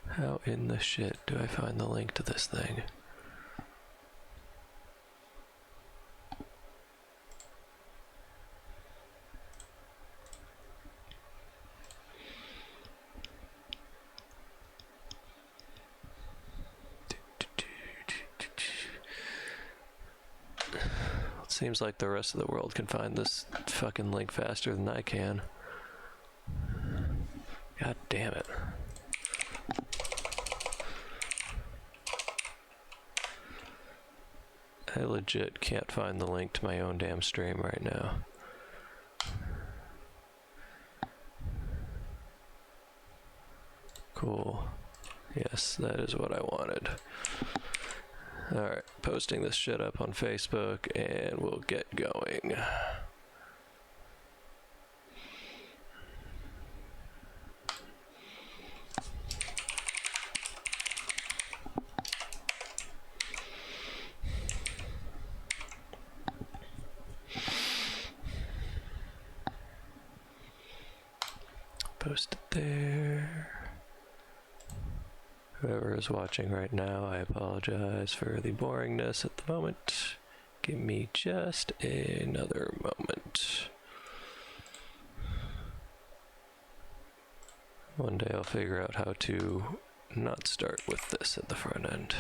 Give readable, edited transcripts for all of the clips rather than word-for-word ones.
How in the shit do I find the link to this thing? It seems like the rest of the world can find this fucking link faster than I can. God damn it. I legit can't find the link to my own damn stream right now. Cool. Yes, that is what I wanted. Alright, posting this shit up on Facebook and we'll get going. Post it there. Whoever is watching right now, I apologize for the boringness at the moment. Give me just another moment. One day I'll figure out how to not start with this at the front end.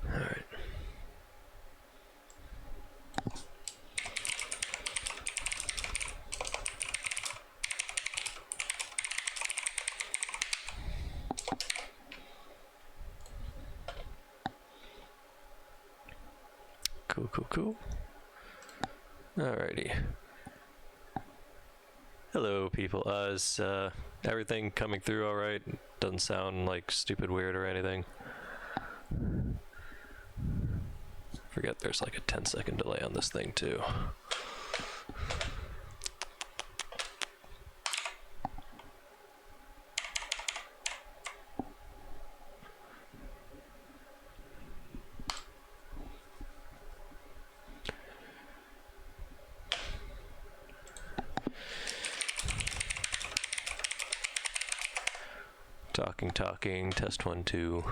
Alright. Cool. Alrighty. Hello, people. Is everything coming through alright? Doesn't sound like stupid weird or anything. Forget there's like a 10-second delay on this thing too. Talking, test 1, 2.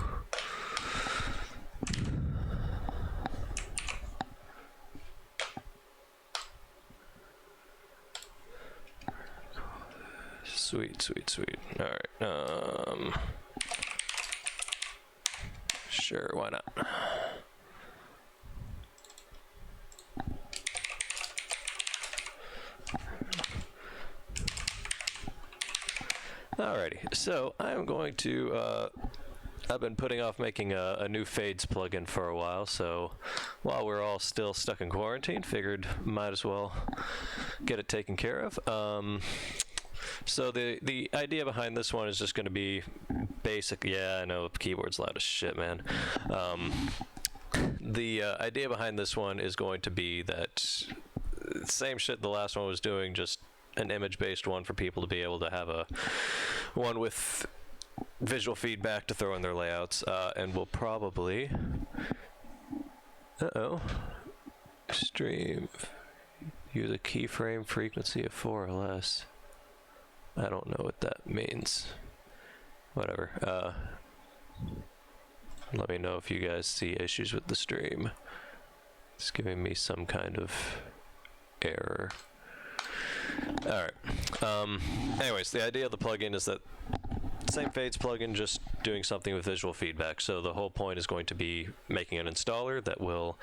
Sweet. Alright, sure, why not? Alrighty, so I'm going to, I've been putting off making a new fades plugin for a while, so while we're all still stuck in quarantine, figured might as well get it taken care of. So the idea behind this one is just going to be basic. Yeah, I know, the keyboard's loud as shit, man. The idea behind this one is going to be that same shit the last one was doing, just an image-based one for people to be able to have a one with visual feedback to throw in their layouts, and we'll probably stream use a keyframe frequency of 4 or less. I don't know what that means. Whatever. Let me know if you guys see issues with the stream. It's giving me some kind of error. Alright. Anyways, the idea of the plugin is that same fades plugin, just doing something with visual feedback. So the whole point is going to be making an installer that will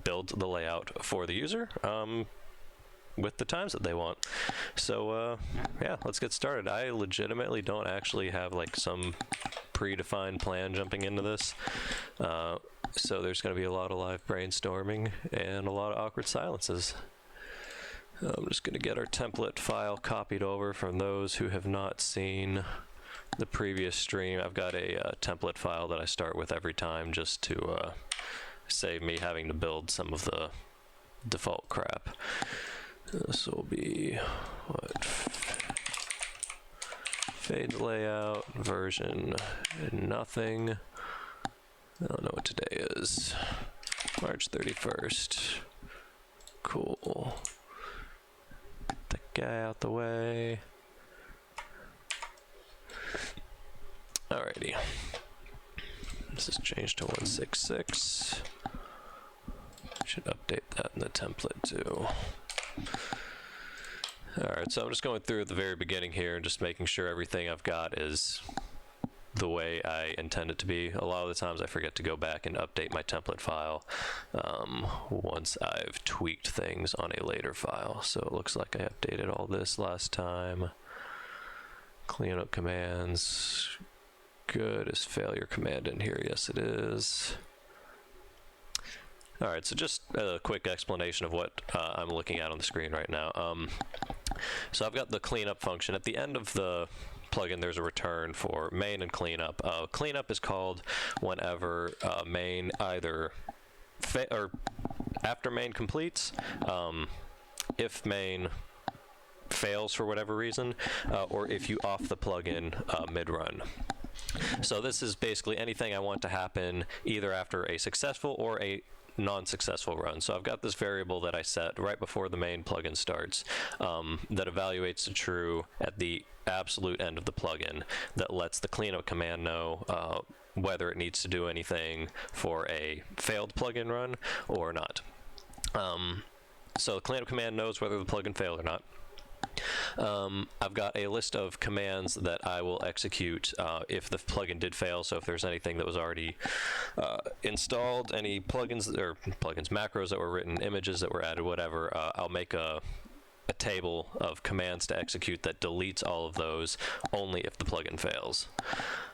build the layout for the user with the times that they want. So yeah, let's get started. I legitimately don't actually have like some predefined plan jumping into this. So there's going to be a lot of live brainstorming and a lot of awkward silences. I'm just going to get our template file copied over from those who have not seen the previous stream. I've got a template file that I start with every time just to save me having to build some of the default crap. This will be, what, fade layout, version, nothing. I don't know what today is. March 31st. Cool. Get that guy out the way. Alrighty. This is changed to 166. Should update that in the template too. Alright, so I'm just going through at the very beginning here and just making sure everything I've got is the way I intend it to be. A lot of the times I forget to go back and update my template file once I've tweaked things on a later file. So it looks like I updated all this last time. Clean up commands. Good. Is failure command in here? Yes, it is. Alright, so just a quick explanation of what I'm looking at on the screen right now. So I've got the cleanup function. At the end of the plugin, there's a return for main and cleanup. Cleanup is called whenever main either or after main completes, if main fails for whatever reason, or if you off the plugin mid-run. So this is basically anything I want to happen either after a successful or a non-successful run. So I've got this variable that I set right before the main plugin starts that evaluates the true at the absolute end of the plugin, that lets the cleanup command know whether it needs to do anything for a failed plugin run or not. So the cleanup command knows whether the plugin failed or not. I've got a list of commands that I will execute if the plugin did fail. So if there's anything that was already installed, any plugins macros that were written, images that were added, whatever, I'll make a table of commands to execute that deletes all of those only if the plugin fails.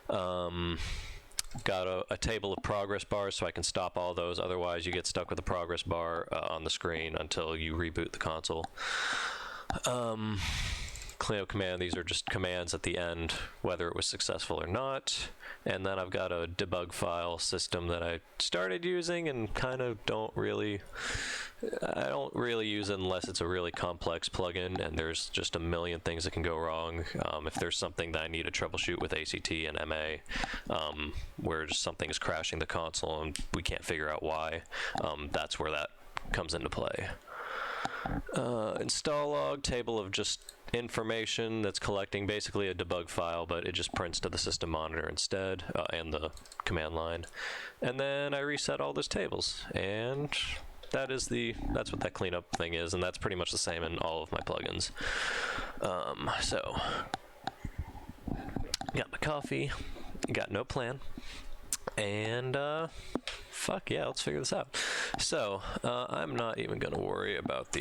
Got a table of progress bars so I can stop all those. Otherwise, you get stuck with a progress bar on the screen until you reboot the console. Cleanup command, these are just commands at the end, whether it was successful or not. And then I've got a debug file system that I started using and kind of I don't really use it unless it's a really complex plugin and there's just a million things that can go wrong. If there's something that I need to troubleshoot with ACT and MA, where just something is crashing the console and we can't figure out why, that's where that comes into play. Install log, table of just information that's collecting basically a debug file, but it just prints to the system monitor instead, and the command line. And then I reset all those tables, and that's what that cleanup thing is, and that's pretty much the same in all of my plugins. So got my coffee, got no plan, and fuck yeah, let's figure this out. So I'm not even gonna worry about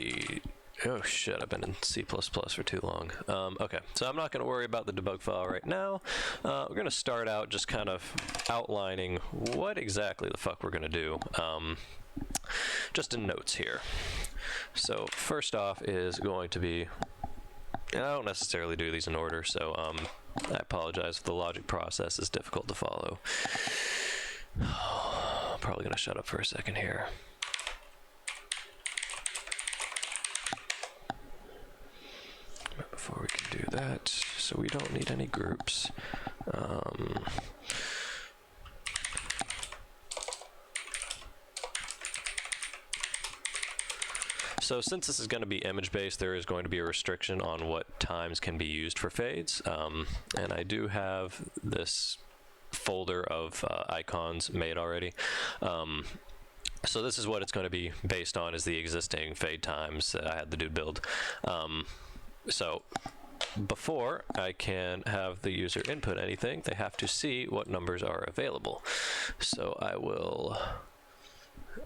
oh shit, I've been in C++ for too long. Okay, so I'm not gonna worry about the debug file right now. We're gonna start out just kind of outlining what exactly the fuck we're gonna do, just in notes here. So first off is going to be, and I don't necessarily do these in order, so I apologize if the logic process is difficult to follow. I'm probably gonna shut up for a second here. Before we can do that, so we don't need any groups. So since this is going to be image-based, there is going to be a restriction on what times can be used for fades. And I do have this folder of icons made already. So this is what it's going to be based on, is the existing fade times that I had the dude build. So before I can have the user input anything, they have to see what numbers are available. So I will,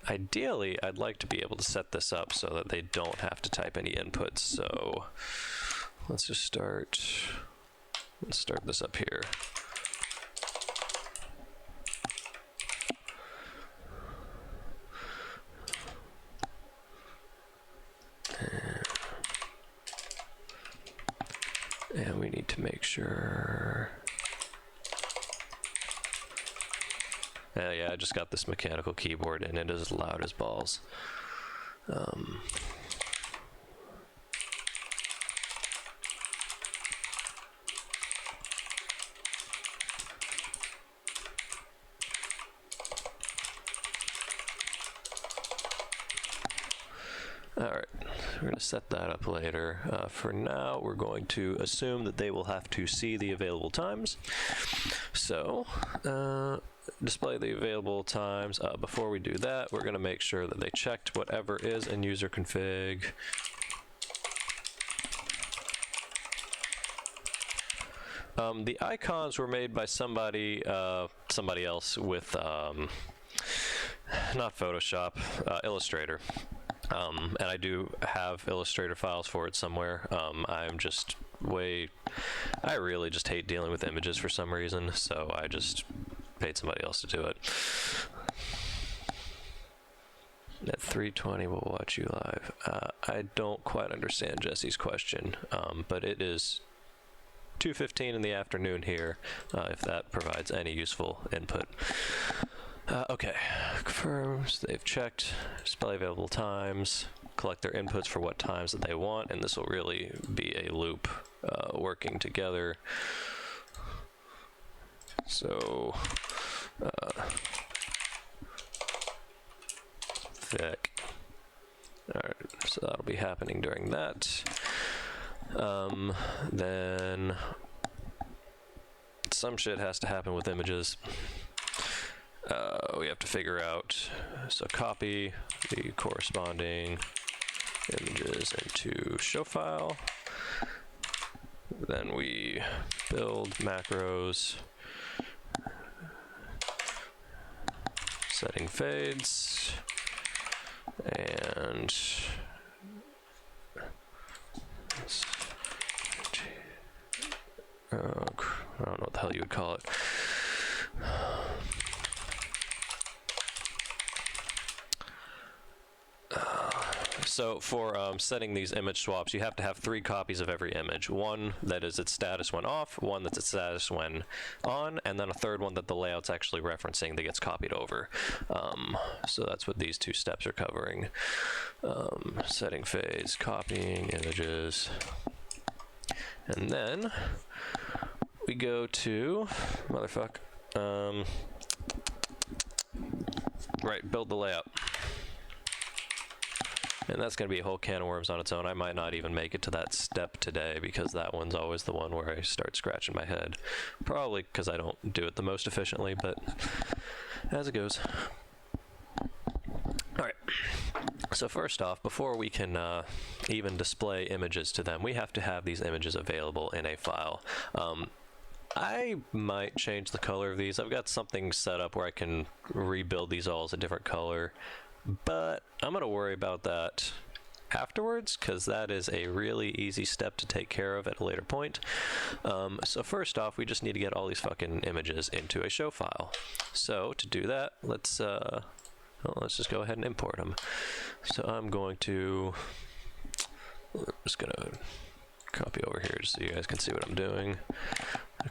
ideally, I'd like to be able to set this up so that they don't have to type any inputs. So let's start this up here. And we need to make sure. Yeah, I just got this mechanical keyboard and it is loud as balls. Alright, we're going to set that up later. For now, we're going to assume that they will have to see the available times. So, display the available times. Before we do that, we're going to make sure that they checked whatever is in user config. The icons were made by somebody else with, not Photoshop, Illustrator. And I do have Illustrator files for it somewhere. I really just hate dealing with images for some reason, so I just paid somebody else to do it. At 3:20, we'll watch you live. I don't quite understand Jesse's question, but it is 2:15 in the afternoon here, if that provides any useful input. Okay, confirms they've checked, display available times, collect their inputs for what times that they want, and this will really be a loop working together. So, thick. Alright, so that'll be happening during that. Then some shit has to happen with images. We have to figure out, so copy the corresponding images into show file. Then we build macros, setting fades, and I don't know what the hell you would call it. So for setting these image swaps, you have to have 3 copies of every image. One that is its status when off, one that's its status when on, and then a third one that the layout's actually referencing that gets copied over. So that's what these 2 steps are covering. Setting phase, copying images, and then we go to, right, build the layout. And that's going to be a whole can of worms on its own. I might not even make it to that step today because that one's always the one where I start scratching my head. Probably because I don't do it the most efficiently, but as it goes. Alright, so first off, before we can even display images to them, we have to have these images available in a file. I might change the color of these. I've got something set up where I can rebuild these all as a different color. But I'm going to worry about that afterwards because that is a really easy step to take care of at a later point. So first off, we just need to get all these fucking images into a show file. So to do that, let's just go ahead and import them. So I'm just going to copy over here just so you guys can see what I'm doing.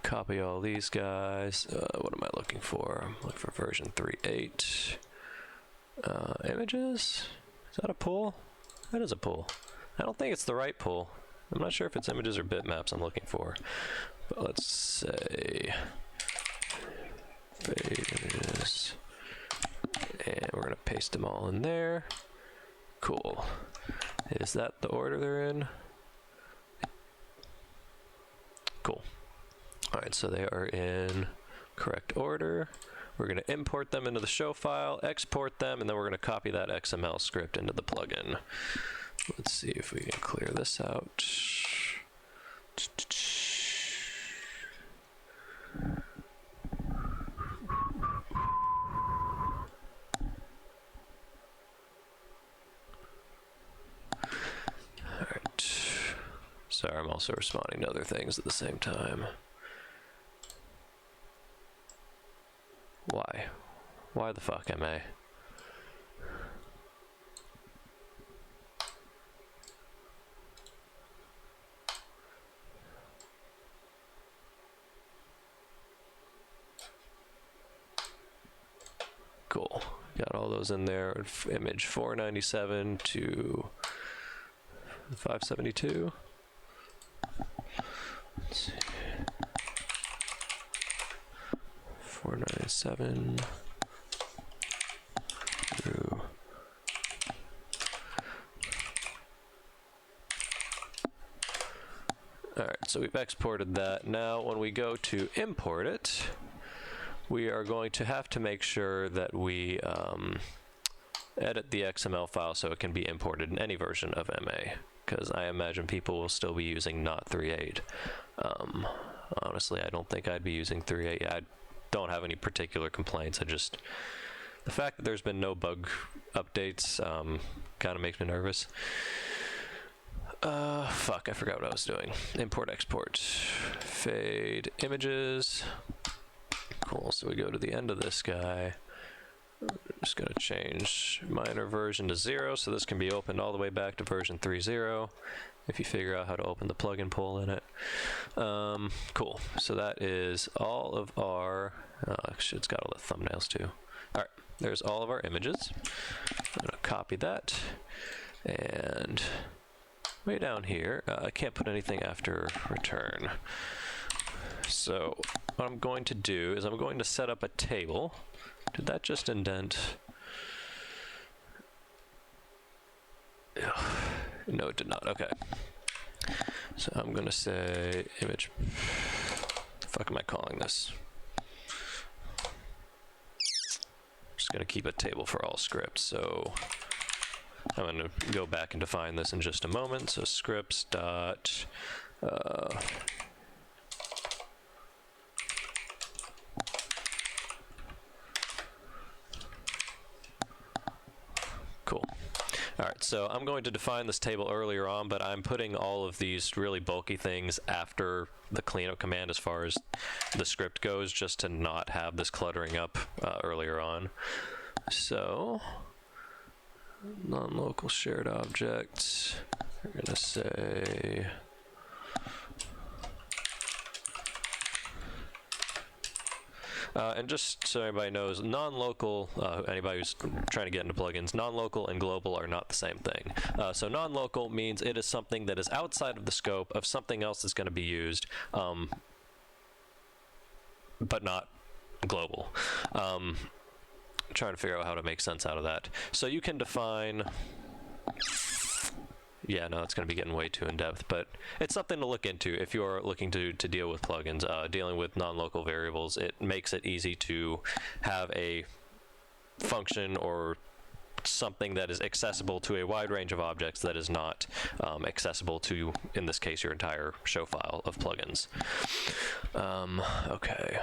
Copy all these guys. What am I looking for? I'm looking for version 3.8. Images? Is that a pool? That is a pool. I don't think it's the right pool. I'm not sure if it's images or bitmaps I'm looking for. But let's say fade images. And we're going to paste them all in there. Cool. Is that the order they're in? Cool. Alright, so they are in correct order. We're going to import them into the show file, export them, and then we're going to copy that XML script into the plugin. Let's see if we can clear this out. Alright. Sorry, I'm also responding to other things at the same time. Why? Why the fuck am I? Cool. Got all those in there. Image 497 to 572. Let's see. 497 through All right, so we've exported that. Now, when we go to import it, we are going to have to make sure that we edit the XML file so it can be imported in any version of MA, because I imagine people will still be using not 3.8. Honestly, I don't think I'd be using 3.8. I don't have any particular complaints. The fact that there's been no bug updates kind of makes me nervous. Fuck, I forgot what I was doing. Import, export, fade images. Cool, so we go to the end of this guy. I'm just gonna change minor version to 0, so this can be opened all the way back to version 3.0 if you figure out how to open the plugin pool in it. Cool, so that is all of our, actually it's got all the thumbnails too. All right, there's all of our images. I'm gonna copy that, and way down here, I can't put anything after return. So what I'm going to do is I'm going to set up a table. Did that just indent? No, it did not. Okay. So I'm going to say image. Fuck am I calling this? Just going to keep a table for all scripts. So I'm going to go back and define this in just a moment. So scripts dot cool. All right, so I'm going to define this table earlier on, but I'm putting all of these really bulky things after the cleanup command as far as the script goes, just to not have this cluttering up earlier on. So non-local shared object, we're going to say and just so everybody knows, non-local, anybody who's trying to get into plugins, non-local and global are not the same thing. So non-local means it is something that is outside of the scope of something else that's going to be used, but not global. Trying to figure out how to make sense out of that. So you can define, yeah, no, it's going to be getting way too in-depth, but it's something to look into if you're looking to deal with plugins. Dealing with non-local variables, it makes it easy to have a function or something that is accessible to a wide range of objects that is not accessible to, in this case, your entire show file of plugins. Okay.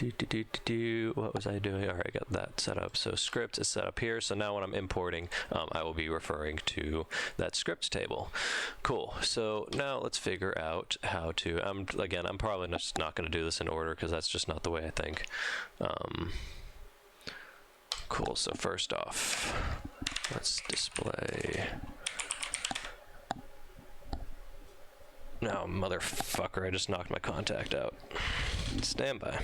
What was I doing? All right, I got that set up. So script is set up here. So now when I'm importing, I will be referring to that script table. Cool. So now let's figure out how to, again, I'm probably just not going to do this in order because that's just not the way I think. Cool. So first off, let's display. No, motherfucker, I just knocked my contact out. Stand by.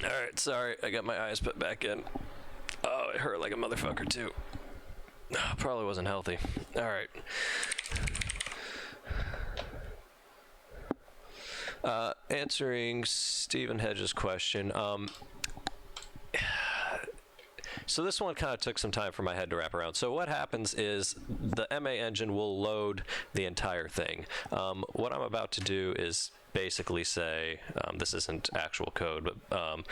Alright, sorry, I got my eyes put back in. Oh, it hurt like a motherfucker too. Probably wasn't healthy. Alright. Answering Stephen Hedges' question, so this one kind of took some time for my head to wrap around. So what happens is the MA engine will load the entire thing. What I'm about to do is basically say, this isn't actual code, but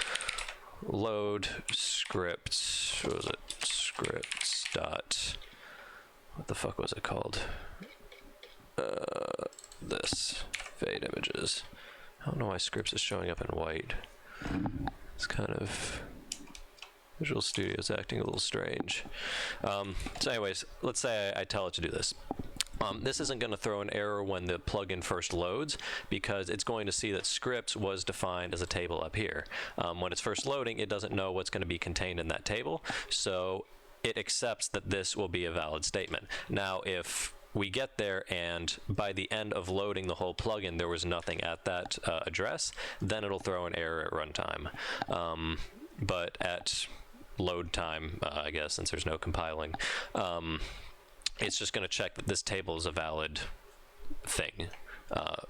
load scripts, what was it? Scripts dot, what the fuck was it called? This, fade images. I don't know why scripts is showing up in white. It's kind of, Visual Studio's acting a little strange. So anyways, let's say I tell it to do this. This isn't going to throw an error when the plugin first loads, because it's going to see that scripts was defined as a table up here. When it's first loading, it doesn't know what's going to be contained in that table, so it accepts that this will be a valid statement. Now, if we get there and by the end of loading the whole plugin there was nothing at that address, then it'll throw an error at runtime. But at load time, I guess, since there's no compiling, it's just going to check that this table is a valid thing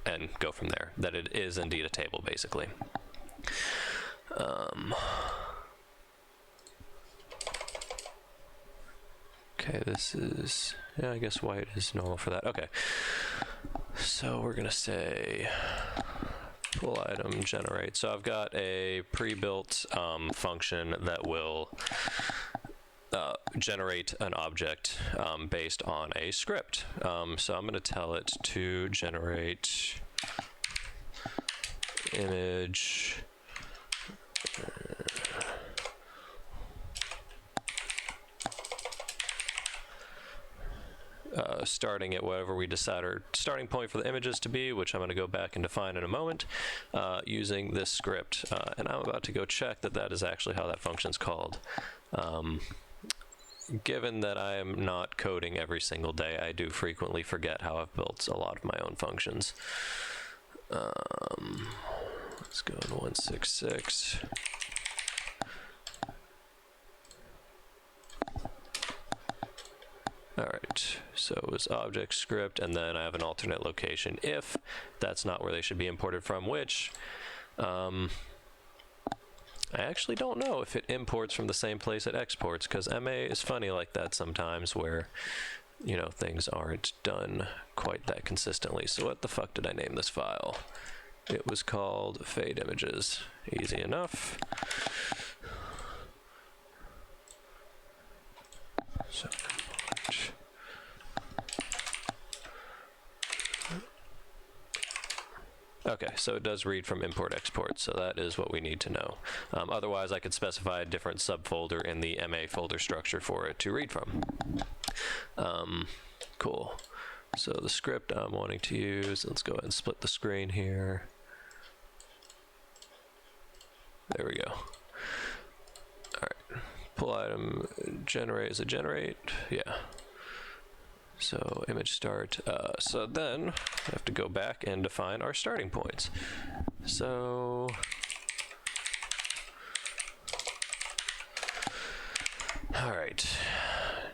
and go from there, that it is indeed a table, basically. Okay, this is, yeah, I guess white is normal for that. Okay, so we're gonna say pull item generate. So I've got a pre-built function that will generate an object based on a script. So I'm gonna tell it to generate image starting at whatever we decide our starting point for the images to be, which I'm going to go back and define in a moment, using this script. And I'm about to go check that that is actually how that function's called. Given that I am not coding every single day, I do frequently forget how I've built a lot of my own functions. Let's go in 166. Alright, so it was object script, and then I have an alternate location if that's not where they should be imported from, which I actually don't know if it imports from the same place it exports, because MA is funny like that sometimes, where, you know, things aren't done quite that consistently. So what the fuck did I name this file? It was called fade images. Easy enough. So okay, so it does read from import export, so that is what we need to know. Otherwise, I could specify a different subfolder in the MA folder structure for it to read from. Cool. So the script I'm wanting to use, let's go ahead and split the screen here. There we go. All right, pull item generate, is it generate? Yeah. So image start, so then we have to go back and define our starting points. So all right,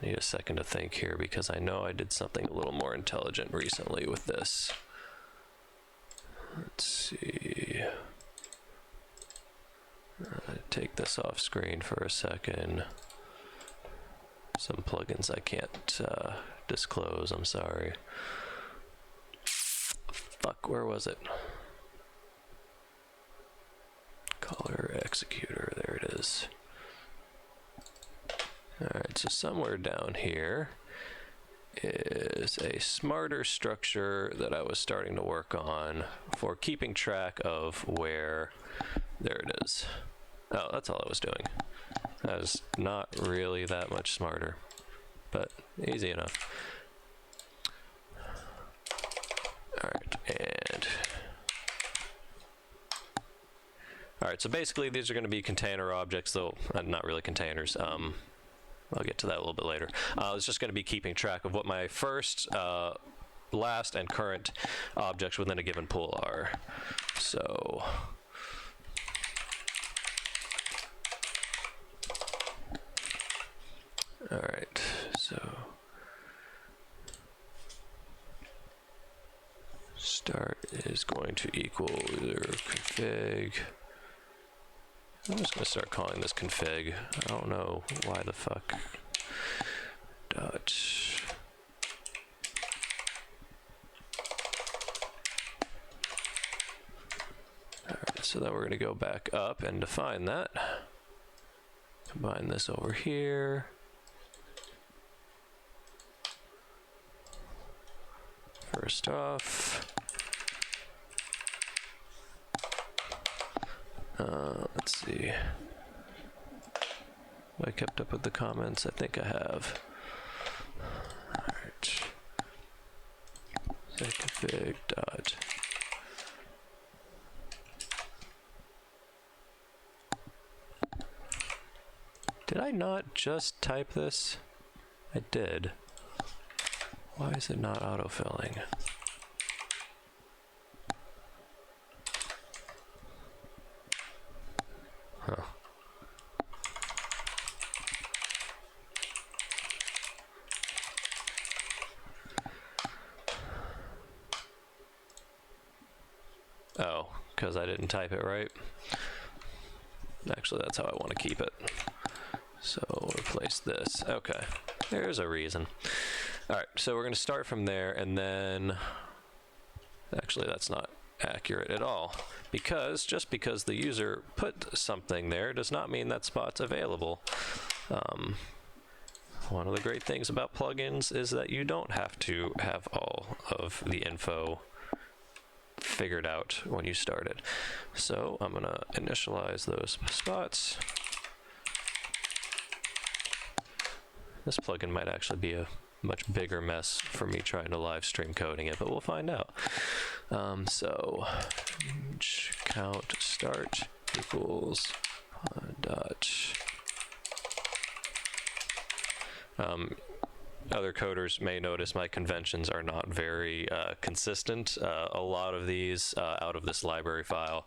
need a second to think here because I know I did something a little more intelligent recently with this. Let's see. Take this off screen for a second. Some plugins I can't disclose, I'm sorry. Fuck, where was it? Caller executor, there it is. Alright, so somewhere down here is a smarter structure that I was starting to work on for keeping track of where, there it is. Oh, that's all I was doing. That was not really that much smarter, but easy enough. Alright, and alright, so basically these are going to be container objects, though not really containers. I'll get to that a little bit later. It's just going to be keeping track of what my first, last, and current objects within a given pool are. So alright, so start is going to equal either config I'm just gonna start calling this config. I don't know why the fuck. Dot. Alright, so then we're gonna go back up and define that. Combine this over here. First off, let's see. Have I kept up with the comments? I think I have. Alright. Say config dot. Did I not just type this? I did. Why is it not autofilling? Huh. Oh, because I didn't type it right. Actually, that's how I want to keep it. So replace this. Okay, there's a reason. All right, so we're going to start from there, and then actually that's not accurate at all, because just because the user put something there does not mean that spot's available. One of the great things about plugins is that you don't have to have all of the info figured out when you start it. So I'm going to initialize those spots. This plugin might actually be a much bigger mess for me trying to live stream coding it, but we'll find out. So count start equals dot. Other coders may notice my conventions are not very consistent. A lot of these out of this library file,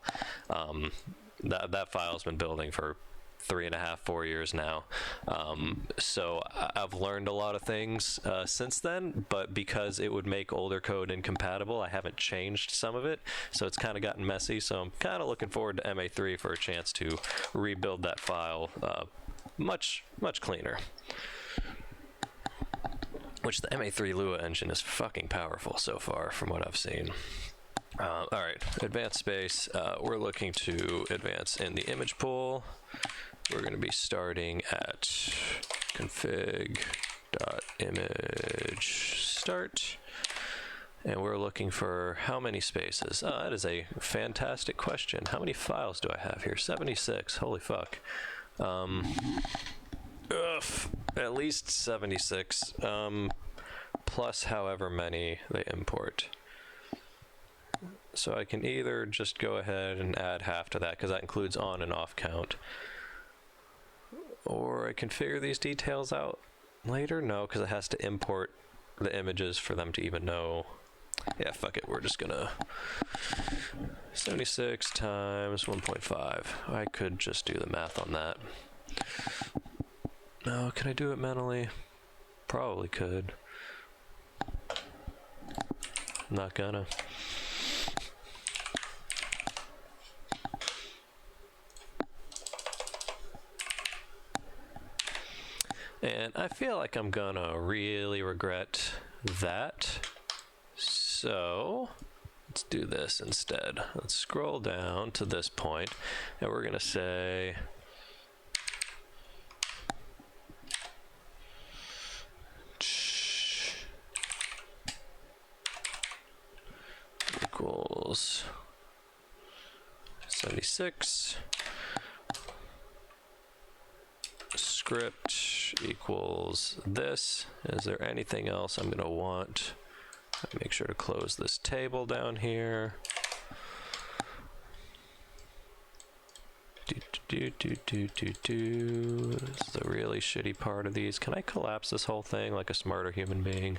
that file's been building for 3.5, 4 years now. So I've learned a lot of things since then, but because it would make older code incompatible, I haven't changed some of it. So it's kind of gotten messy. So I'm kind of looking forward to MA3 for a chance to rebuild that file much cleaner. Which the MA3 Lua engine is fucking powerful so far from what I've seen. All right, advanced space. We're looking to advance in the image pool. We're going to be starting at config.image start. And we're looking for how many spaces? That is a fantastic question. How many files do I have here? 76. Holy fuck. At least 76. Plus however many they import. So I can either just go ahead and add half to that, because that includes on and off count. Or I can figure these details out later. No, because it has to import the images for them to even know. Yeah, fuck it. We're just gonna 76 times 1.5. I could just do the math on that. No, can I do it mentally? Probably could. I'm not gonna. And I feel like I'm gonna really regret that. So let's do this instead. Let's scroll down to this point, and we're gonna say equals 76. Script equals this. Is there anything else I'm going to want? Make sure to close this table down here. This is the really shitty part of these. Can I collapse this whole thing like a smarter human being?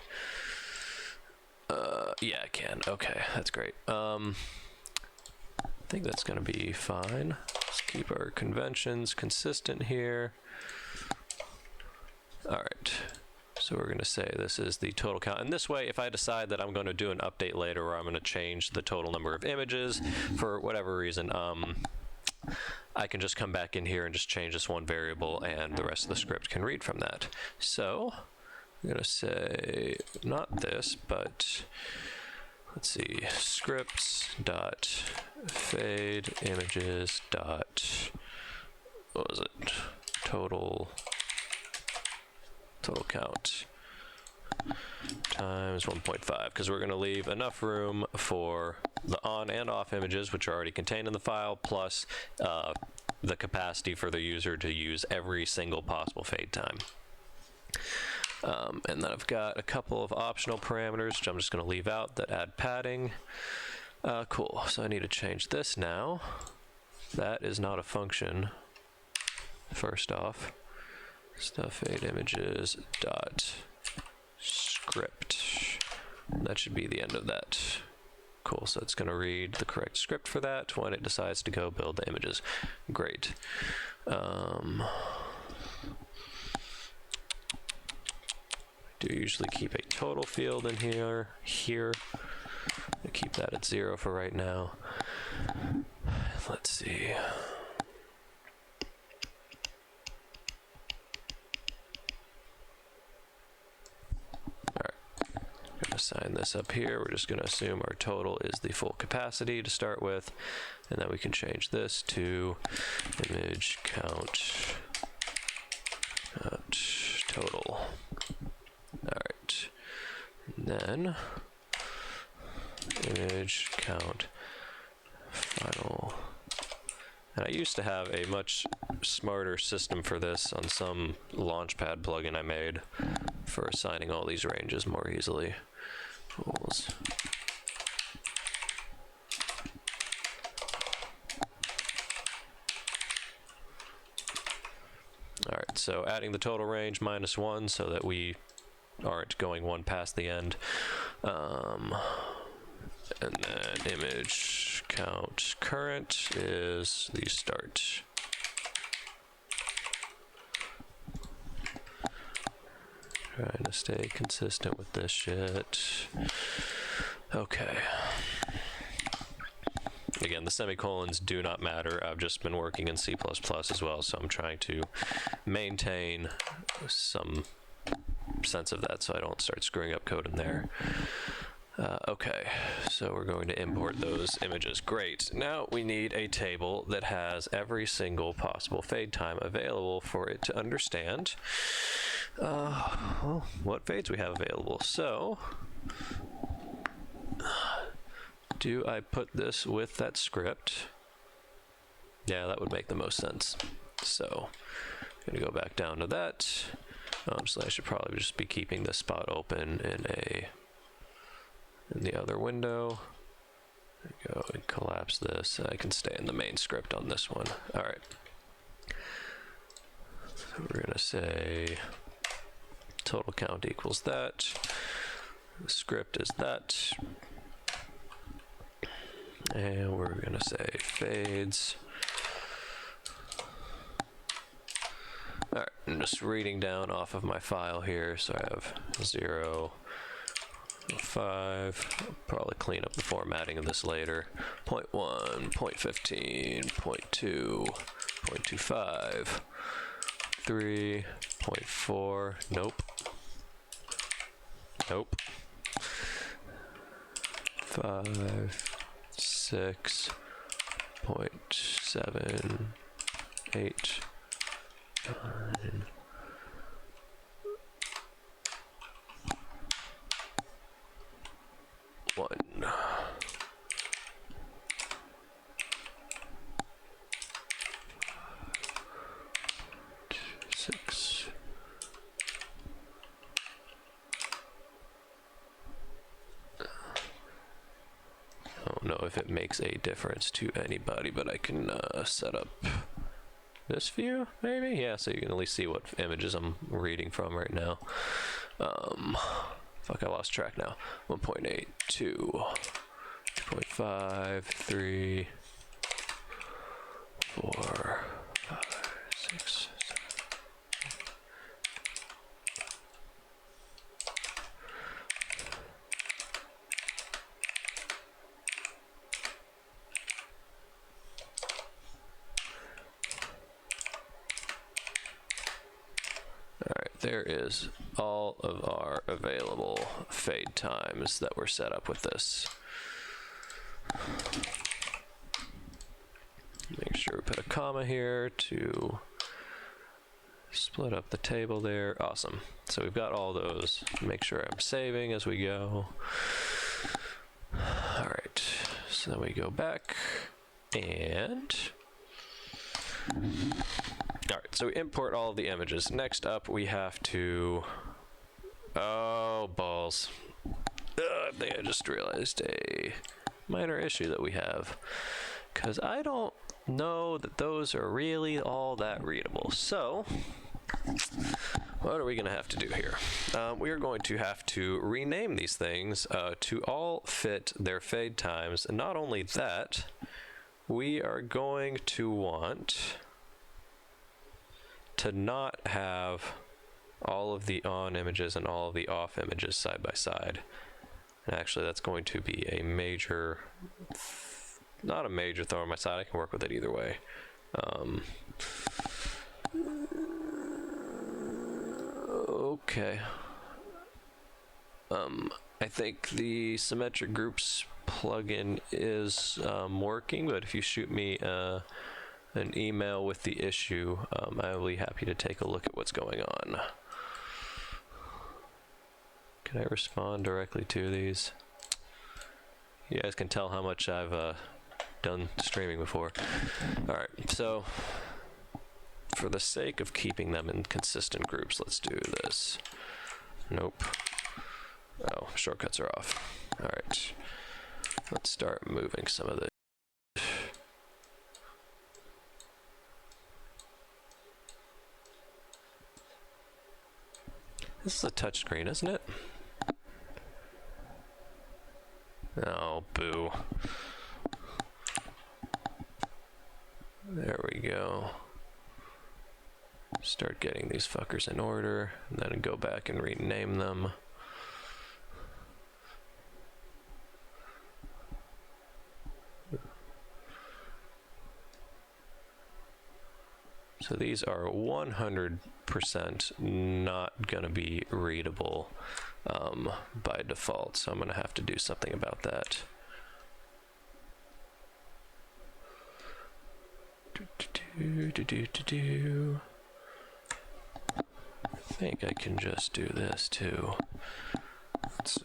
Yeah, I can. Okay, that's great. I think that's going to be fine. Let's keep our conventions consistent here. All right, so we're going to say this is the total count. And this way, if I decide that I'm going to do an update later where I'm going to change the total number of images for whatever reason, I can just come back in here and just change this one variable, and the rest of the script can read from that. So I'm gonna say not this, but let's see, scripts dot fade images dot, what was it, total count times 1.5, because we're going to leave enough room for the on and off images, which are already contained in the file, plus the capacity for the user to use every single possible fade time. And then I've got a couple of optional parameters, which I'm just going to leave out, that add padding. Cool, so I need to change this now. That is not a function, first off. Stuff fade images dot script. That should be the end of that. Cool, so it's going to read the correct script for that when it decides to go build the images. Great. Do usually keep a total field in here. I'll keep that at 0 for right now. Let's see. Assign this up here. We're just going to assume our total is the full capacity to start with, and then we can change this to image count total. Alright, then image count final. And I used to have a much smarter system for this on some Launchpad plugin I made for assigning all these ranges more easily. Tools. Alright, so adding the total range -1 so that we aren't going one past the end. And then image count current is the start. Trying to stay consistent with this shit. Okay. Again, the semicolons do not matter. I've just been working in C++ as well, so I'm trying to maintain some sense of that so I don't start screwing up code in there. Okay, so we're going to import those images. Great. Now we need a table that has every single possible fade time available for it to understand well, what fades we have available. So, do I put this with that script? Yeah, that would make the most sense. So, I'm going to go back down to that. So I should probably just be keeping this spot open in the other window. There we go, and collapse this. I can stay in the main script on this one. All right. So we're going to say total count equals that. The script is that. And we're going to say fades. All right, I'm just reading down off of my file here. So I have 0, 5, I'll probably clean up the formatting of this later. 0.1, 0.15, 0.2, 0.25, 3, 0.4, nope. Nope. 5, 6, 0.7, 8, 9, 1. 6. I don't know if it makes a difference to anybody, but I can set up this view, maybe? Yeah, so you can at least see what images I'm reading from right now. Fuck, I lost track now. 1.8, 2, 2.5, 3, 4, 5, 6, 7. there is all of our available fade times that were set up with this. Make sure we put a comma here to split up the table there. Awesome. So we've got all those. Make sure I'm saving as we go. All right. So then we go back and all right. So we import all of the images. Next up, we have to. Oh balls! I think I just realized a minor issue that we have, because I don't know that those are really all that readable. So what are we going to have to do here? We are going to have to rename these things to all fit their fade times. And not only that, we are going to want to not have all of the on images and all of the off images side by side. And actually, that's going to be a major, not a major thorn on my side. I can work with it either way. Okay. I think the symmetric groups plugin is working, but if you shoot me an email with the issue, I will be happy to take a look at what's going on. Can I respond directly to these? You guys can tell how much I've done streaming before. Alright, so for the sake of keeping them in consistent groups, let's do this. Nope. Oh, shortcuts are off. Alright. Let's start moving some of this. This is a touchscreen, isn't it? Oh, boo. There we go. Start getting these fuckers in order, and then go back and rename them. So these are 100% not going to be readable by default, so I'm going to have to do something about that. I think I can just do this too. It's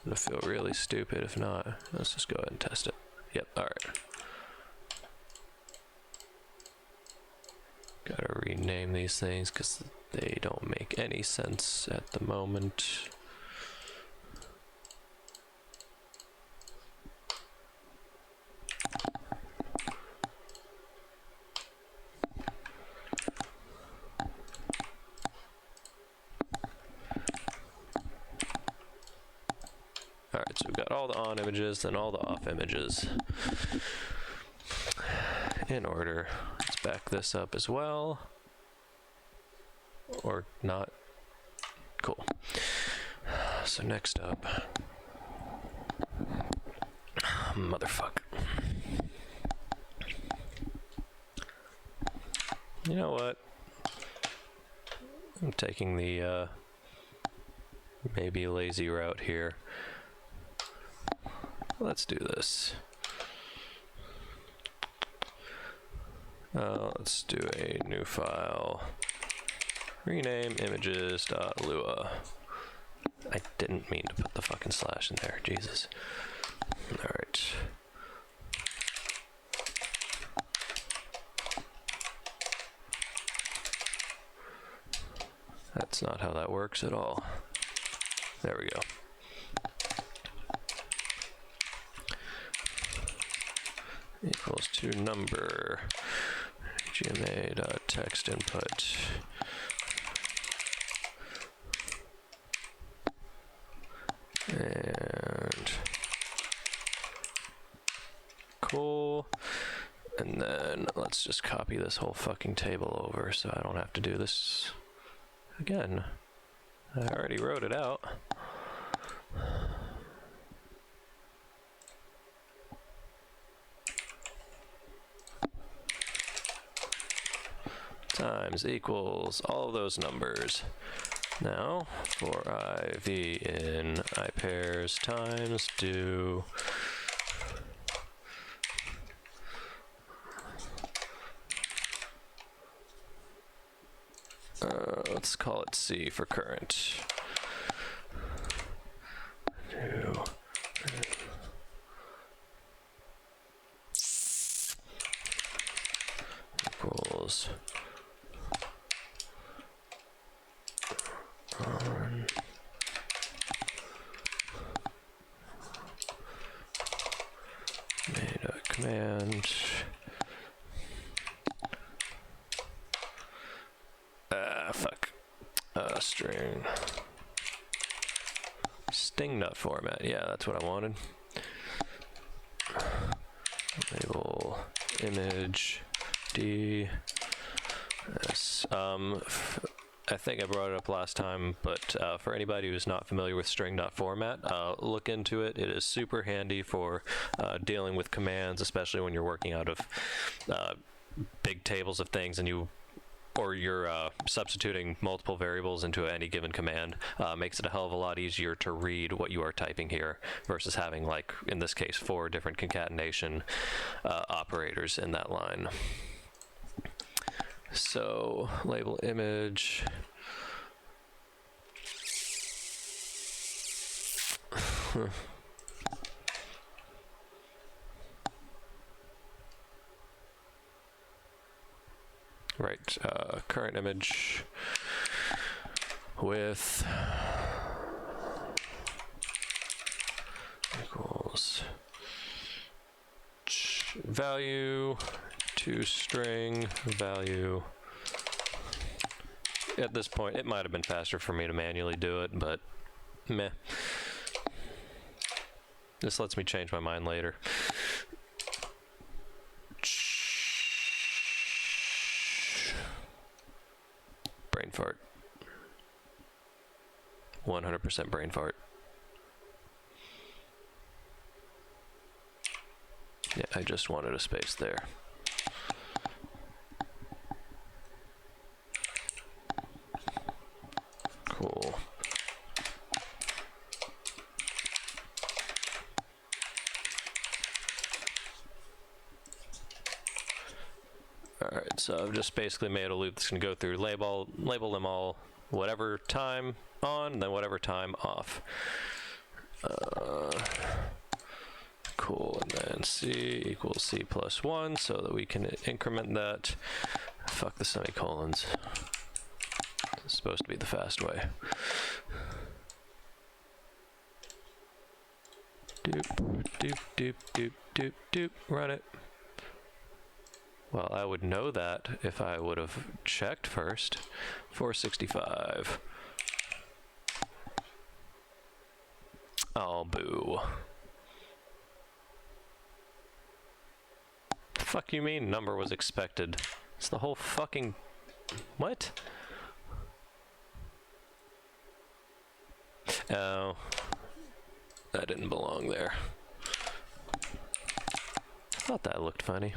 gonna feel really stupid if not. Let's just go ahead and test it. Yep, alright. Gotta rename these things because they don't make any sense at the moment. Alright, so we've got all the on images and all the off images in order. Let's back this up as well. Or not. Cool. So next up. Motherfucker. You know what? I'm taking the maybe lazy route here. Let's do this. Let's do a new file. Rename images.lua. I didn't mean to put the fucking slash in there, Jesus. Alright. That's not how that works at all. There we go. Equals to number gma.text input. And cool. And then let's just copy this whole fucking table over so I don't have to do this again. I already wrote it out. times equals all of those numbers. Now, for IV in I pairs times do let's call it C for current. Do equals on made a command string sting nut format. Yeah, that's what I wanted. Label image D S. I think I brought it up last time, but for anybody who's not familiar with string.format, look into it. It is super handy for dealing with commands, especially when you're working out of big tables of things and you're substituting multiple variables into any given command. Makes it a hell of a lot easier to read what you are typing here versus having, like in this case, 4 different concatenation operators in that line. So label image right, current image with equals value to string value. At this point, it might have been faster for me to manually do it, but meh. This lets me change my mind later. Brain fart. 100% brain fart. Yeah, I just wanted a space there. Cool. Alright, so I've just basically made a loop that's going to go through, label them all whatever time on, then whatever time off. Cool, and then C equals C plus 1 so that we can increment that. Fuck the semicolons. It's supposed to be the fast way. Doop, doop, doop, doop, doop, doop, run it. Well, I would know that if I would have checked first. 465. Oh, boo. The fuck you mean number was expected? It's the whole fucking... What? Oh. That didn't belong there. I thought that looked funny.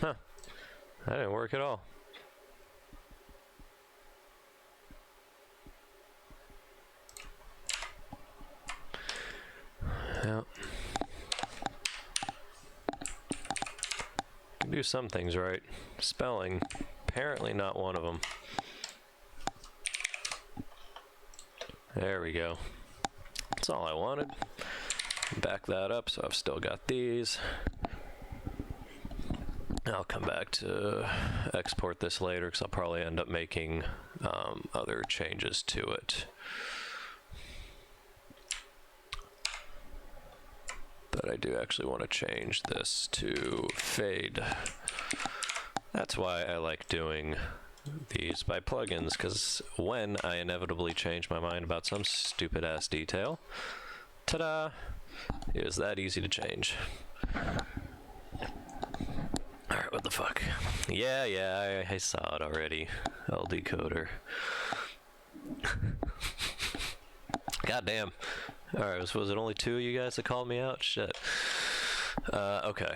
Huh. That didn't work at all. Yep. Can do some things right. Spelling, apparently not one of them. There we go. That's all I wanted. Back that up so I've still got these. I'll come back to export this later because I'll probably end up making other changes to it. But I do actually want to change this to fade. That's why I like doing these by plugins, because when I inevitably change my mind about some stupid ass detail, ta-da, it is that easy to change. Alright, what the fuck? Yeah, I saw it already. LD coder. God damn. Alright, was it only 2 of you guys that called me out? Shit. Okay.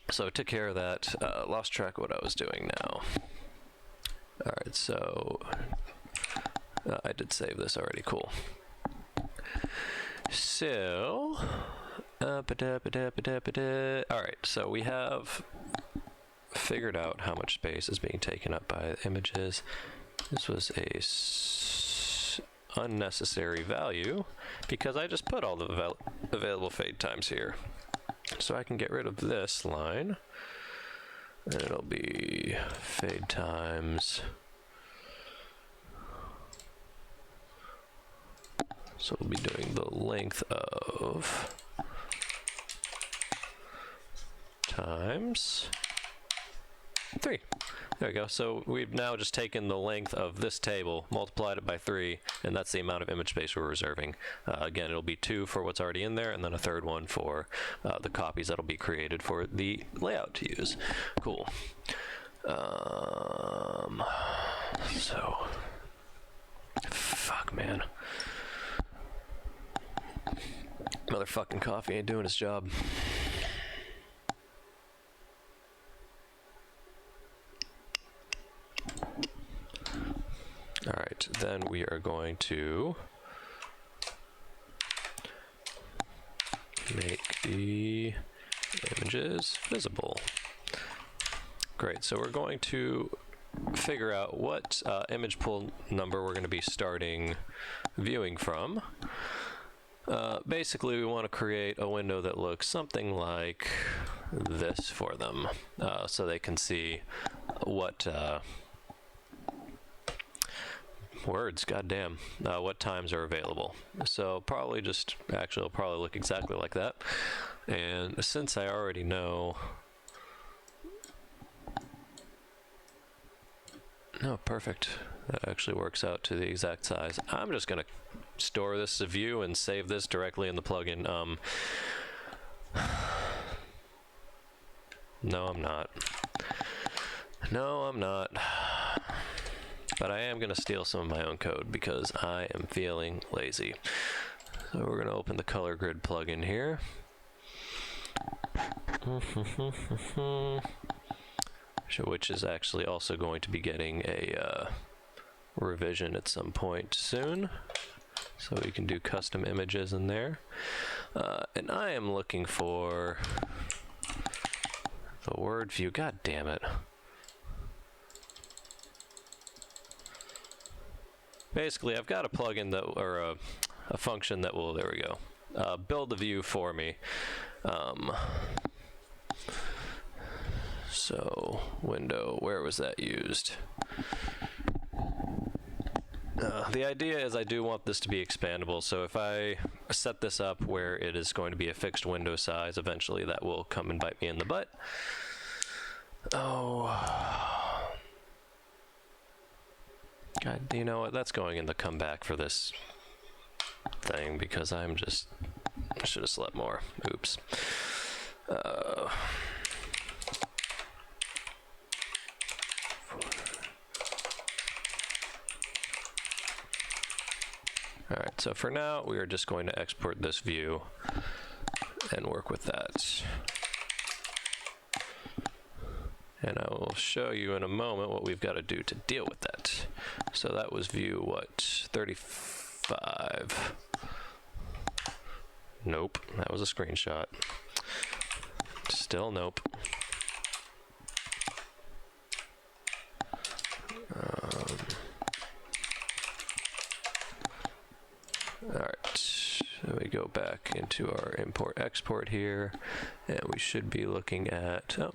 So I took care of that. Lost track of what I was doing now. Alright, so I did save this already. Cool. So alright, so we have figured out how much space is being taken up by images. This was a unnecessary value because I just put all the available fade times here. So I can get rid of this line, and it'll be fade times. So we'll be doing the length of times 3. There we go. So we've now just taken the length of this table, multiplied it by 3, and that's the amount of image space we're reserving. Again, it'll be 2 for what's already in there, and then a third one for the copies that'll be created for the layout to use. Cool. So, fuck, man. Motherfucking coffee ain't doing its job. Alright, then we are going to make the images visible. Great, so we're going to figure out what image pool number we're going to be starting viewing from. Basically, we want to create a window that looks something like this for them, so they can see what words, goddamn, what times are available. So probably just, actually it'll probably look exactly like that. And since I already know, no, perfect, that actually works out to the exact size. I'm just gonna store this as a view and save this directly in the plugin. No, I'm not. No, I'm not. But I am going to steal some of my own code because I am feeling lazy. So we're going to open the color grid plugin here. Which is actually also going to be getting a revision at some point soon. So we can do custom images in there. And I am looking for the word view. God damn it. Basically, I've got a plugin that, or a function that will, there we go, build the view for me. So, window, where was that used? The idea is I do want this to be expandable, so if I set this up where it is going to be a fixed window size, eventually that will come and bite me in the butt. Oh. God, you know what? That's going in the comeback for this thing because I should have slept more. Oops. Alright, so for now, we are just going to export this view and work with that. And I will show you in a moment what we've got to do to deal with that. So that was view, what, 35? Nope, that was a screenshot. Still nope. Alright, so we go back into our import-export here, and we should be looking at, oh,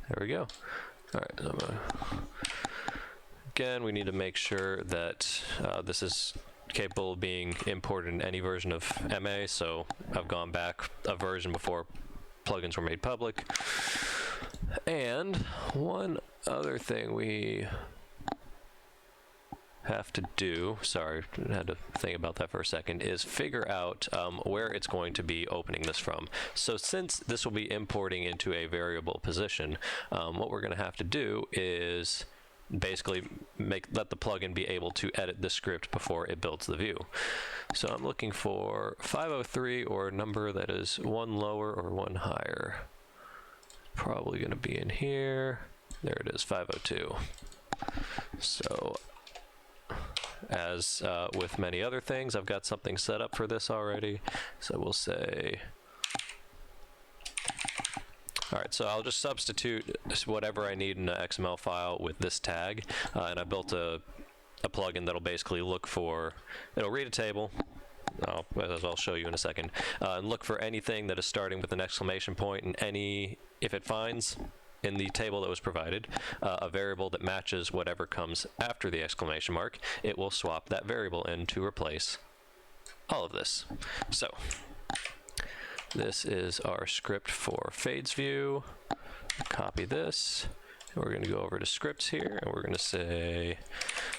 there we go. Alright, so again, we need to make sure that this is capable of being imported in any version of MA, so I've gone back a version before plugins were made public. And one other thing we have to do, sorry, I had to think about that for a second, is figure out where it's going to be opening this from. So since this will be importing into a variable position, what we're going to have to do is basically let the plugin be able to edit the script before it builds the view. So I'm looking for 503 or a number that is one lower or one higher. Probably going to be in here. There it is, 502. So as with many other things, I've got something set up for this already. So we'll say, all right, so I'll just substitute whatever I need in an XML file with this tag, and I built a plugin that'll basically look for, it'll read a table, as I'll show you in a second, and look for anything that is starting with an exclamation point, and if it finds in the table that was provided a variable that matches whatever comes after the exclamation mark, it will swap that variable in to replace all of this. So this is our script for fades view. Copy this. And we're going to go over to scripts here, and we're going to say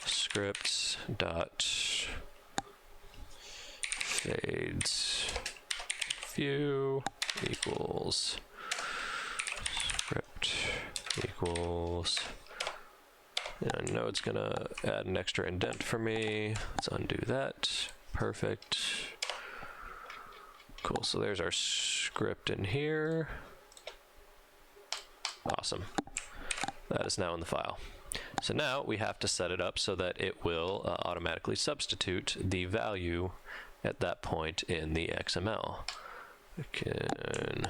scripts dot fades view equals script equals, and I know it's going to add an extra indent for me. Let's undo that. Perfect. Cool, so there's our script in here. Awesome. That is now in the file. So now we have to set it up so that it will automatically substitute the value at that point in the XML. I can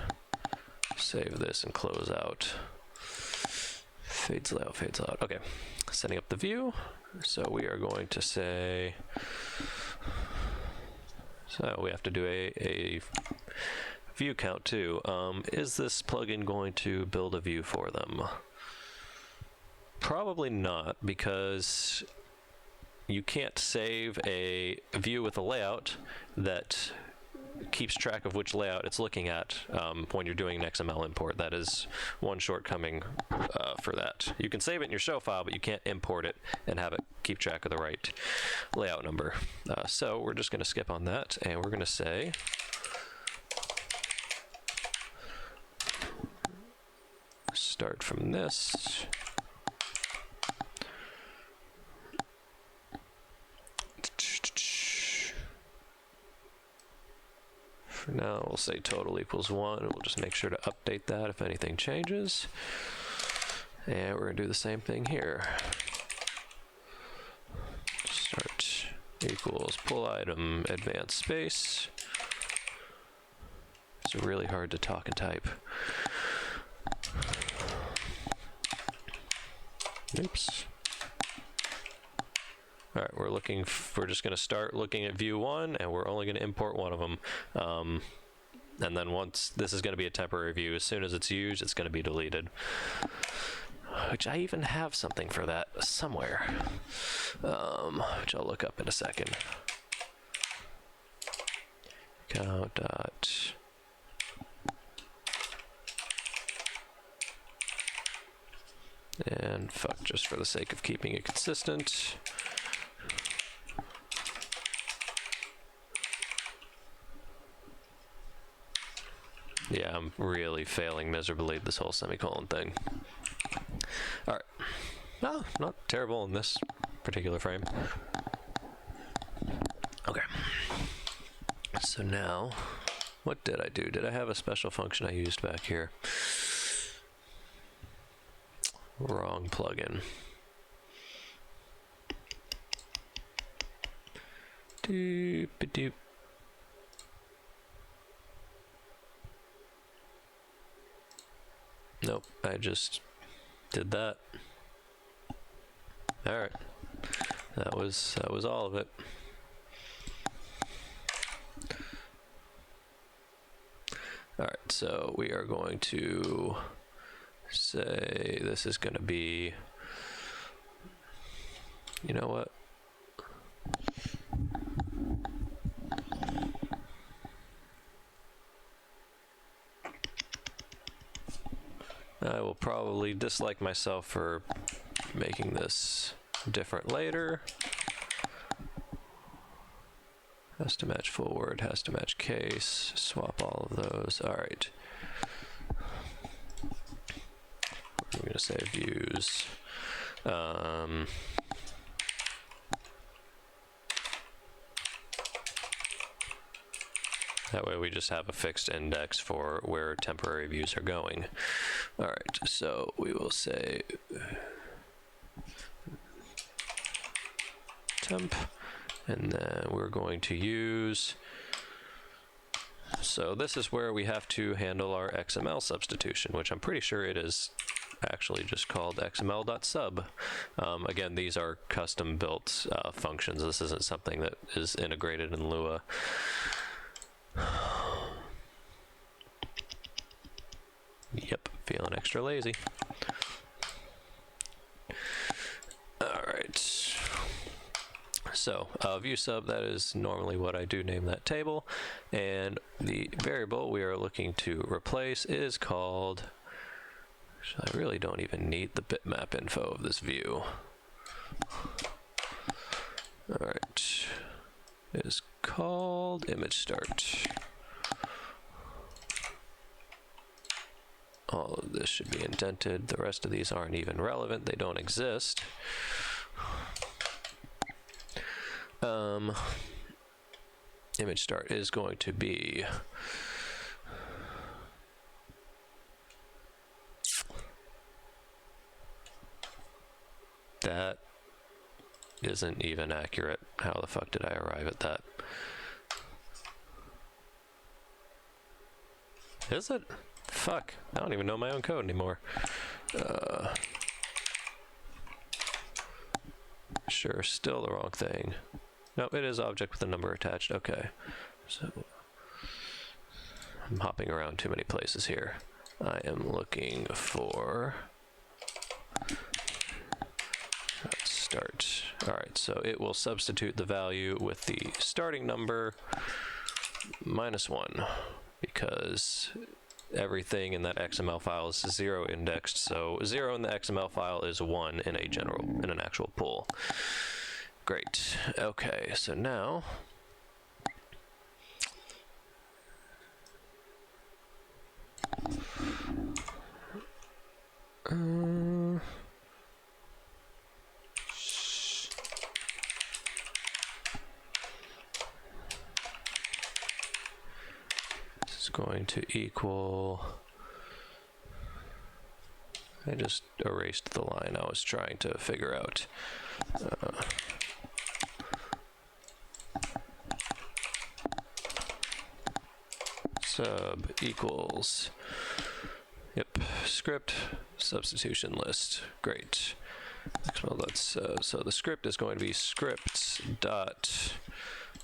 save this and close out. Fades out, fades out. Okay, setting up the view. So we are going to say, so we have to do a view count too. Is this plugin going to build a view for them? Probably not, because you can't save a view with a layout that keeps track of which layout it's looking at when you're doing an XML import. That is one shortcoming for that. You can save it in your show file, but you can't import it and have it keep track of the right layout number. So we're just going to skip on that, and we're going to say start from this. For now, we'll say total equals 1, and we'll just make sure to update that if anything changes. And we're going to do the same thing here. Start equals pull item advanced space. It's really hard to talk and type. Oops. All right, we're just going to start looking at view 1, and we're only going to import one of them. And then once this is going to be a temporary view, as soon as it's used, it's going to be deleted. Which I even have something for that somewhere, which I'll look up in a second. Count dot. And fuck, just for the sake of keeping it consistent. Yeah, I'm really failing miserably at this whole semicolon thing. All right. No, not terrible in this particular frame. Okay. So now, what did I do? Did I have a special function I used back here? Wrong plugin. Doop-a-doop. Nope, I just did that. All right, that was all of it. All right, so we are going to say this is going to be, you know what? I will probably dislike myself for making this different later. Has to match forward, has to match case, swap all of those. All right. I'm going to say views That way we just have a fixed index for where temporary views are going. All right, so we will say temp, and then we're going to use, so this is where we have to handle our XML substitution, which I'm pretty sure it is actually just called xml.sub. Again, these are custom built functions. This isn't something that is integrated in Lua. Yep, feeling extra lazy. All right. So view sub, that is normally what I do name that table, and the variable we are looking to replace is called, I really don't even need the bitmap info of this view. All right, it is called image start. All of this should be indented. The rest of these aren't even relevant. They don't exist. Image start is going to be that isn't even accurate. How the fuck did I arrive at that? Is it? Fuck, I don't even know my own code anymore. Sure, still the wrong thing. Nope, it is object with a number attached. Okay, so I'm hopping around too many places here. I am looking for, let's start. All right, so it will substitute the value with the starting number -1, because everything in that XML file is 0 indexed, so 0 in the XML file is 1 in an actual pool. Great. Okay, so now this is going to equal, I just erased the line I was trying to figure out. Sub equals, yep, script substitution list. Great. Well, let's, so the script is going to be script dot,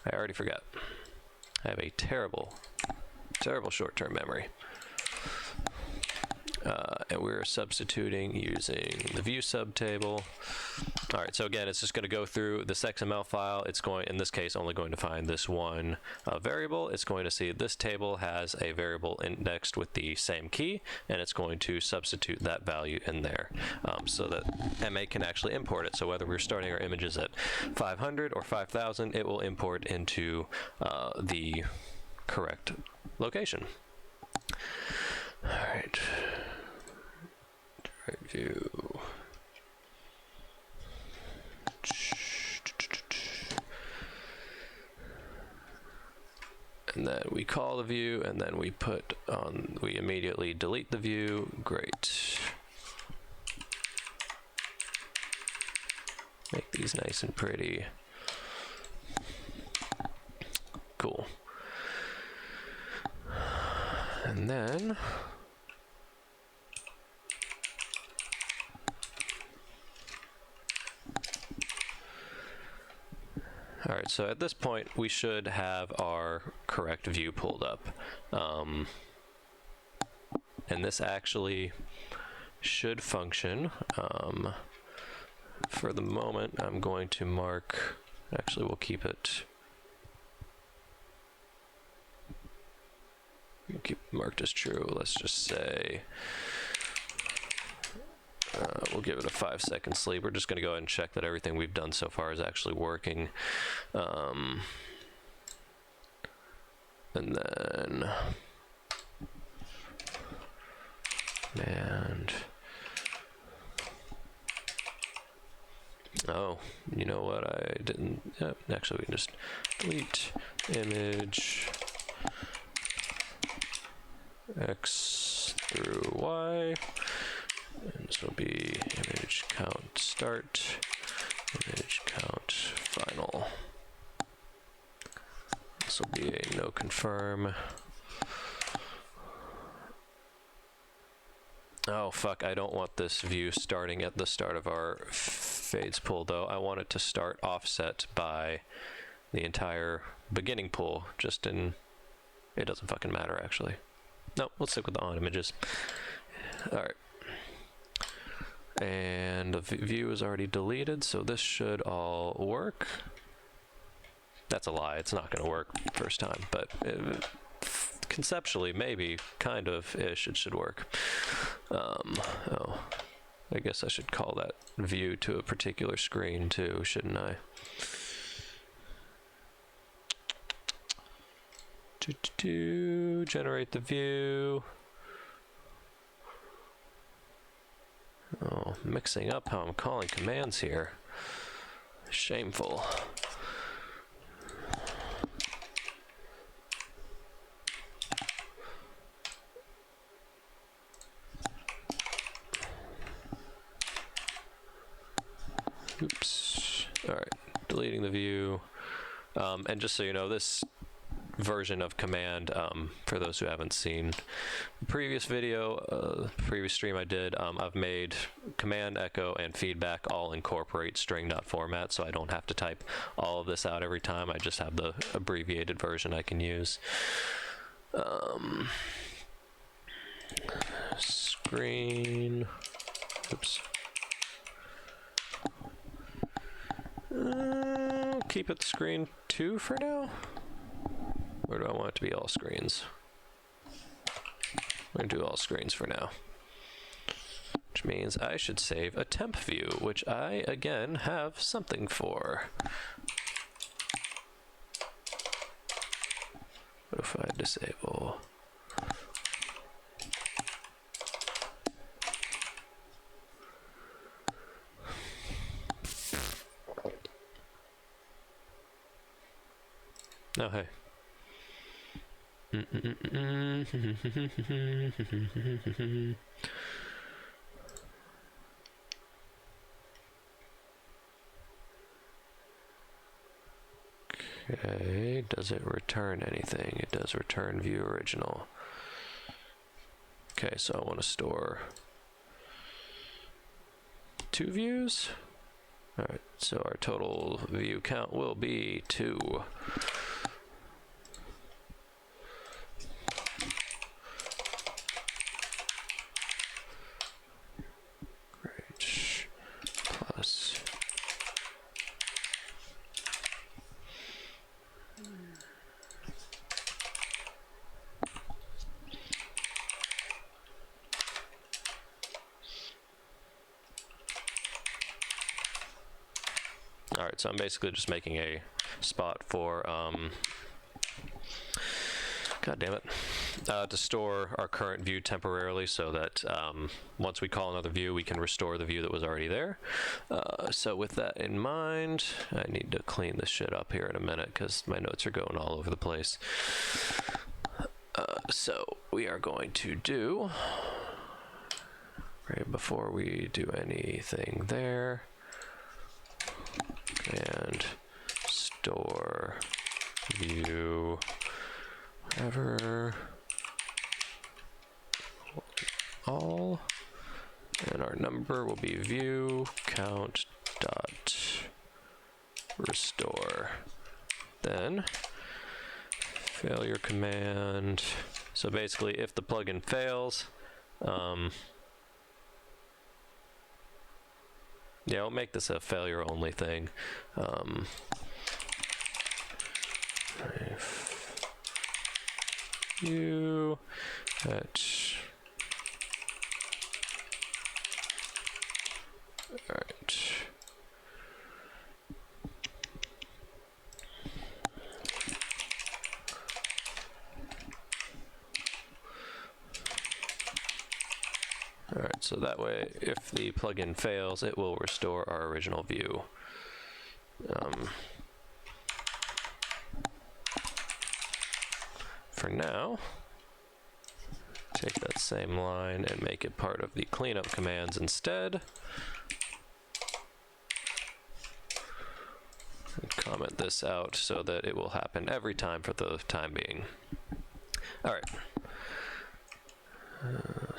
I already forgot. I have a terrible short-term memory. And we're substituting using the view sub table. All right, so again, it's just going to go through this XML file. It's going, in this case, only going to find this one variable. It's going to see this table has a variable indexed with the same key, and it's going to substitute that value in there so that MA can actually import it. So whether we're starting our images at 500 or 5,000, it will import into the correct location. All right. View. And then we call the view, and then we put on, we immediately delete the view. Great. Make these nice and pretty. Cool. And then all right, so at this point we should have our correct view pulled up. And this actually should function. For the moment, I'm going to mark, actually we'll keep it, marked as true. Let's just say, we'll give it a 5-second sleep. We're just going to go ahead and check that everything we've done so far is actually working. And then, and Oh, you know what? I didn't. Actually, we can just delete image X through Y. And this will be image count start, image count final. This will be a no confirm. Oh fuck, I don't want this view starting at the start of our fades pool though. I want it to start offset by the entire beginning pool, just in, it doesn't fucking matter actually. No, let's stick with the on images. Alright. And the view is already deleted, so this should all work. That's a lie, it's not gonna work first time, but conceptually, maybe, kind of ish, it should work. Oh, I guess I should call that view to a particular screen too, shouldn't I? Generate the view. Oh, mixing up how I'm calling commands here. Shameful. Oops. Alright, deleting the view. And just so you know, this version of command, for those who haven't seen the previous video, previous stream I did, I've made command, echo, and feedback all incorporate string.format, so I don't have to type all of this out every time. I just have the abbreviated version I can use. Screen. Oops. Keep it screen 2 for now. Or do I want it to be all screens? I'm gonna do all screens for now. Which means I should save a temp view, which I, again, have something for. What if I disable? Oh, hey. Okay, does it return anything? It does return view original. Okay, so I want to store 2 views. Alright, so our total view count will be 2. Plus Alright, so I'm basically just making a spot for, God damn it, to store our current view temporarily so that once we call another view, we can restore the view that was already there. So with that in mind, I need to clean this shit up here in a minute because my notes are going all over the place. So we are going to do, right before we do anything there, and store view whatever all, and our number will be view count dot restore. Then failure command. So basically, if the plugin fails, yeah, I'll make this a failure only thing. If you at alright. Alright, so that way, if the plugin fails, it will restore our original view. For now, take that same line and make it part of the cleanup commands instead. And comment this out so that it will happen every time for the time being. All right.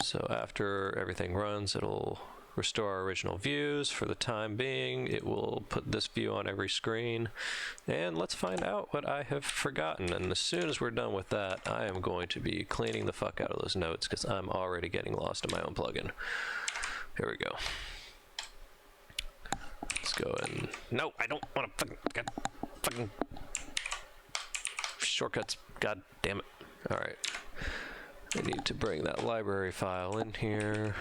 So after everything runs, it'll restore our original views. For the time being, it will put this view on every screen. And let's find out what I have forgotten. And as soon as we're done with that, I am going to be cleaning the fuck out of those notes because I'm already getting lost in my own plugin. Here we go. Let's go and... No, I don't want to fucking shortcuts. God damn it. All right. I need to bring that library file in here.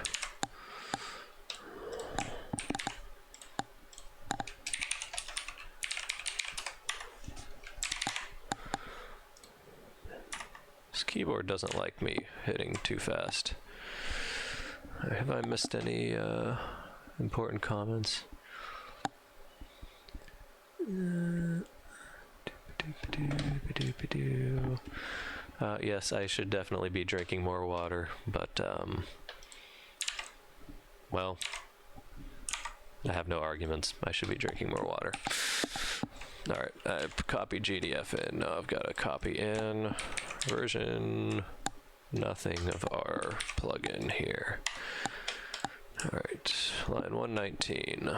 This keyboard doesn't like me hitting too fast. Have I missed any important comments? Yes, I should definitely be drinking more water, but, well, I have no arguments. I should be drinking more water. All right, I copied GDF in. Now I've got to copy in version nothing of our plugin here. All right, line 119.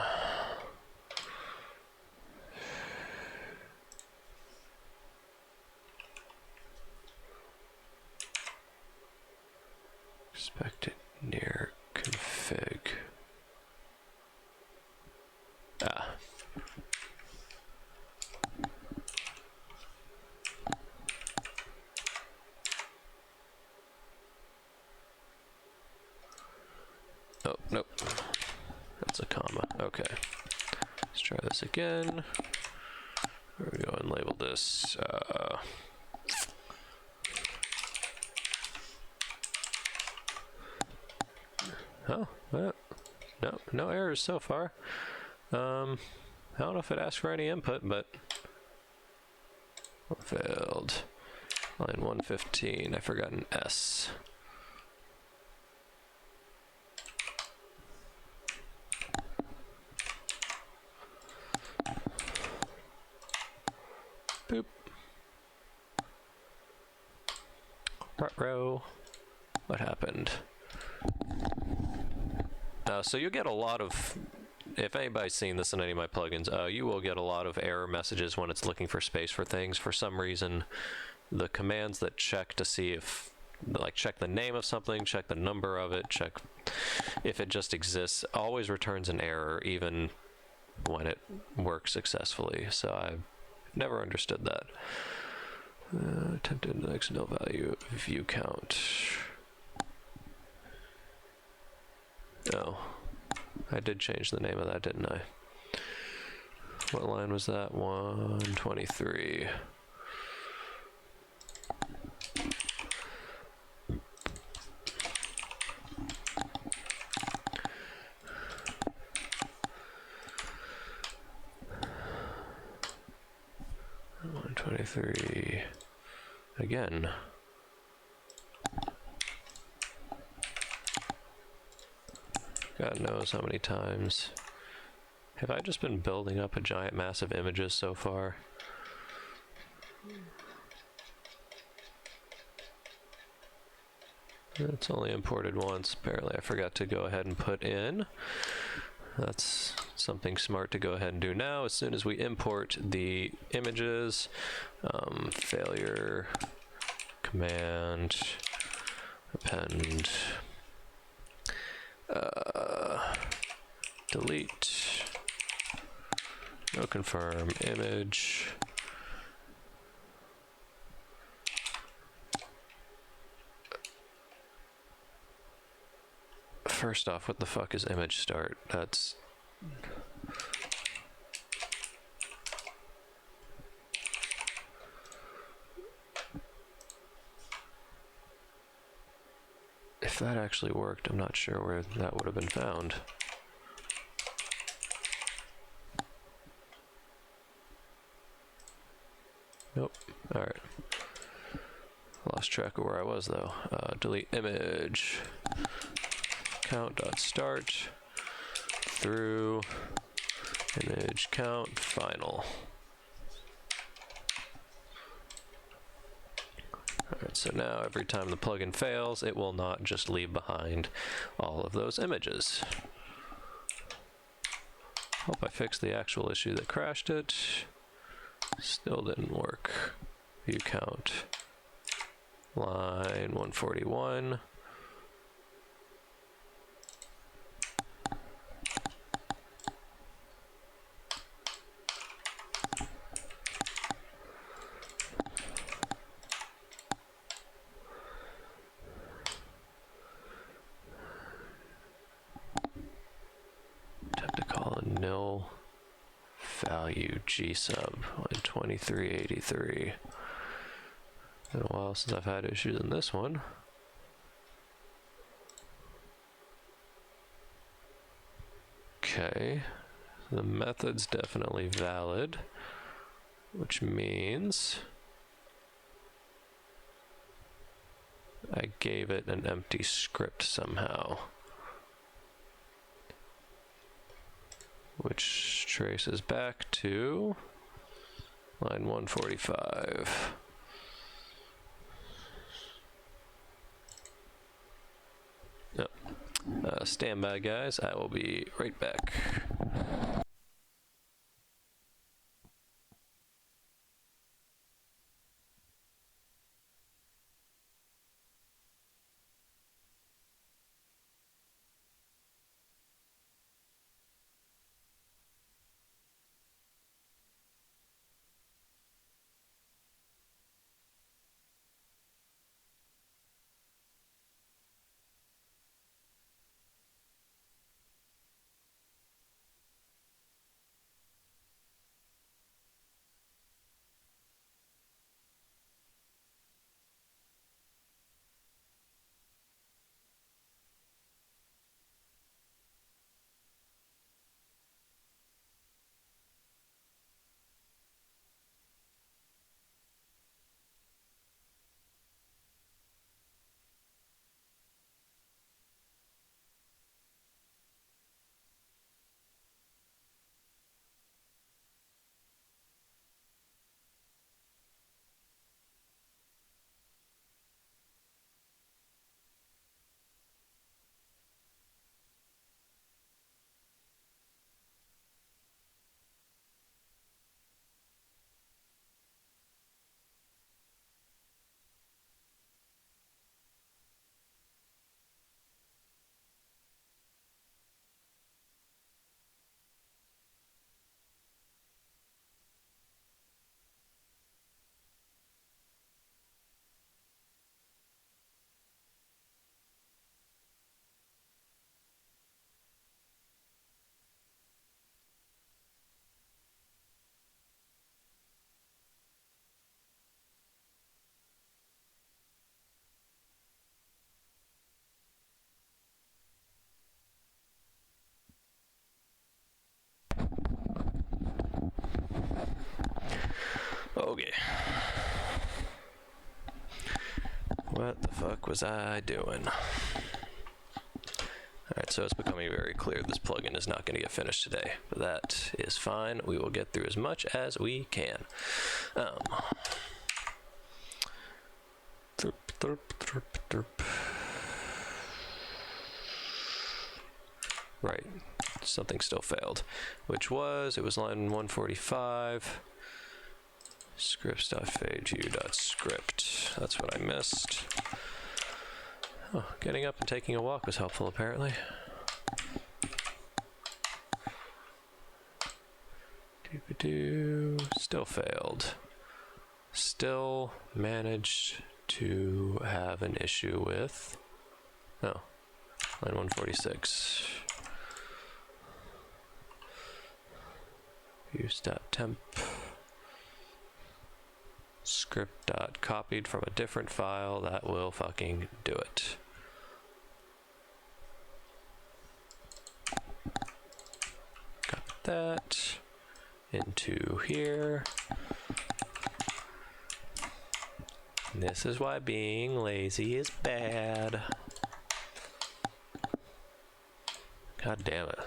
Expected near config. Oh, nope. That's a comma. Okay. Let's try this again. There we go, and label this. Oh, well, no errors so far. I don't know if it asked for any input, but failed. Line 115, I forgot an S. Boop. Row. What happened? So you'll get a lot of, if anybody's seen this in any of my plugins, you will get a lot of error messages when it's looking for space for things. For some reason, the commands that check to see if, like, check the name of something, check the number of it, check if it just exists, always returns an error even when it works successfully. So I've never understood that. Attempted index no value view count. Oh, I did change the name of that, didn't I? What line was that? 123. Again. God knows how many times. Have I just been building up a giant mass of images so far? It's only imported once. Apparently I forgot to go ahead and put in. That's something smart to go ahead and do now. As soon as we import the images, failure, command, append, delete, no confirm image. First off, what the fuck is image start? That's... If that actually worked, I'm not sure where that would have been found. Nope. All right. Lost track of where I was though. Delete image. Count.start through image count final. Alright, so now every time the plugin fails, it will not just leave behind all of those images. Hope I fixed the actual issue that crashed it. Still didn't work. View count. Line 141. Nil value G sub line 2383. Been a while since I've had issues in this one. Okay, the method's definitely valid, which means I gave it an empty script somehow, which traces back to line 145. Yep. Stand by, guys. I will be right back. Okay. What the fuck was I doing? Alright, so it's becoming very clear this plugin is not going to get finished today, but that is fine. We will get through as much as we can. Right, something still failed, which was, it was line 145. Scripts.fadeu.script. That's what I missed. Oh, getting up and taking a walk was helpful, apparently. Still failed. Still managed to have an issue with, oh, line 146. Use.temp. Script.copied from a different file. That will fucking do it. Copy that into here. This is why being lazy is bad. God damn it.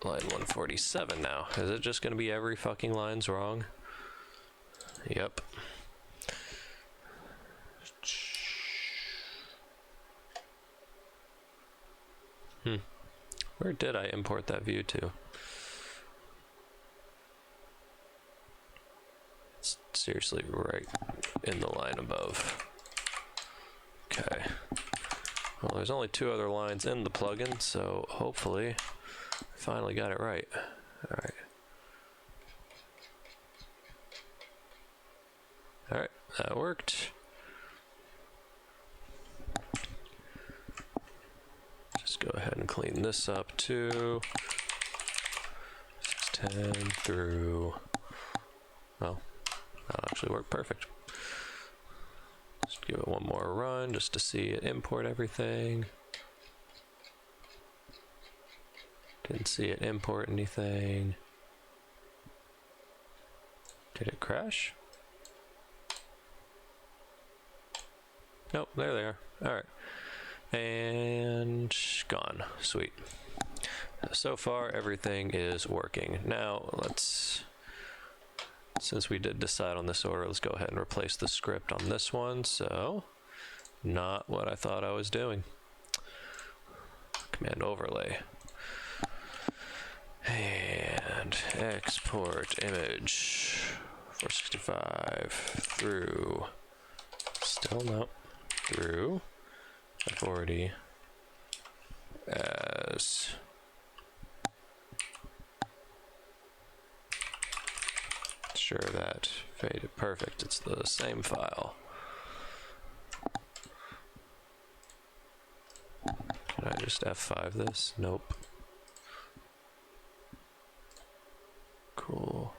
Line 147 now. Is it just gonna be every fucking line's wrong? Yep. Where did I import that view to? It's seriously right in the line above. Okay. Well, there's only 2 other lines in the plugin, so hopefully I finally got it right. Alright. Alright, that worked. Just go ahead and clean this up too. 610 through, well, that'll actually work perfect. Just give it one more run just to see it import everything. Didn't see it import anything. Did it crash? Nope, there they are. Alright. And gone. Sweet. So far, everything is working. Now, let's, since we did decide on this order, let's go ahead and replace the script on this one. So, not what I thought I was doing. Command overlay. And export image 465 through, still no, through, I've already as sure that faded perfect. It's the same file. Can I just F5 this? Nope. Cool.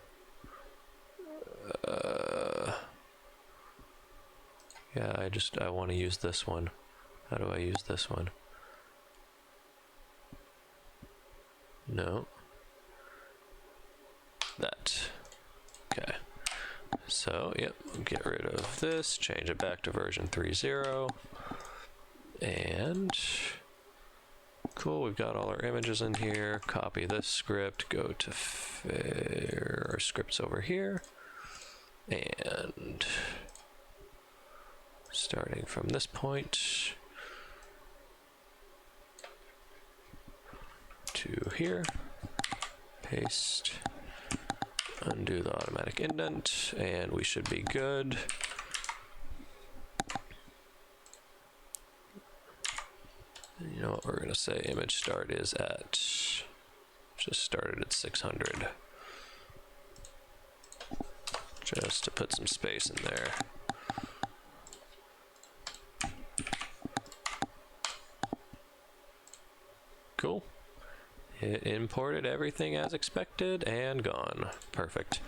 Yeah, I want to use this one. How do I use this one? No. That. Okay. So, yep, get rid of this, change it back to version 3.0. And cool, we've got all our images in here. Copy this script, go to our scripts over here. And starting from this point to here, paste, undo the automatic indent, and we should be good. You know what we're going to say, image start is at, just started at 600. Just to put some space in there. Cool. It imported everything as expected and gone. Perfect.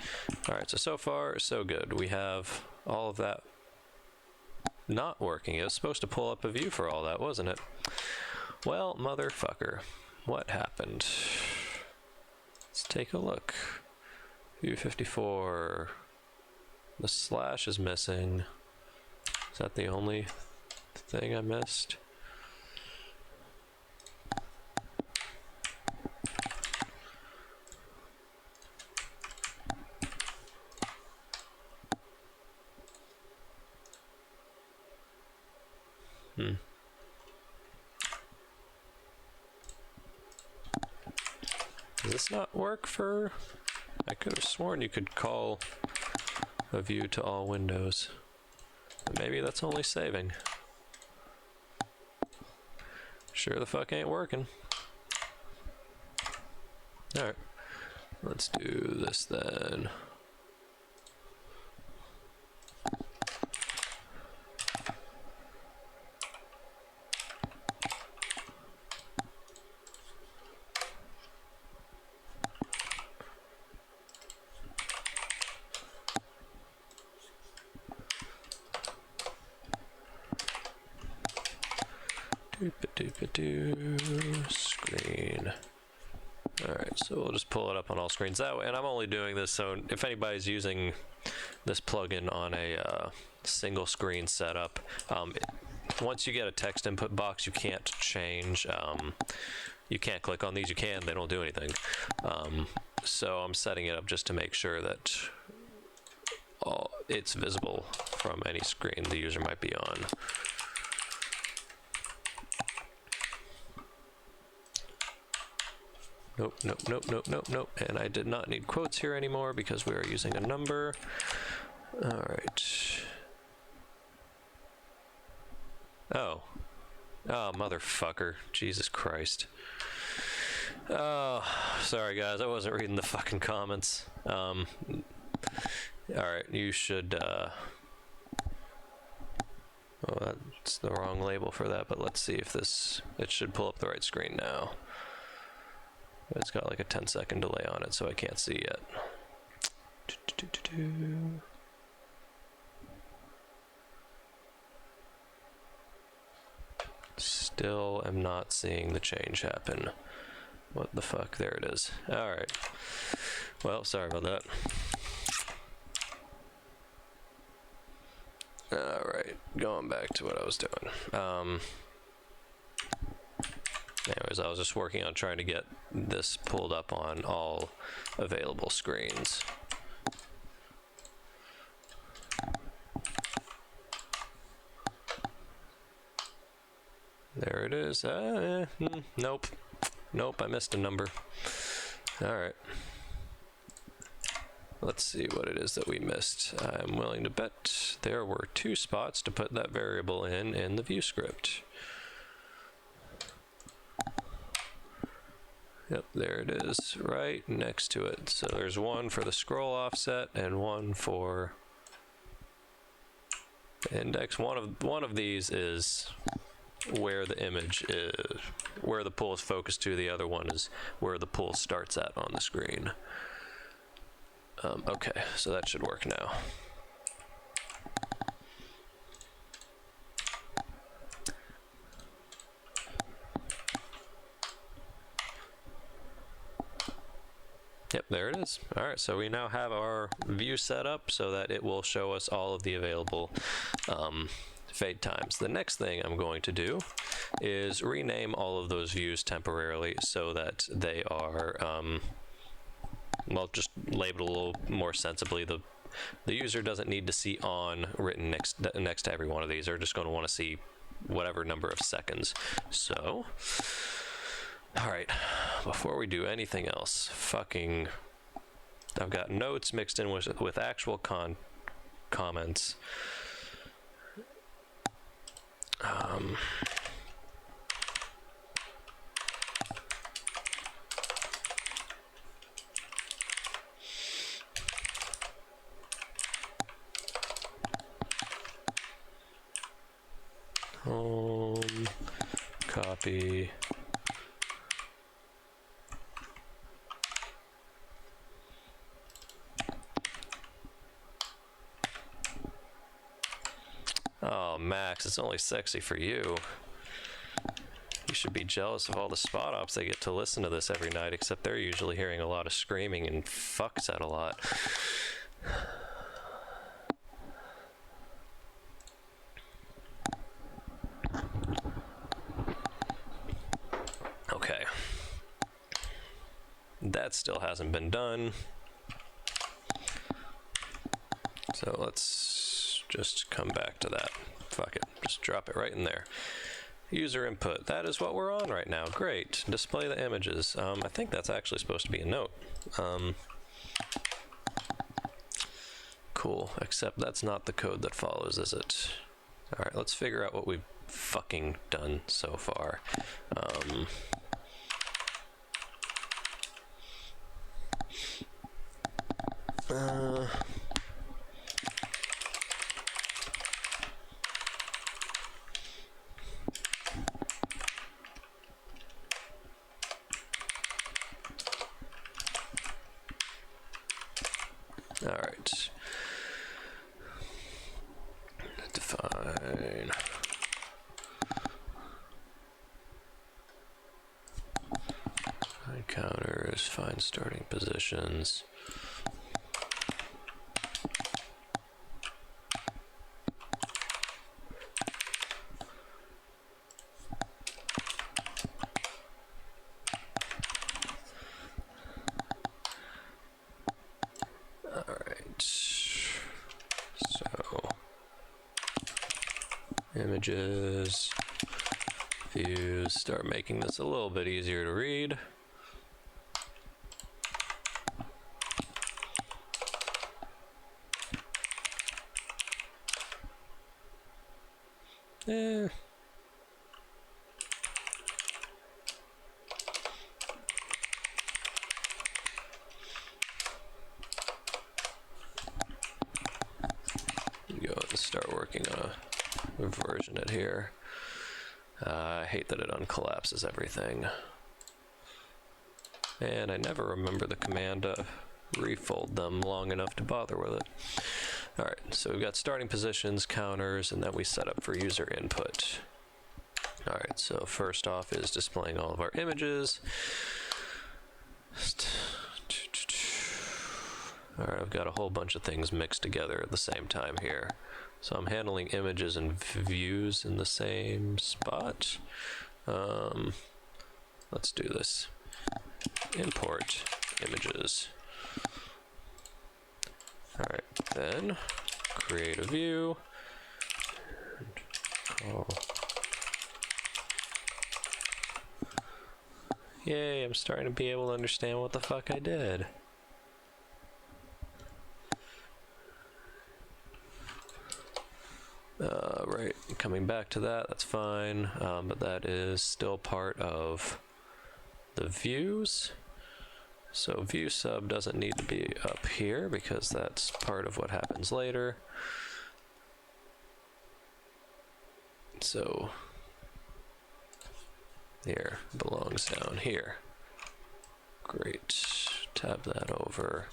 Alright, so far, so good. We have all of that not working. It was supposed to pull up a view for all that, wasn't it? Well, motherfucker. What happened? Let's take a look. View 54. The slash is missing. Is that the only thing I missed? Does this not work for... I could have sworn you could call a view to all windows. But maybe that's only saving. Sure the fuck ain't working. Alright. Let's do this then. Screen All right, so we'll just pull it up on all screens that way. And I'm only doing this so if anybody's using this plugin on a single screen setup, once you get a text input box, you can't change. You can't click on these. You can, they don't do anything. So I'm setting it up just to make sure that it's visible from any screen the user might be on. Nope, nope, nope, nope, nope, nope. And I did not need quotes here anymore because we are using a number. All right. Oh. Oh, motherfucker. Jesus Christ. Oh, sorry guys, I wasn't reading the fucking comments. All right, you should, oh, that's the wrong label for that, but let's see if this, it should pull up the right screen now. It's got like a 10-second delay on it, so I can't see yet. Still am not seeing the change happen. What the fuck? There it is. All right. Well, sorry about that. All right, going back to what I was doing. Anyways, I was just working on trying to get this pulled up on all available screens. There it is. Nope. Nope, I missed a number. All right. Let's see what it is that we missed. I'm willing to bet there were 2 spots to put that variable in the view script. Yep, there it is, right next to it. So there's one for the scroll offset and one for the index. One of these is where the image is, where the pull is focused to. The other one is where the pull starts at on the screen. Okay, so that should work now. Yep, there it is. All right, so we now have our view set up so that it will show us all of the available fade times. The next thing I'm going to do is rename all of those views temporarily so that they are, well, just labeled a little more sensibly. The user doesn't need to see on written next to every one of these. They're just going to want to see whatever number of seconds. So, all right, before we do anything else, I've got notes mixed in with actual comments. Home, copy. Oh, Max, it's only sexy for you. You should be jealous of all the spot ops that get to listen to this every night, except they're usually hearing a lot of screaming and fucks at a lot. Okay. That still hasn't been done. So let's just come back to that. Fuck it, just drop it right in there. User input, that is what we're on right now. Great, display the images. I think that's actually supposed to be a note. Cool, except that's not the code that follows, is it? All right, let's figure out what we've fucking done so far. All right. Define. Counter counters, find starting positions. Images, views, start making this a little bit easier to read. Go and start working on a version it here. I hate that it uncollapses everything. And I never remember the command to refold them long enough to bother with it. Alright, so we've got starting positions, counters, and then we set up for user input. Alright, so first off is displaying all of our images. Alright, I've got a whole bunch of things mixed together at the same time here. So I'm handling images and views in the same spot. Let's do this. Import images. Alright, then create a view. Yay, I'm starting to be able to understand what the fuck I did. Right, coming back to that, that's fine, but that is still part of the views. So view sub doesn't need to be up here because that's part of what happens later. So here belongs down here. Great, tab that over.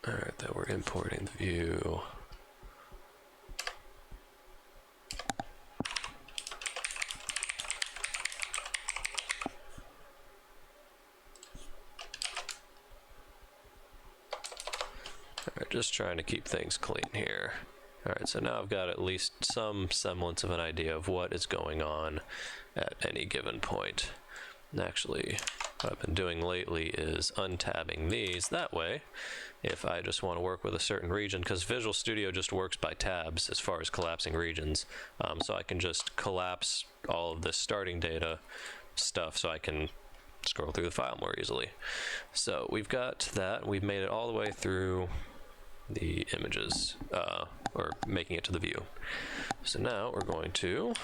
Alright, then we're importing the view. Alright, just trying to keep things clean here. Alright, so now I've got at least some semblance of an idea of what is going on at any given point. And actually, what I've been doing lately is untabbing these. That way, if I just want to work with a certain region, because Visual Studio just works by tabs as far as collapsing regions, so I can just collapse all of this starting data stuff so I can scroll through the file more easily. So we've got that. We've made it all the way through the images, or making it to the view. So now we're going to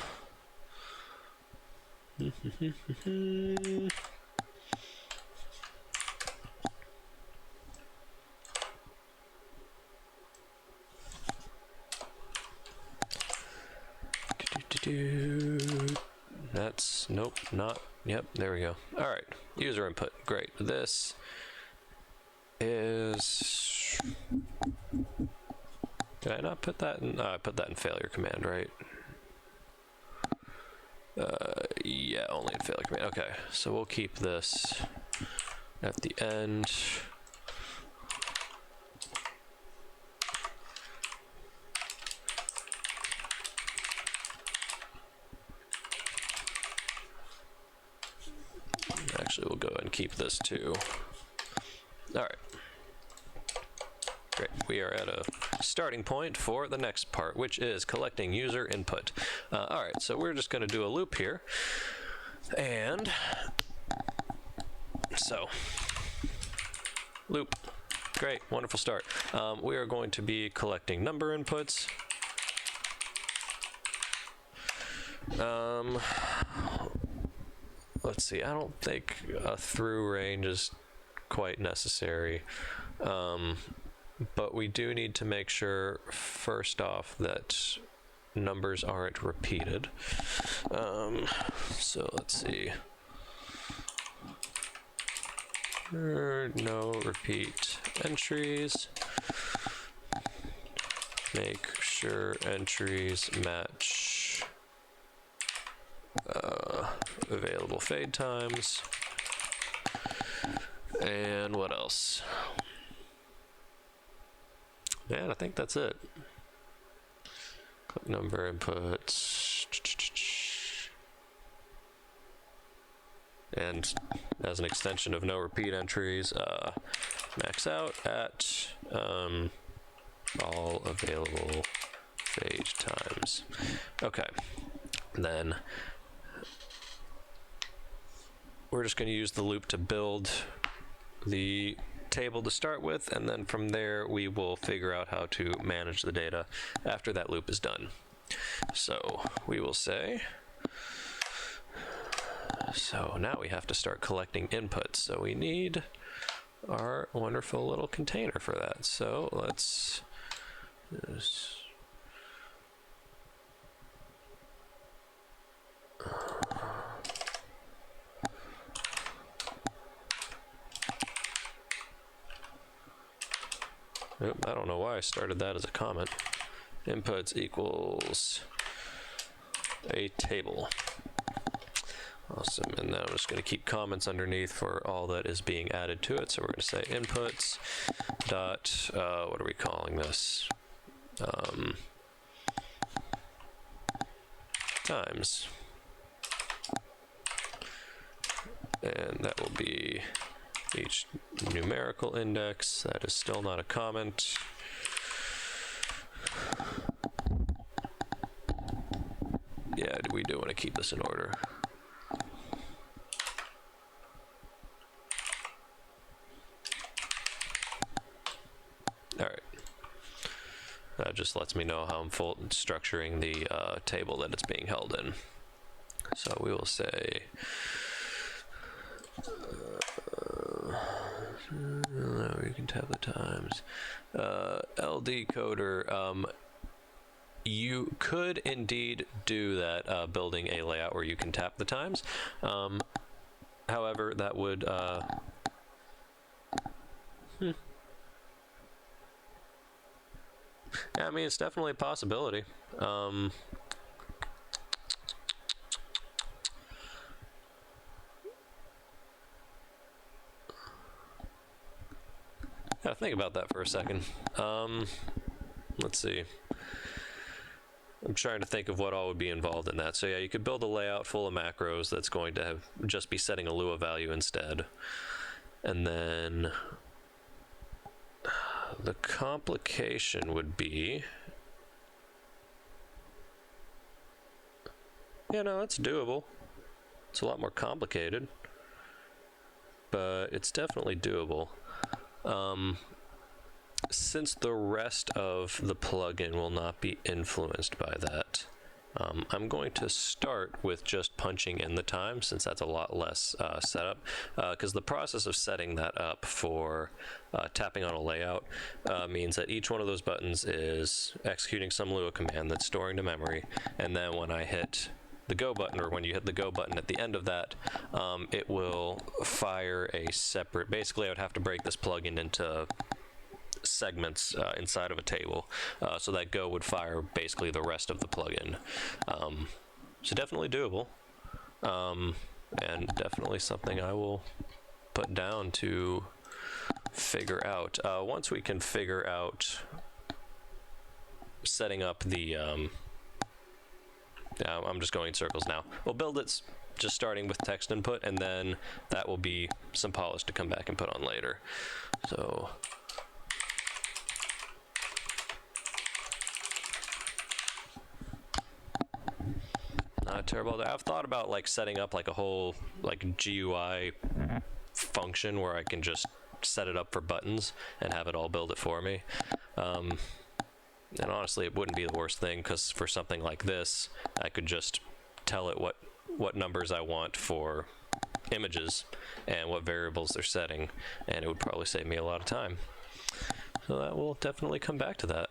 that's, nope, not, yep, there we go. All right, user input, great. This is, did I not put that in? I put that in failure command, right? Yeah, only in failure command. Okay, so we'll keep this at the end. Actually, we'll go ahead and keep this too. All right. Great. We are at a starting point for the next part, which is collecting user input. All right, so we're just going to do a loop here. And so, loop. Great, wonderful start. We are going to be collecting number inputs. Let's see, I don't think a through range is quite necessary. But we do need to make sure, first off, that numbers aren't repeated. So let's see. No repeat entries. Make sure entries match available fade times. And what else? Man, I think that's it. Click number inputs. And as an extension of no repeat entries, max out at all available fade times. Okay, and then we're just going to use the loop to build the table to start with, and then from there we will figure out how to manage the data after that loop is done. So we will say, so now we have to start collecting inputs, so we need our wonderful little container for that. So let's just I don't know why I started that as a comment. Inputs equals a table. Awesome, and now I'm just going to keep comments underneath for all that is being added to it. So we're going to say inputs dot, what are we calling this? Times. And that will be each numerical index. That is still not a comment. Yeah, we do want to keep this in order. All right. That just lets me know how I'm structuring the table that it's being held in. So we will say we can tab the times. LD coder. You could indeed do that, building a layout where you can tap the times. However, that would I mean, it's definitely a possibility. Yeah, think about that for a second. Let's see. I'm trying to think of what all would be involved in that. So yeah, you could build a layout full of macros that's going to have just be setting a Lua value instead. And then the complication would be, yeah, no, it's doable. It's a lot more complicated, but it's definitely doable. Since the rest of the plugin will not be influenced by that, I'm going to start with just punching in the time, since that's a lot less setup, because the process of setting that up for tapping on a layout means that each one of those buttons is executing some Lua command that's storing to memory, and then when I hit the go button, or when you hit the go button at the end of that, it will fire a separate, basically I would have to break this plugin into segments inside of a table, so that go would fire basically the rest of the plugin. So definitely doable, and definitely something I will put down to figure out. Once we can figure out setting up the I'm just going in circles now. We'll build it just starting with text input, and then that will be some polish to come back and put on later. So not terrible. I've thought about like setting up like a whole like GUI function where I can just set it up for buttons and have it all build it for me. And honestly, it wouldn't be the worst thing, because for something like this, I could just tell it what numbers I want for images and what variables they're setting, and it would probably save me a lot of time. So that will definitely come back to that.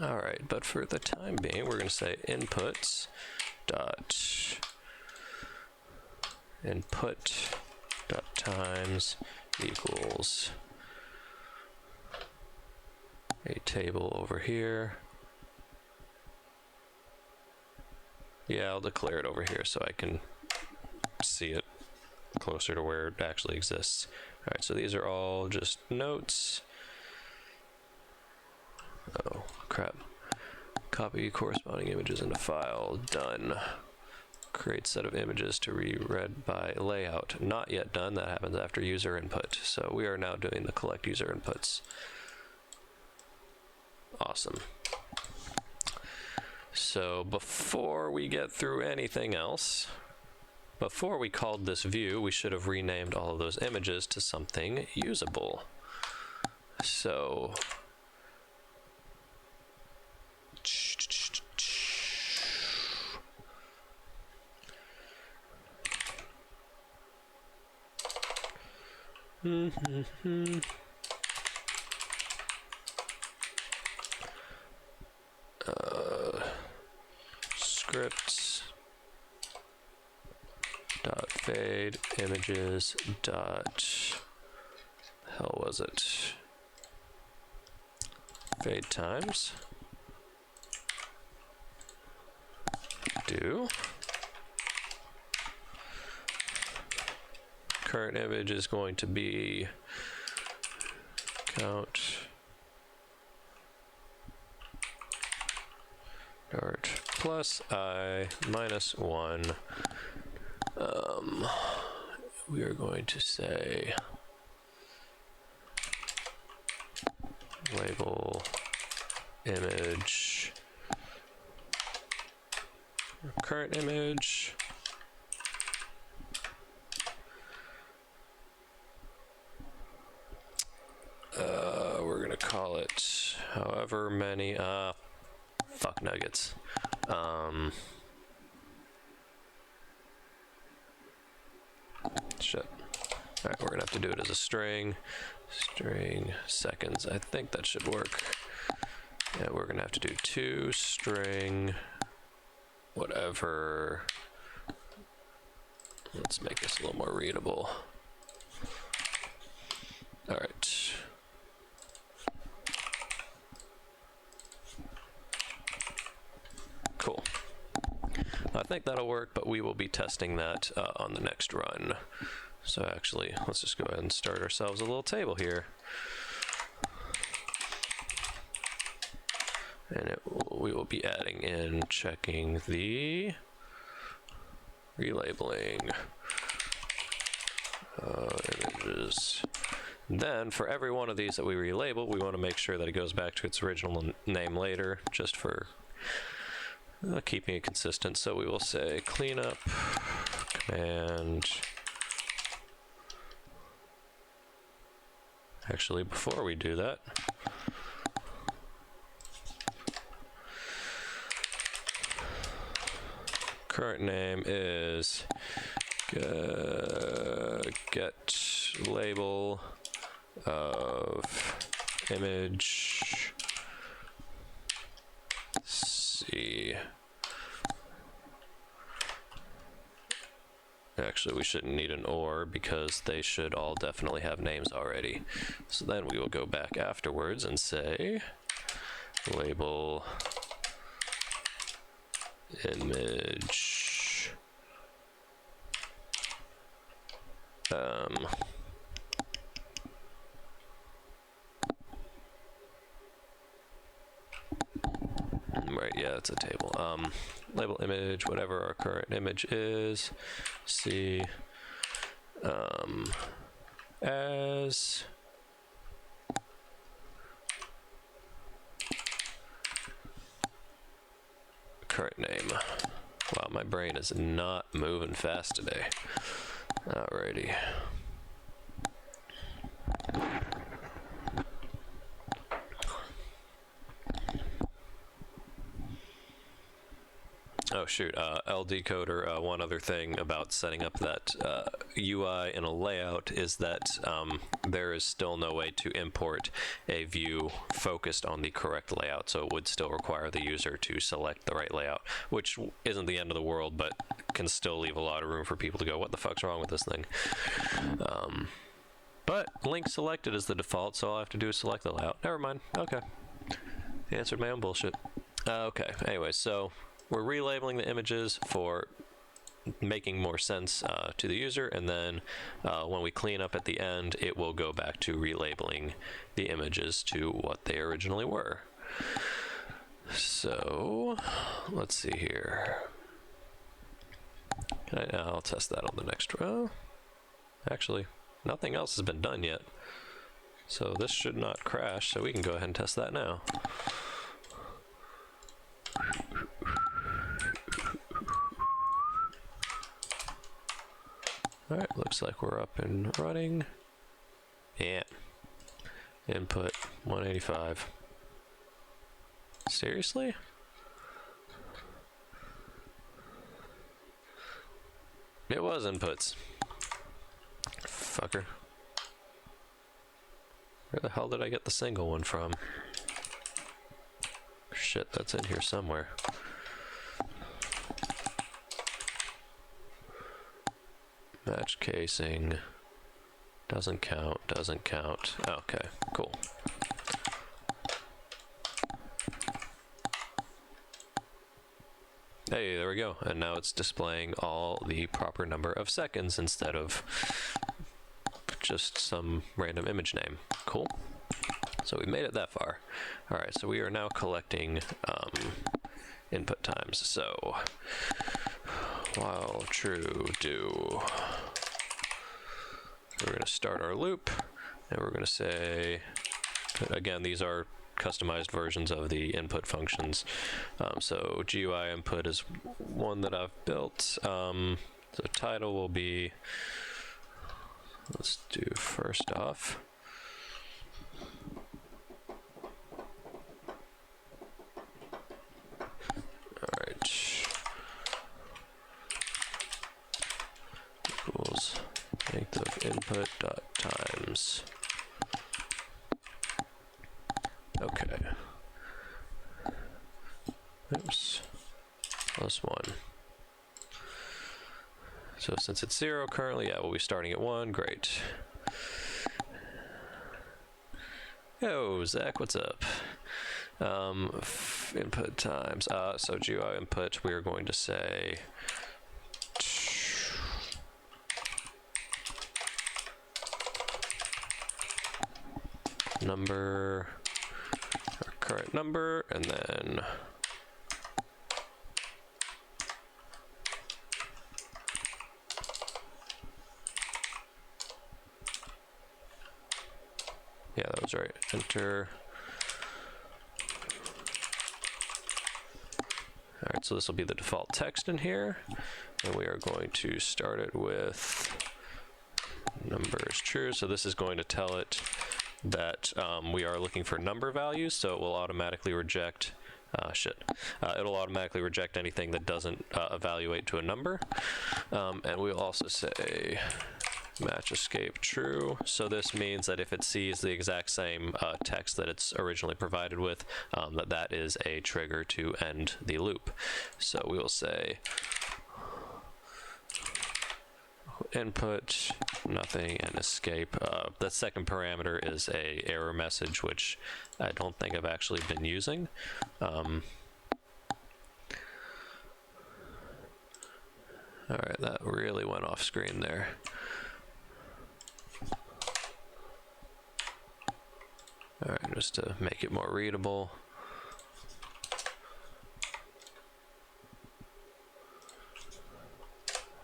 All right, but for the time being, we're going to say inputs dot input dot times equals a table over here. Yeah, I'll declare it over here so I can see it closer to where it actually exists. All right, so these are all just notes. Oh, crap. Copy corresponding images into file. Done. Create set of images to be read by layout. Not yet done. That happens after user input. So we are now doing the collect user inputs. Awesome. So before we get through anything else, before we called this view, we should have renamed all of those images to something usable. So scripts dot fade images dot hell was it fade times do current image is going to be count dart plus I minus 1. We are going to say label image current image we're gonna call it however many fuck nuggets. Shit. Alright, we're gonna have to do it as a string seconds. I think that should work. Yeah, we're gonna have to do to string whatever. Let's make this a little more readable. Alright. Cool. I think that'll work, but we will be testing that on the next run. So actually, let's just go ahead and start ourselves a little table here. And we will be adding in checking the relabeling images. Then for every one of these that we relabel, we want to make sure that it goes back to its original name later, just for keeping it consistent. So we will say cleanup command. Actually, before we do that, current name is get label of image C. Actually, we shouldn't need an or because they should all definitely have names already. So then we will go back afterwards and say label image right, yeah, it's a table. Label image, whatever our current image is, C as current name. Wow, my brain is not moving fast today. Alrighty. Oh shoot, LD coder, one other thing about setting up that UI in a layout is that there is still no way to import a view focused on the correct layout, so it would still require the user to select the right layout, which isn't the end of the world, but can still leave a lot of room for people to go, what the fuck's wrong with this thing? But link selected is the default, so all I have to do is select the layout. Never mind, okay. Answered my own bullshit. Okay, anyway, so we're relabeling the images for making more sense to the user, and then when we clean up at the end, it will go back to relabeling the images to what they originally were. So let's see here. I'll test that on the next row. Actually, nothing else has been done yet, so this should not crash, so we can go ahead and test that now. Alright, looks like we're up and running. Yeah. Input 185. Seriously? It was inputs. Fucker. Where the hell did I get the single one from? Shit, that's in here somewhere. Match casing. Doesn't count, doesn't count. Okay, cool. Hey, there we go. And now it's displaying all the proper number of seconds instead of just some random image name. Cool. So we made it that far. All right, so we are now collecting input times. So while true, do. We're going to start our loop, and we're going to say, again, these are customized versions of the input functions. So GUI input is one that I've built. So title will be, let's do first off. All right. Equals length of input dot times. Okay. Oops. Plus 1. So since it's 0 currently, yeah, we'll be starting at 1. Great. Yo, Zach, what's up? Input times. So GUI input, we are going to say number, our current number, and then yeah, that was right. Enter. All right, so this will be the default text in here, and we are going to start it with number is true. So this is going to tell it that we are looking for number values, so it will automatically reject it'll automatically reject anything that doesn't evaluate to a number. And we'll also say match escape true. So this means that if it sees the exact same text that it's originally provided with, that is a trigger to end the loop. So we will say input nothing and escape. The second parameter is a error message, which I don't think I've actually been using. All right, that really went off screen there. All right, just to make it more readable.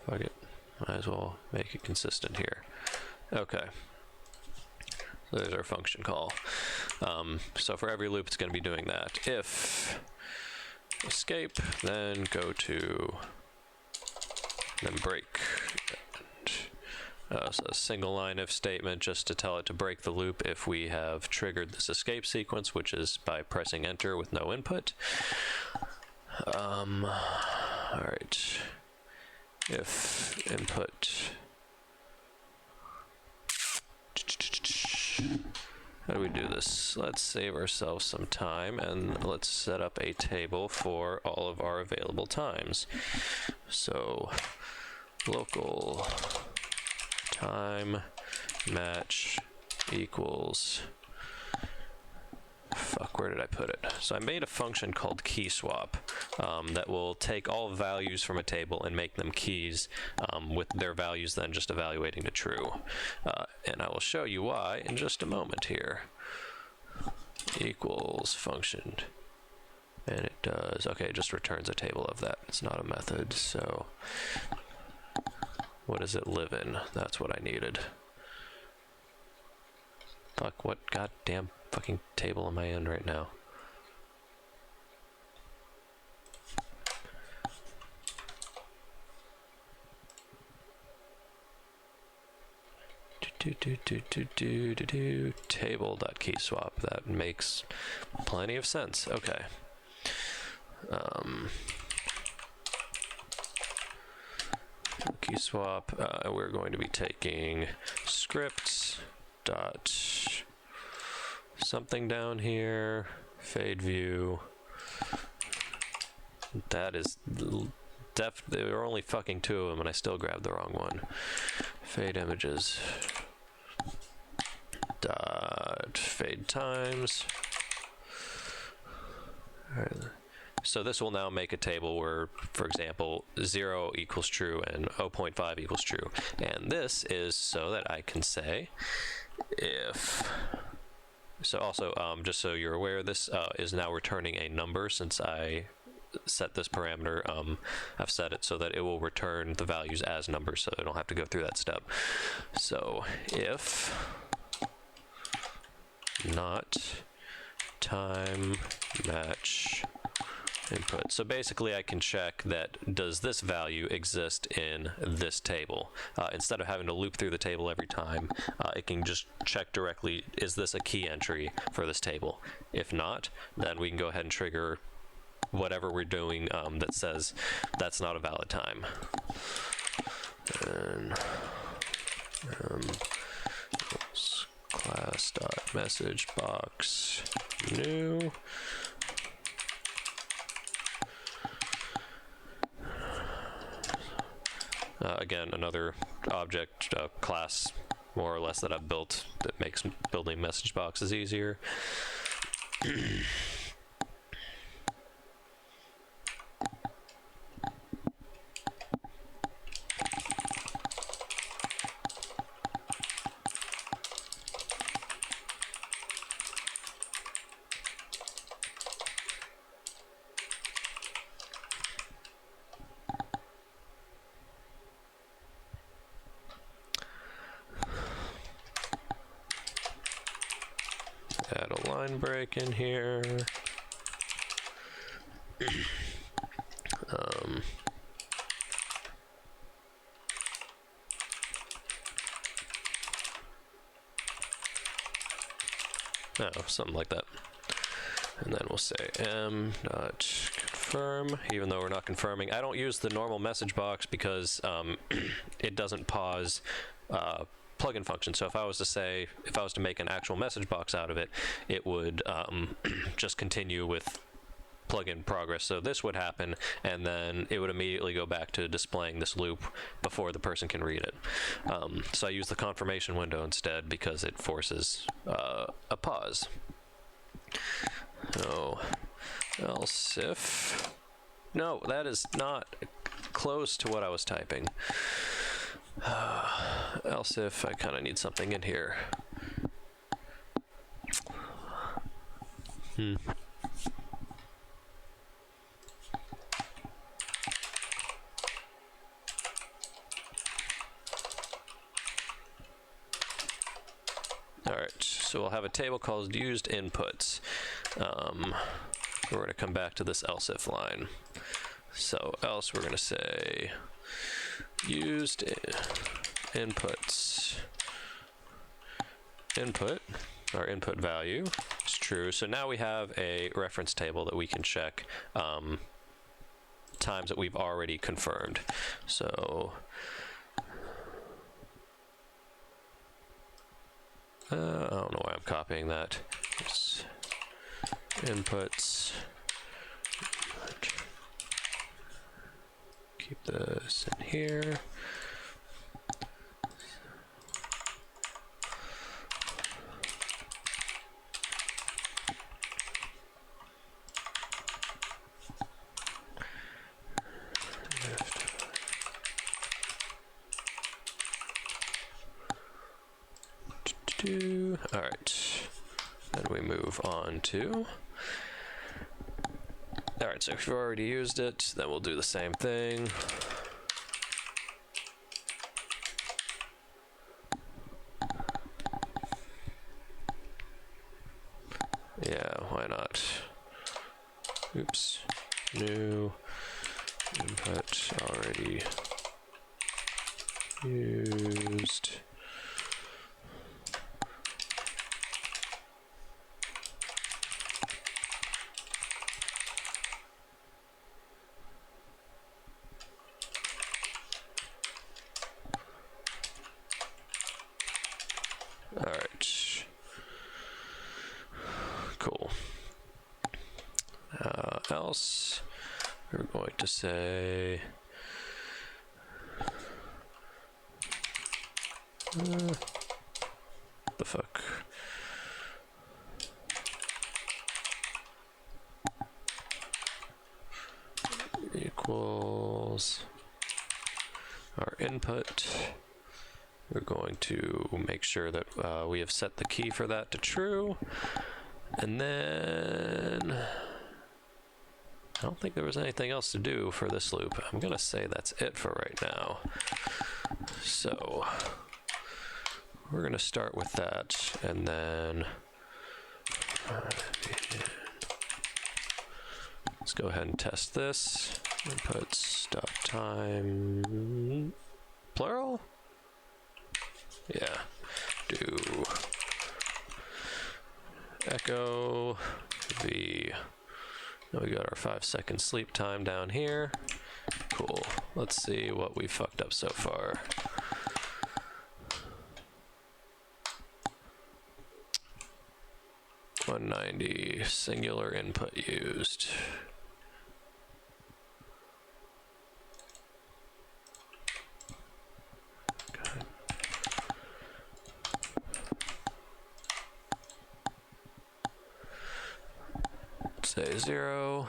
Fuck it. Might as well make it consistent here. Okay. So there's our function call. So for every loop, it's going to be doing that. If escape, then go to, then break. So a single line if statement just to tell it to break the loop if we have triggered this escape sequence, which is by pressing enter with no input. All right. If input. How do we do this? Let's save ourselves some time and let's set up a table for all of our available times. So local time match equals, fuck, where did I put it? So I made a function called key swap that will take all values from a table and make them keys, with their values then just evaluating to true. And I will show you why in just a moment here. Equals function. And it does, okay, it just returns a table of that. It's not a method, so what does it live in? That's what I needed. Fuck, what goddamn fucking table am I in right now? Table.keyswap. That makes plenty of sense. Okay. Key swap. We're going to be taking scripts dot something down here. Fade view. That is there are only fucking 2 of them, and I still grabbed the wrong one. Fade images. Dot fade times. All right. So this will now make a table where, for example, 0 equals true and 0.5 equals true. And this is so that I can say if, so also, just so you're aware, this is now returning a number since I set this parameter. I've set it so that it will return the values as numbers, so I don't have to go through that step. So if not time match input. So basically I can check that does this value exist in this table. Instead of having to loop through the table every time, it can just check directly, is this a key entry for this table? If not, then we can go ahead and trigger whatever we're doing that says that's not a valid time. And class.messageBox new. Again, another object class, more or less, that I've built that makes building message boxes easier. Add a line break in here. Something like that. And then we'll say m.confirm, even though we're not confirming. I don't use the normal message box because it doesn't pause plugin function. So if I was to make an actual message box out of it, it would just continue with plugin progress. So this would happen, and then it would immediately go back to displaying this loop before the person can read it. So I use the confirmation window instead because it forces a pause. So else if, no, that is not close to what I was typing. Else if I kind of need something in here. Alright, so we'll have a table called used inputs. We're going to come back to this else if line. So else we're going to say used inputs input, our input value is true. So now we have a reference table that we can check times that we've already confirmed. So I don't know why I'm copying that. It's inputs. Keep this in here. All right, then we move on to, all right, so if you've already used it, then we'll do the same thing. Yeah, why not? Oops, new input already used. All right, cool. Else, we're going to say the fuck. Equals our input. We're going to make sure that we have set the key for that to true. And then I don't think there was anything else to do for this loop. I'm gonna say that's it for right now. So we're gonna start with that, and then let's go ahead and test this. Input stop time plural. Yeah, do echo the, now we got our 5-second sleep time down here. Cool, let's see what we fucked up so far. $190 singular input used. Say 0,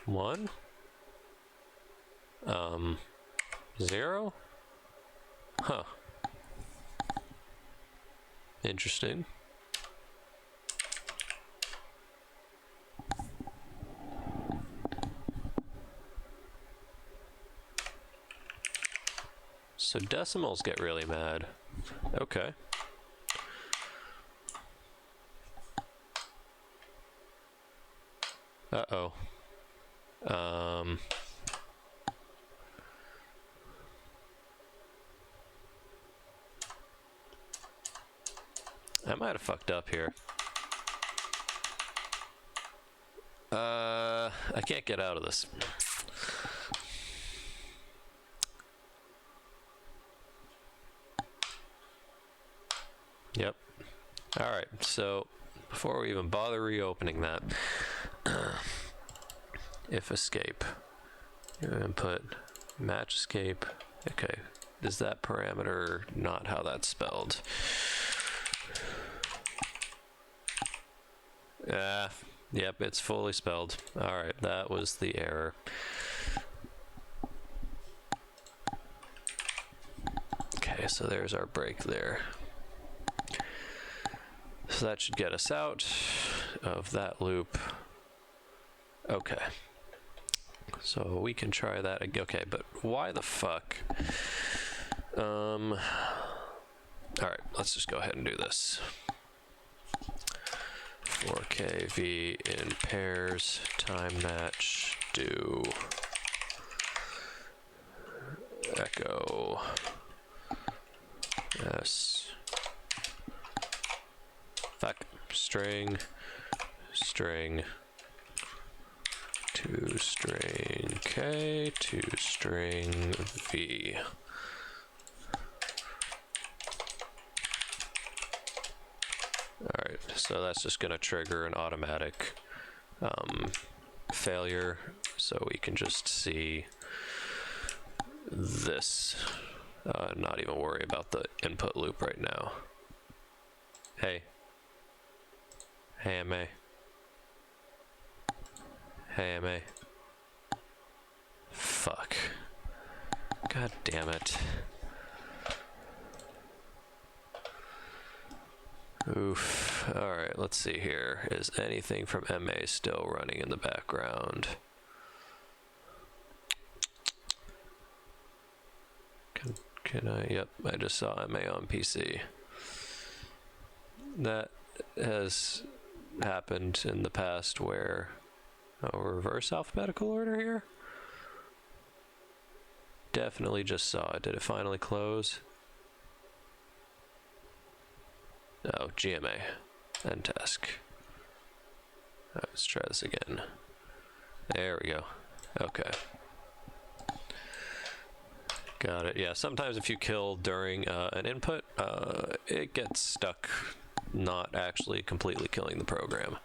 1, 0, huh, interesting. So decimals get really mad. Okay. Uh-oh. I might have fucked up here. I can't get out of this. Yep. All right, so before we even bother reopening that, if escape, input match escape. Okay, is that parameter not how that's spelled? Yep, it's fully spelled. All right, that was the error. Okay, so there's our break there. So that should get us out of that loop. Okay. So we can try that again. Okay, but why the fuck? All right, let's just go ahead and do this. 4kv in pairs, time match, do echo s, fuck, string, to string k to string v. Alright, so that's just going to trigger an automatic failure, so we can just see this, not even worry about the input loop right now. Hey. Hey, MA. Hey, MA. Fuck. God damn it. Oof. Alright, let's see here. Is anything from MA still running in the background? Can I? Yep, I just saw MA on PC. That has happened in the past where... Oh, reverse alphabetical order here? Definitely just saw it. Did it finally close? Oh, GMA. End task. Alright, let's try this again. There we go. Okay. Got it. Yeah, sometimes if you kill during an input, it gets stuck not actually completely killing the program.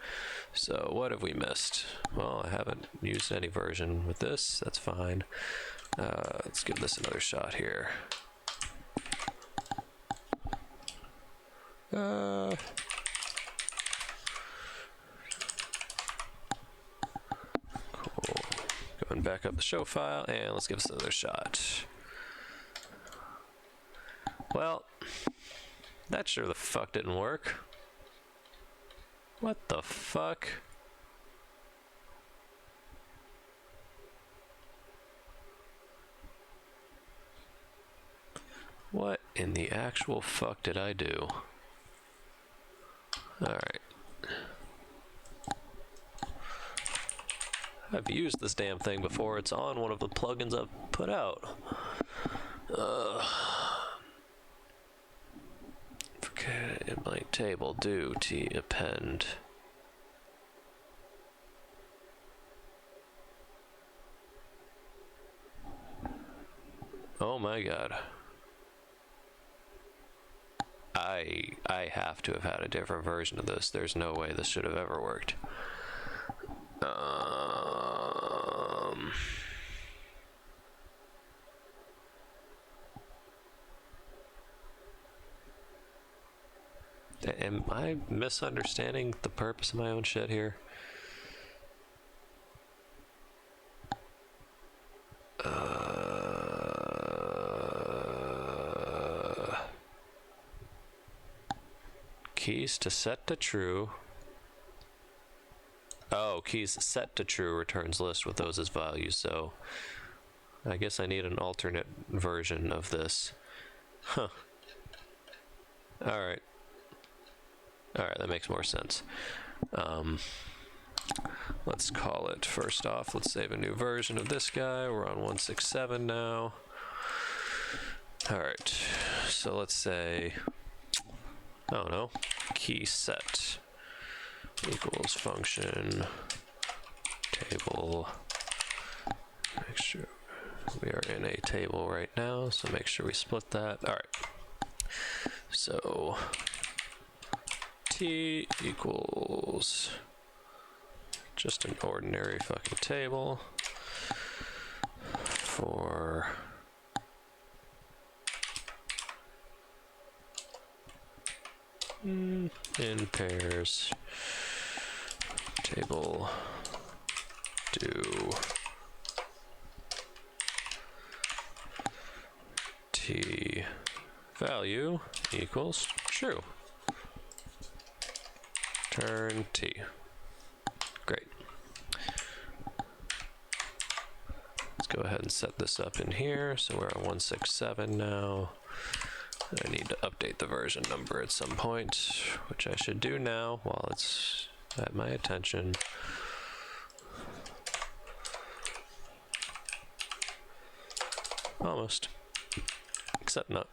So what have we missed? Well, I haven't used any version with this. That's fine. Let's give this another shot here. Cool. Going back up the show file, and let's give this another shot. Well, that sure the fuck didn't work. What the fuck? What in the actual fuck did I do? Alright. I've used this damn thing before. It's on one of the plugins I've put out. Forget in blank table, do t append. Oh my god. I have to have had a different version of this. There's no way this should have ever worked. Am I misunderstanding the purpose of my own shit here? Keys to set to true. Oh, keys set to true returns list with those as values, so I guess I need an alternate version of this. Huh. Alright. Alright, that makes more sense. Let's call it, first off, let's save a new version of this guy. We're on 167 now. Alright, so let's say, I don't know, key set equals function table. Make sure we are in a table right now, so make sure we split that. Alright, so t equals just an ordinary fucking table for in pairs table do t value equals true. Turn t. Great. Let's go ahead and set this up in here. So we're on 167 now. I need to update the version number at some point, which I should do now while it's at my attention. Almost. Except not.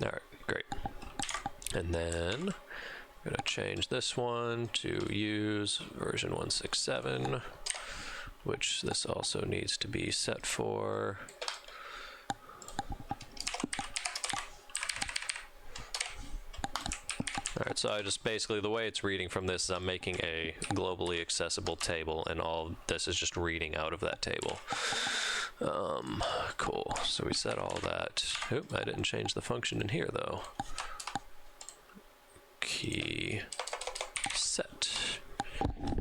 All right, great. And then I'm going to change this one to use version 167, which this also needs to be set for. Alright, so I just basically, the way it's reading from this is I'm making a globally accessible table, and all this is just reading out of that table. Cool. So we set all that. Oop, I didn't change the function in here though. Key set.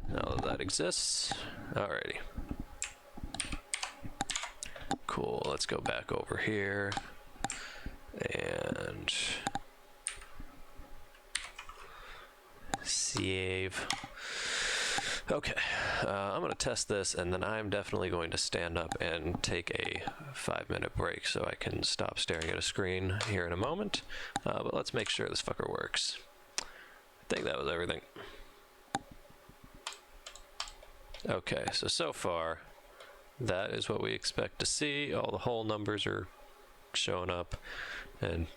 Now that exists. Alrighty. Cool. Let's go back over here and save. Okay, I'm going to test this, and then I'm definitely going to stand up and take a 5-minute break so I can stop staring at a screen here in a moment. But let's make sure this fucker works. I think that was everything. Okay, so far, that is what we expect to see. All the whole numbers are showing up, and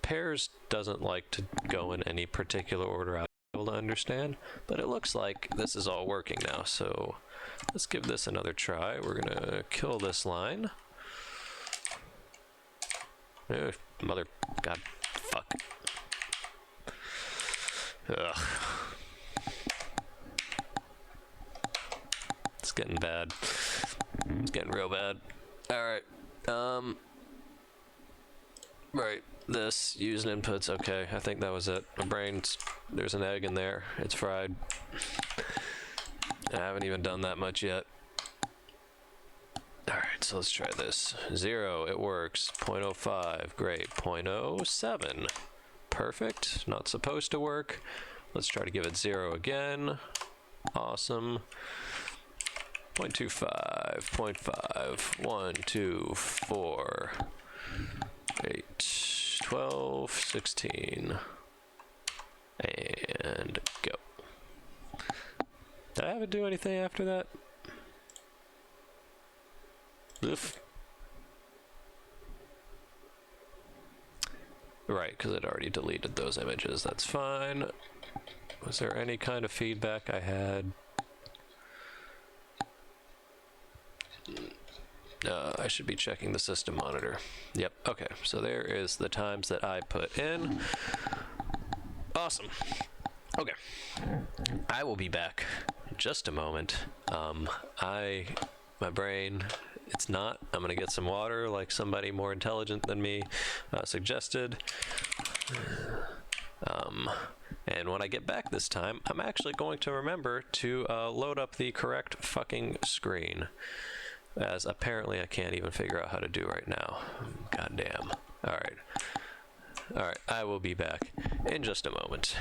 pairs doesn't like to go in any particular order out to understand, but it looks like this is all working now, so let's give this another try. We're gonna kill this line. Mother, god, fuck. Ugh. It's getting bad. It's getting real bad. Alright, right, this, using inputs, okay, I think that was it. My brain's, there's an egg in there, it's fried. I haven't even done that much yet. Alright, so let's try this. 0, it works. 0.05, great. 0.07, perfect, not supposed to work. Let's try to give it 0 again. Awesome. 0.25, 0.5, 1, 2, 4, 8, 12, 16, and go. Did I have it do anything after that? Oof. Right, because it already deleted those images. That's fine. Was there any kind of feedback I had? I should be checking the system monitor. Yep, okay, so there is the times that I put in. Awesome. Okay, I will be back in just a moment. My brain, it's not. I'm gonna get some water like somebody more intelligent than me suggested. And when I get back this time, I'm actually going to remember to load up the correct fucking screen, as apparently I can't even figure out how to do right now. Goddamn. Alright. Alright, I will be back in just a moment.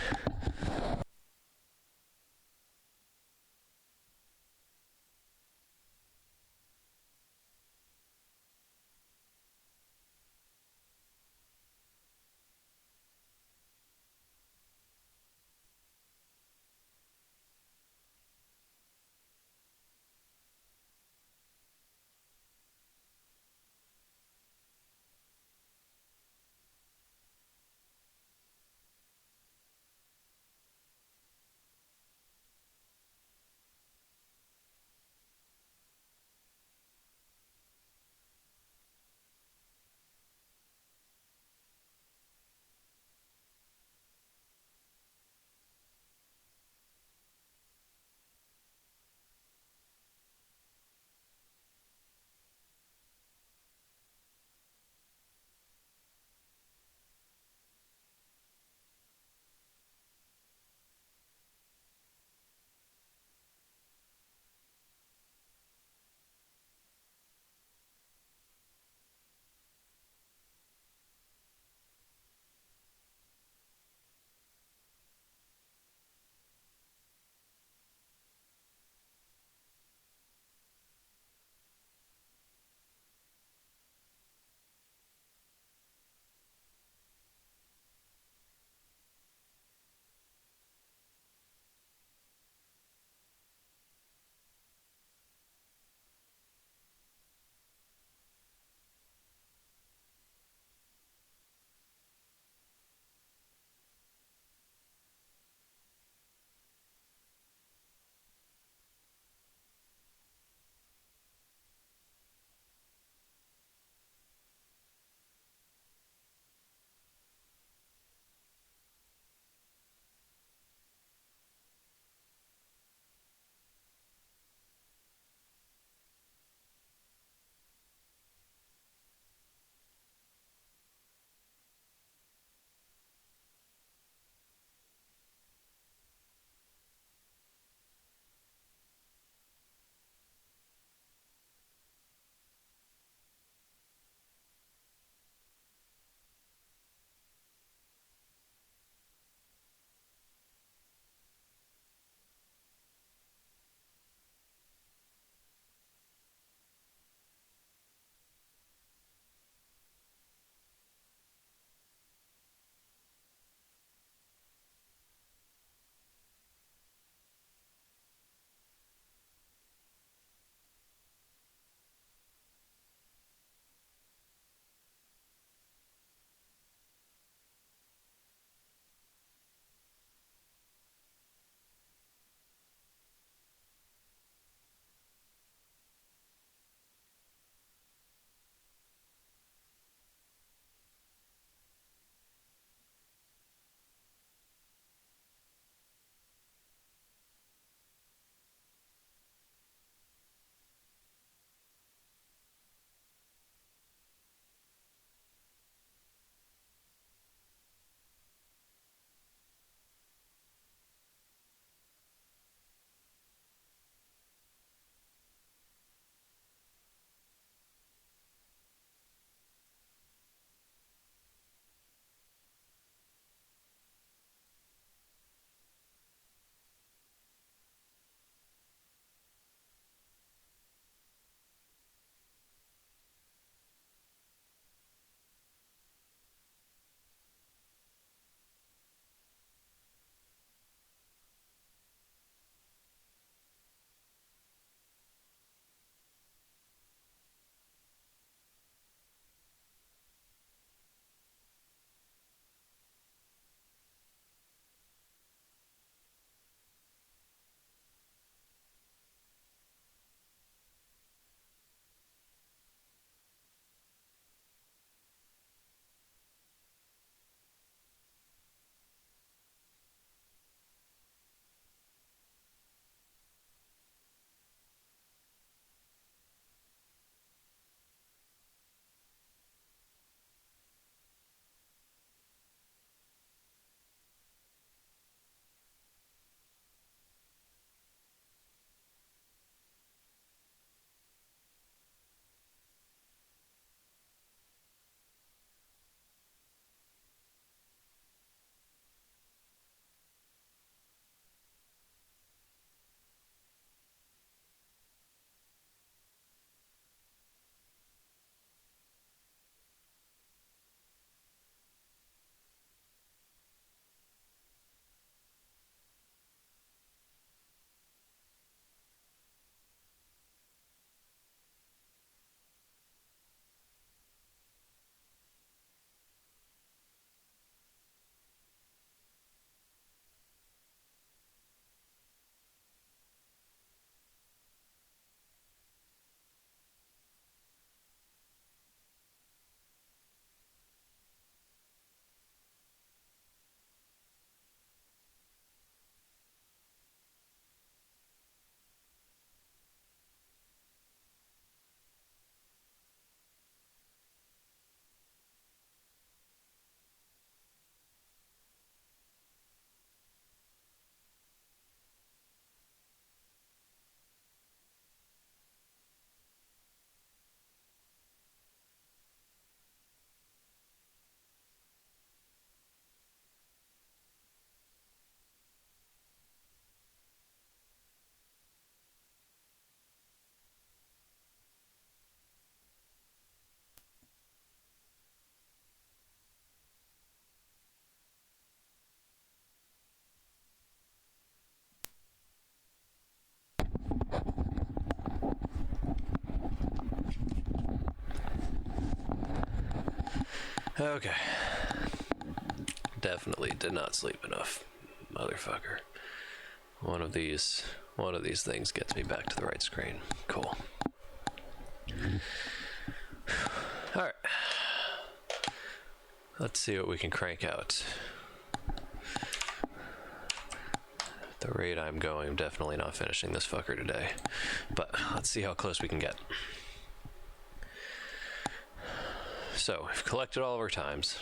Okay. Definitely did not sleep enough, motherfucker. One of these things gets me back to the right screen. Cool. All right. Let's see what we can crank out. At the rate I'm going, I'm definitely not finishing this fucker today. But let's see how close we can get. So, we've collected all of our times.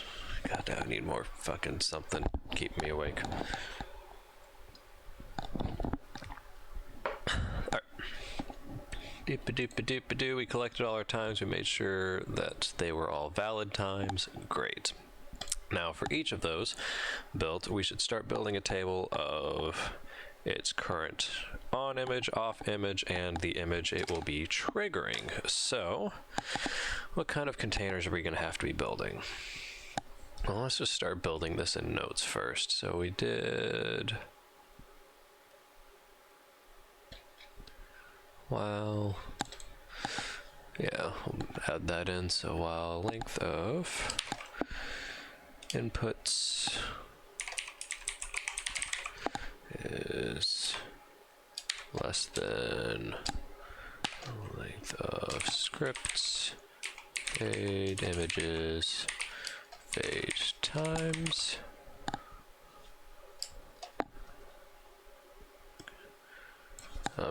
God, I need more fucking something to keep me awake. Alright. Doop-a-doop-a-doop-a-doo. We collected all our times. We made sure that they were all valid times. Great. Now, for each of those built, we should start building a table of its current on image, off image, and the image it will be triggering. So, what kind of containers are we going to have to be building? Well, let's just start building this in notes first. So we did while, yeah, we'll add that in. So while length of inputs is less than length of scripts, fade images, fade times.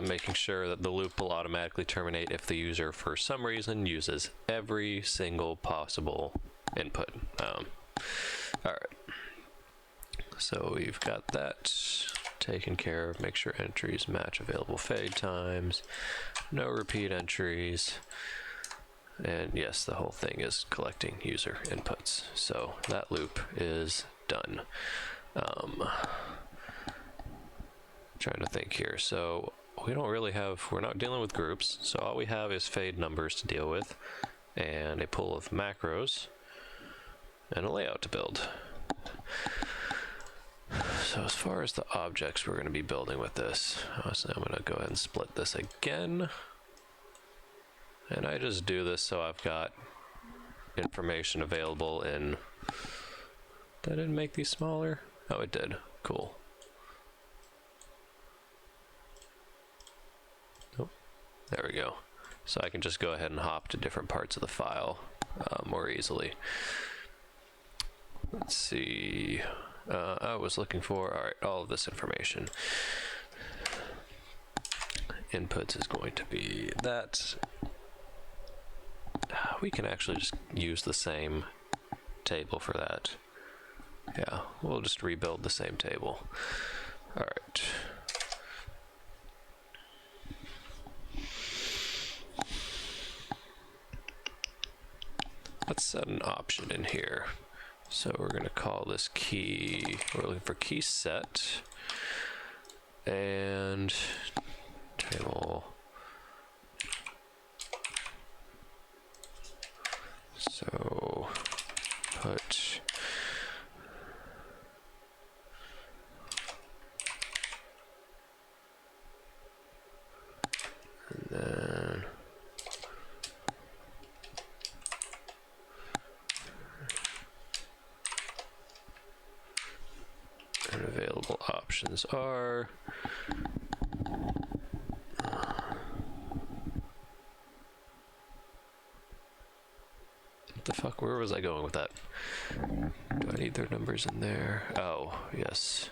Making sure that the loop will automatically terminate if the user for some reason uses every single possible input. Alright, so we've got that taken care of. Make sure entries match available fade times, no repeat entries, and yes, the whole thing is collecting user inputs. So that loop is done. Trying to think here. So we don't really have, we're not dealing with groups, so all we have is fade numbers to deal with, and a pool of macros, and a layout to build. So as far as the objects we're going to be building with this, so I'm going to go ahead and split this again. And I just do this so I've got information available in, that didn't make these smaller? Oh, it did. Cool. Oh, there we go. So I can just go ahead and hop to different parts of the file more easily. Let's see. I was looking for, all right, all of this information. Inputs is going to be that. We can actually just use the same table for that. Yeah, we'll just rebuild the same table. All right. Let's set an option in here. So we're going to call this key, we're looking for key set, and table. So put and then and available options are the fuck, where was I going with that? Do I need their numbers in there? Oh, yes.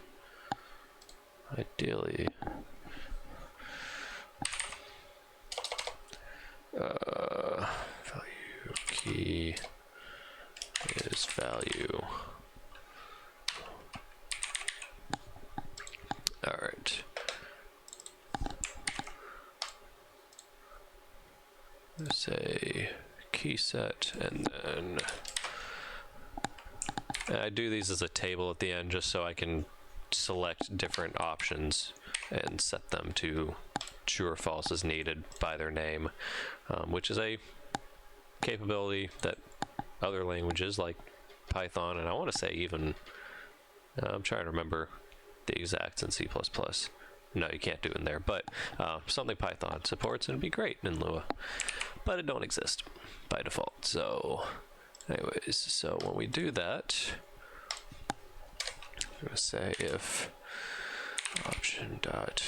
Ideally. Value key is value. All right. Let's say key set, and then I do these as a table at the end just so I can select different options and set them to true or false as needed by their name, which is a capability that other languages like Python, and I want to say even, I'm trying to remember the exacts in C++. No, you can't do it in there, but something Python supports, and it'd be great in Lua, but it don't exist by default. So Anyways, so when we do that, I'm going to say if option dot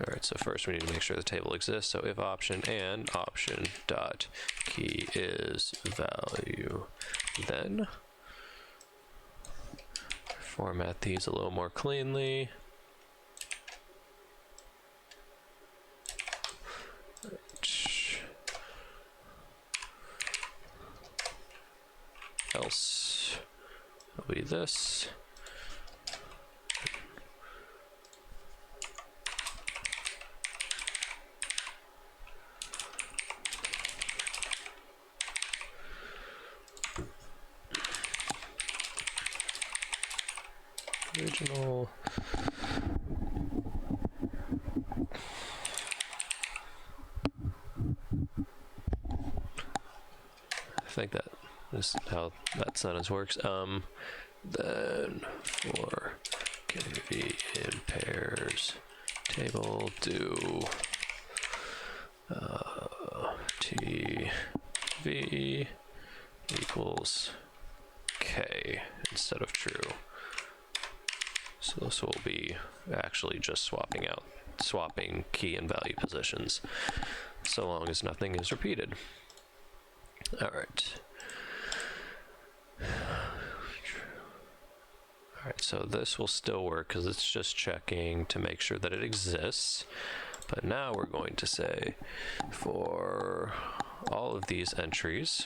Alright, so first we need to make sure the table exists. So if option and option dot key is value, then format these a little more cleanly. Else will be this. Original. I think that is how that sentence works. Then for KV in pairs table do TV equals K instead of true. So this will be actually just swapping key and value positions, so long as nothing is repeated. All right. All right, so this will still work because it's just checking to make sure that it exists. But now we're going to say for all of these entries,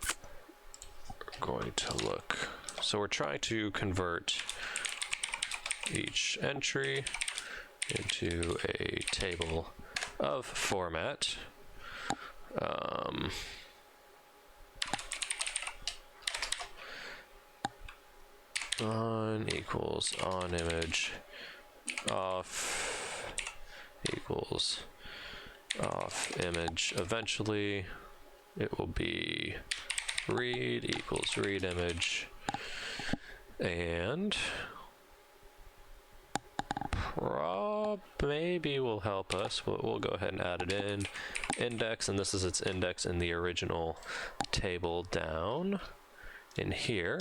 we're going to look. So we're trying to convert each entry into a table of format. On equals on image, off equals off image. Eventually it will be read equals read image, and maybe will help us. We'll go ahead and add it in. Index, and this is its index in the original table down in here.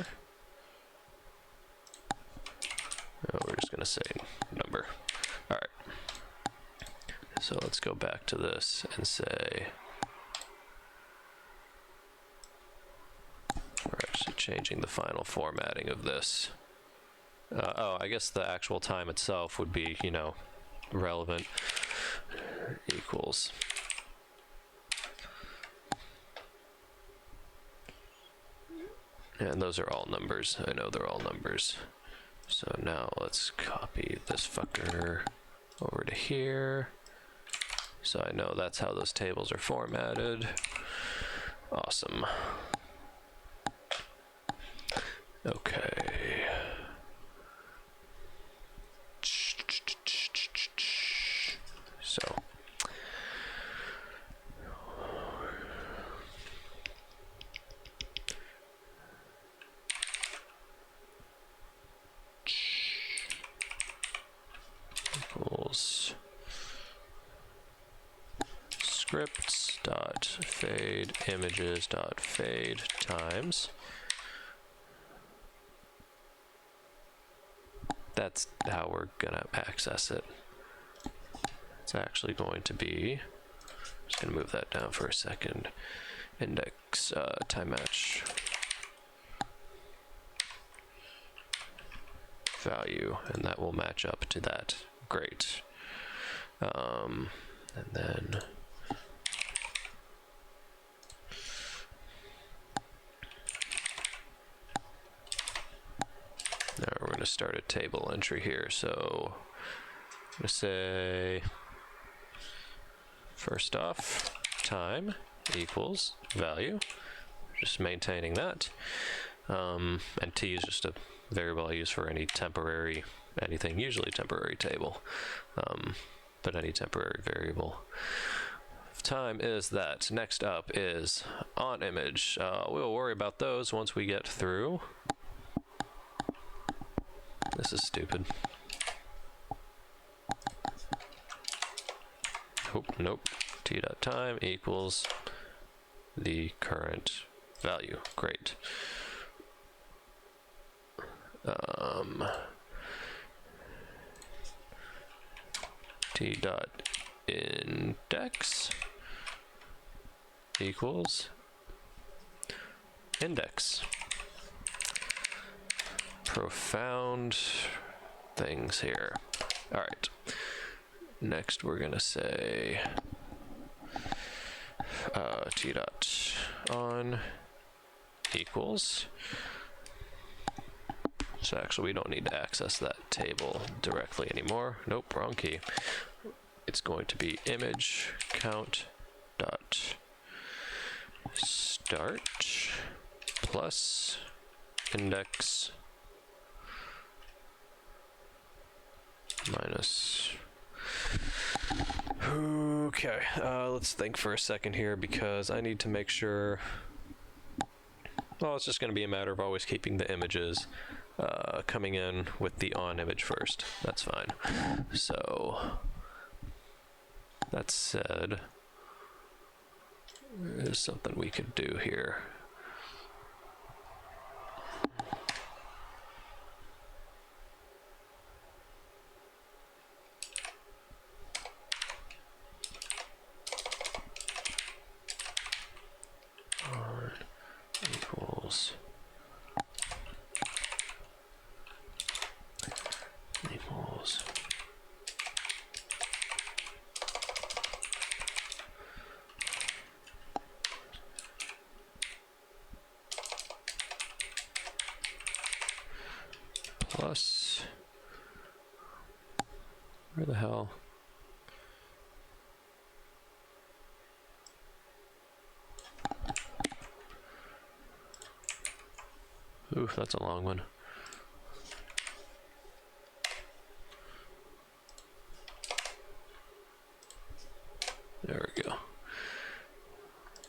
Oh, we're just gonna say number. All right. So let's go back to this and say we're actually changing the final formatting of this. Oh, I guess the actual time itself would be, you know, relevant equals. And those are all numbers. I know they're all numbers. So now let's copy this fucker over to here. So I know that's how those tables are formatted. Awesome. Okay. So equals scripts dot fade images dot fade times. That's how we're gonna access it. It's actually going to be, just gonna move that down for a second. Index time match value, and that will match up to that. Great. And then now we're going to start a table entry here. So I'm going to say first off time equals value, just maintaining that. And t is just a variable I use for any temporary anything, usually temporary table, but any temporary variable. Time is that. Next up is on image. We'll worry about those once we get through. This is stupid. nope, t.time equals the current value. Great. t.index equals index. Profound things here. All right. Next, we're gonna say t.on equals. So actually, we don't need to access that table directly anymore. Nope, wrong key. It's going to be image count dot start plus index minus. Okay, let's think for a second here, because I need to make sure. Well, it's just going to be a matter of always keeping the images coming in with the on image first. That's fine. So that said, there's something we could do here. On equals plus, where the hell? Ooh, that's a long one. There we go.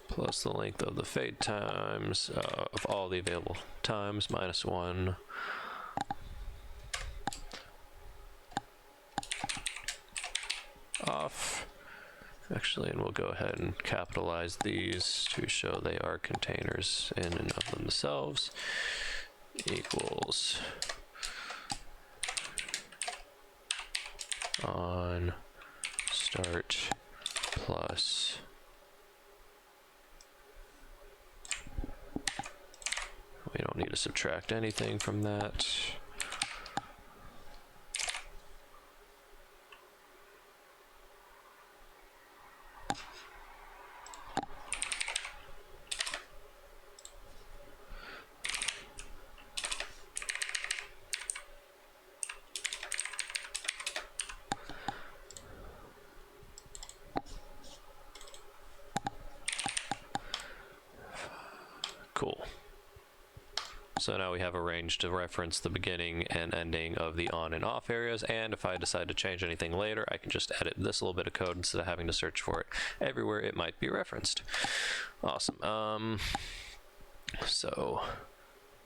Plus the length of the fade times of all the available times minus 1. Off. Actually, and we'll go ahead and capitalize these to show they are containers in and of themselves. Equals on start plus we don't need to subtract anything from that. Cool. So now we have a range to reference the beginning and ending of the on and off areas, and if I decide to change anything later, I can just edit this little bit of code instead of having to search for it everywhere it might be referenced. Awesome. So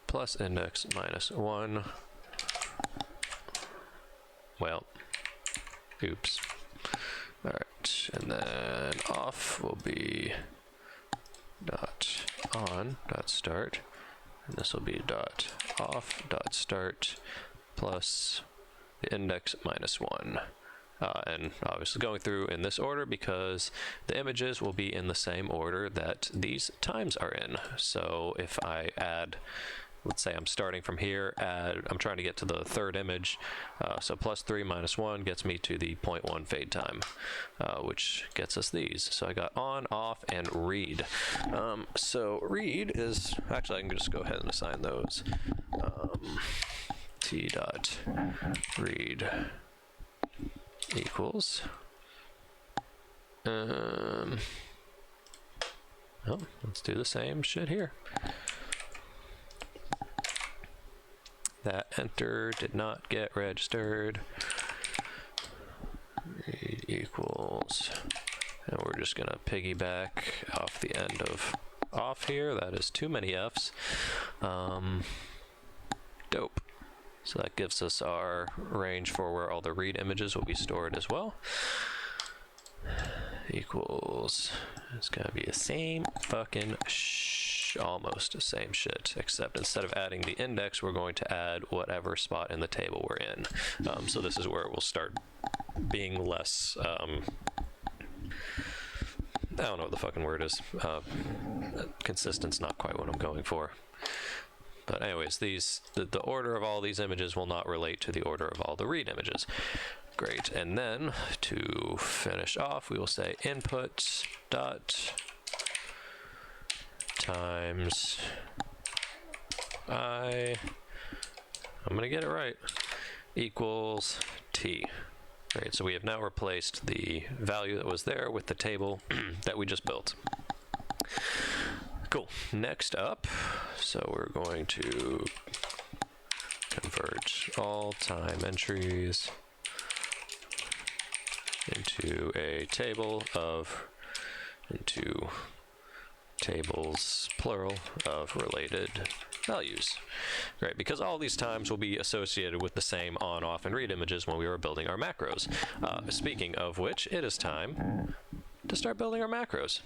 plus index minus 1. Well, oops. All right, and then off will be dot on dot start, and this will be dot off dot start plus the index minus 1. And obviously going through in this order because the images will be in the same order that these times are in. So if I add, let's say I'm starting from here, I'm trying to get to the third image, so plus 3 minus 1 gets me to the 0.1 fade time, which gets us these. So I got on, off, and read. So read is, actually I can just go ahead and assign those. T dot read equals, well, let's do the same shit here. That enter did not get registered. Read equals, and we're just gonna piggyback off the end of off here. That is too many F's. Dope. So that gives us our range for where all the read images will be stored as well. equals, it's gonna be the same fucking almost the same shit, except instead of adding the index, we're going to add whatever spot in the table we're in. So this is where it will start being less, I don't know what the fucking word is. Consistent's not quite what I'm going for. But anyways, the order of all these images will not relate to the order of all the read images. Great, and then to finish off, we will say input dot times I'm gonna get it right, equals t. Right, so we have now replaced the value that was there with the table that we just built. Cool. Next up, so we're going to convert all time entries into a table of, into tables, plural, of related values. Right, because all these times will be associated with the same on, off, and read images when we were building our macros. Speaking of which, it is time to start building our macros.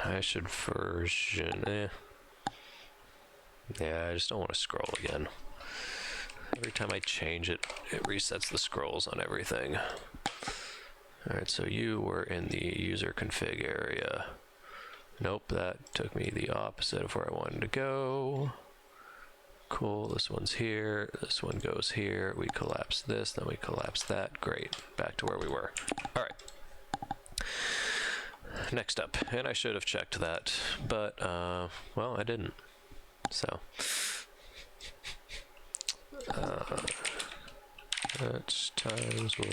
I should version, yeah, I just don't want to scroll again. Every time I change it, it resets the scrolls on everything. Alright, so you were in the user config area. Nope, that took me the opposite of where I wanted to go. Cool, this one's here, this one goes here, we collapse this, then we collapse that. Great, back to where we were. Alright. Next up, and I should have checked that, but, well, I didn't, so. That's times were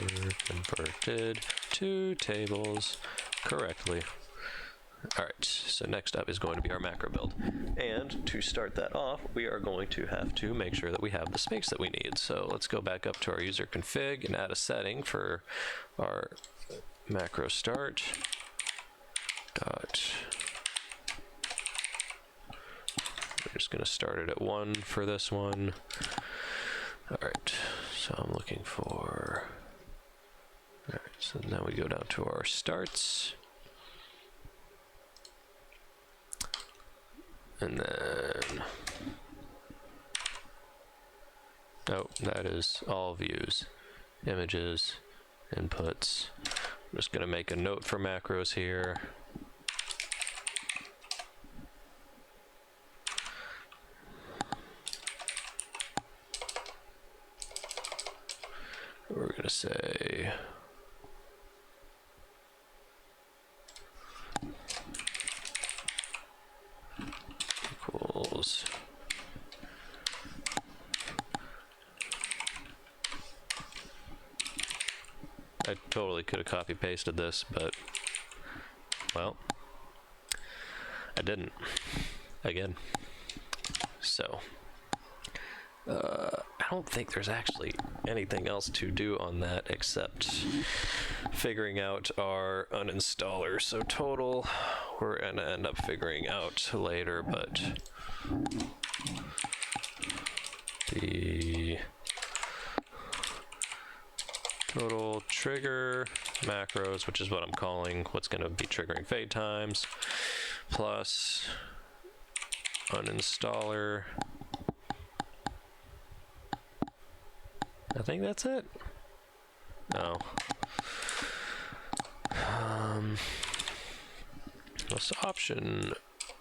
converted to tables correctly. Alright, so next up is going to be our macro build. And to start that off, we are going to have to make sure that we have the space that we need. So let's go back up to our user config and add a setting for our macro start. We're just going to start it at 1 for this one. Alright, so I'm looking for... Alright, so now we go down to our starts. And then... Oh, that is all views. Images, inputs. I'm just going to make a note for macros here. We're going to say equals I totally could have copy pasted this, but well, I didn't again. So I don't think there's actually anything else to do on that except figuring out our uninstaller. So total, we're gonna end up figuring out later, but the total trigger macros, which is what I'm calling what's gonna be triggering fade times, plus uninstaller. I think that's it. No. This option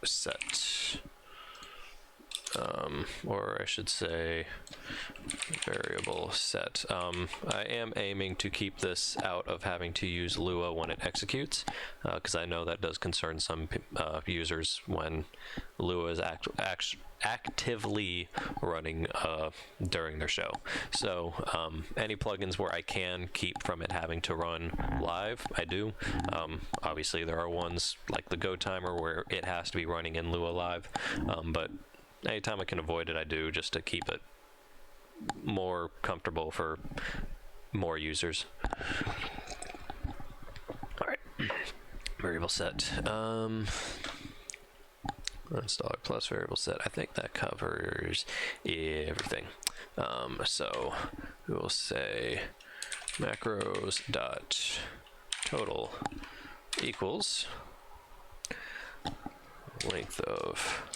set, or I should say variable set. I am aiming to keep this out of having to use Lua when it executes, because I know that does concern some users when Lua is actively running during their show. So any plugins where I can keep from it having to run live, I do. Obviously there are ones like the Go Timer where it has to be running in Lua live, but anytime I can avoid it, I do, just to keep it more comfortable for more users. All right, variable set. Installer plus variable set. I think that covers everything. So we will say macros dot total equals length of.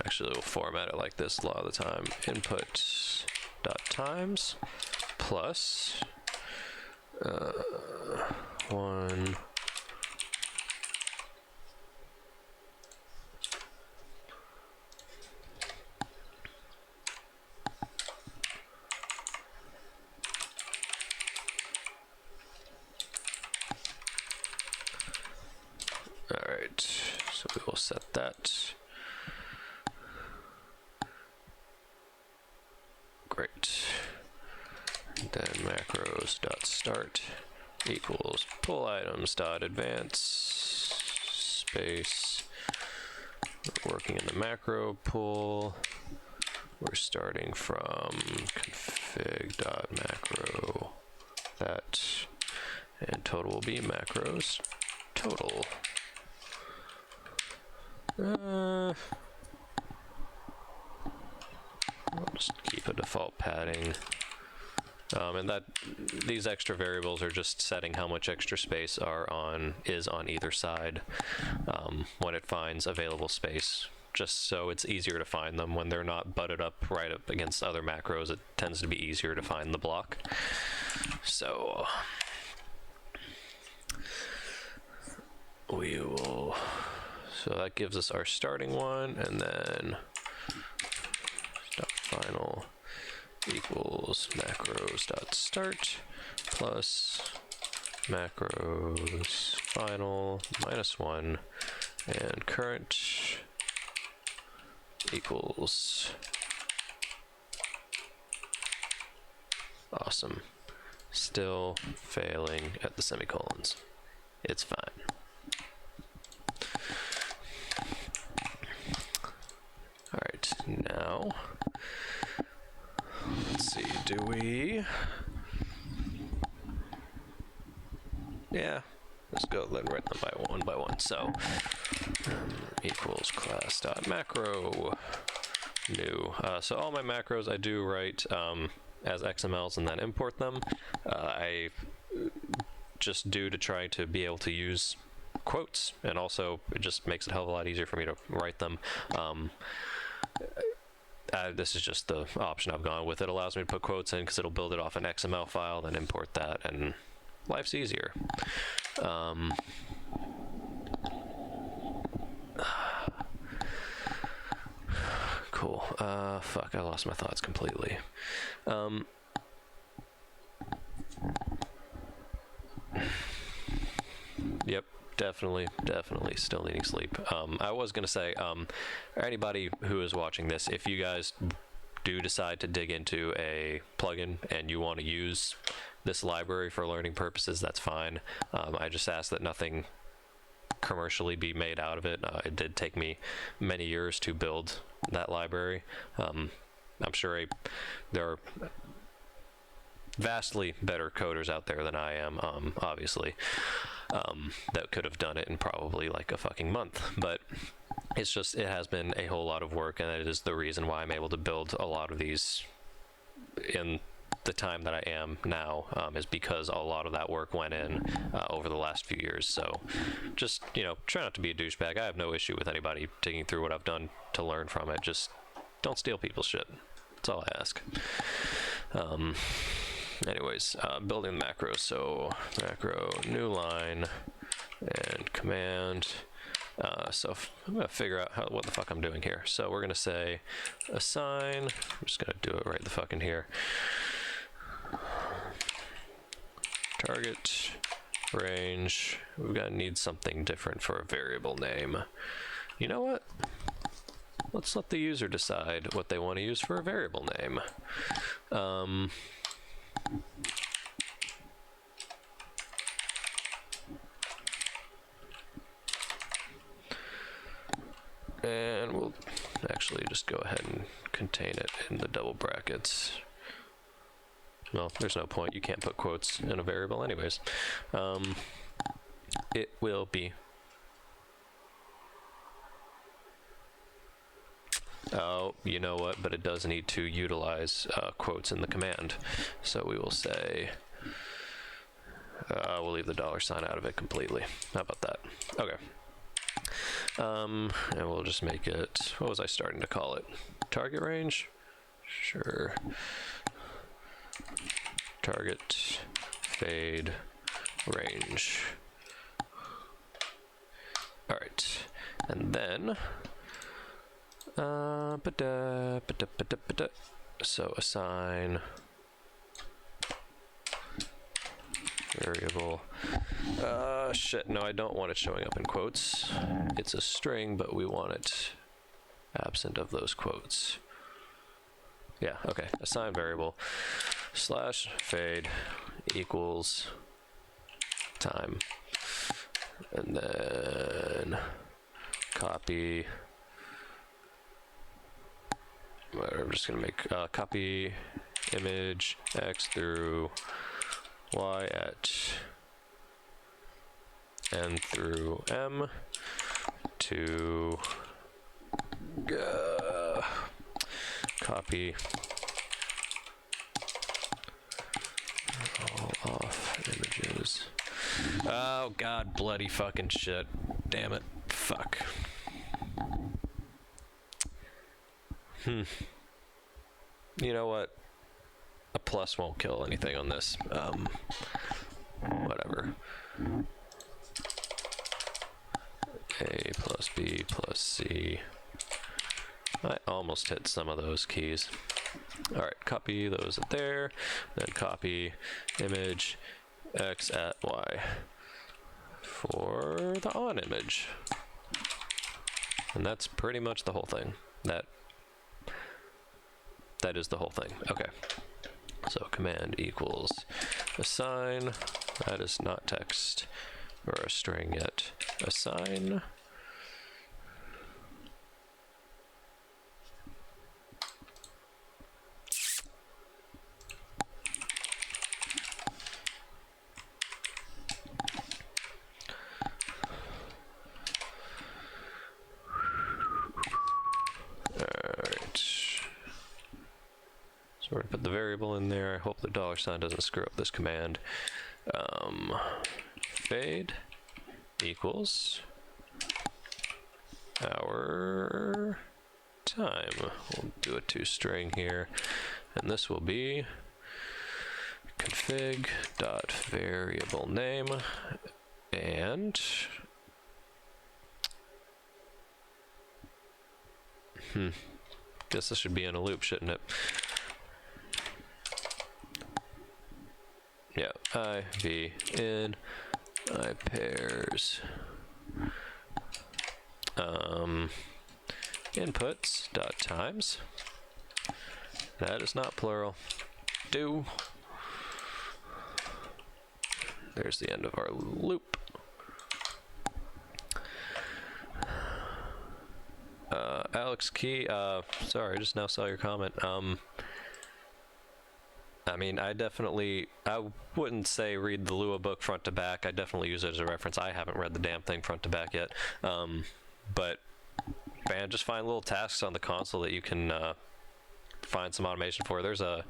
Actually, we'll format it like this a lot of the time. Input dot times plus 1. All right, so we will set that. Great. And then macros dot start equals pull items dot advance space. We're working in the macro pool. We're starting from config dot macro that, and total will be macros total. I'll just keep a default padding. And that these extra variables are just setting how much extra space is on either side when it finds available space, just so it's easier to find them. When they're not butted up right up against other macros, it tends to be easier to find the block. So we will. So that gives us our starting one, and then final equals macros dot start plus macros final -1, and current equals. Awesome. Still failing at the semicolons. It's fine. All right, now let's see, do we? Yeah, let's go ahead and write them by one. So equals class dot macro new. So all my macros I do write as XMLs and then import them. I just do to try to be able to use quotes, and also it just makes it a hell of a lot easier for me to write them. This is just the option I've gone with. It allows me to put quotes in because it'll build it off an XML file, then import that, and life's easier. Cool. Fuck, I lost my thoughts completely. Yep. Definitely still needing sleep. I was gonna say, anybody who is watching this, if you guys do decide to dig into a plugin and you want to use this library for learning purposes, that's fine. I just ask that nothing commercially be made out of it. It did take me many years to build that library. I'm sure there are vastly better coders out there than I am, obviously. That could have done it in probably like a fucking month, but it's just, it has been a whole lot of work, and it is the reason why I'm able to build a lot of these in the time that I am now, is because a lot of that work went in over the last few years. So just, try not to be a douchebag. I have no issue with anybody digging through what I've done to learn from it. Just don't steal people's shit. That's all I ask. Anyways, building the macros. So macro new line and command. So I'm gonna figure out what the fuck I'm doing here. So we're gonna say assign. I'm just gonna do it right the fuck in here. Target range. We're gonna need something different for a variable name. You know what? Let's let the user decide what they want to use for a variable name. And we'll actually just go ahead and contain it in the double brackets. well, there's no point. You can't put quotes in a variable anyways. It will be. Oh, you know what? But it does need to utilize quotes in the command. So we will say, we'll leave the $sign out of it completely. How about that? Okay. And we'll just make it, what was I starting to call it? Target range? Sure. Target fade range. All right. And then, so assign variable. Shit, no, I don't want it showing up in quotes. It's a string, but we want it absent of those quotes. Yeah, okay. Assign variable slash fade equals time. And then copy. I'm just gonna make copy image X through Y at N through M to copy all off images. Oh god, bloody fucking shit. Damn it. Fuck. You know what? A plus won't kill anything on this. Whatever. A plus B plus C. I almost hit some of those keys. Alright, copy those at there, then copy image X at Y for the on image. And that's pretty much the whole thing. That is the whole thing. Okay. So command equals assign. That is not text or a string yet. Assign. We're going to put the variable in there. I hope the $sign doesn't screw up this command. Fade equals our time. We'll do a toString here, and this will be config dot variable name and guess this should be in a loop, shouldn't it? Yeah, I, V, in, I pairs, inputs dot times. That is not plural. Do. There's the end of our loop. Alex Key, sorry, I just now saw your comment. I mean, I wouldn't say read the Lua book front to back. I definitely use it as a reference. I haven't read the damn thing front to back yet. But, man, just find little tasks on the console that you can find some automation for. There's a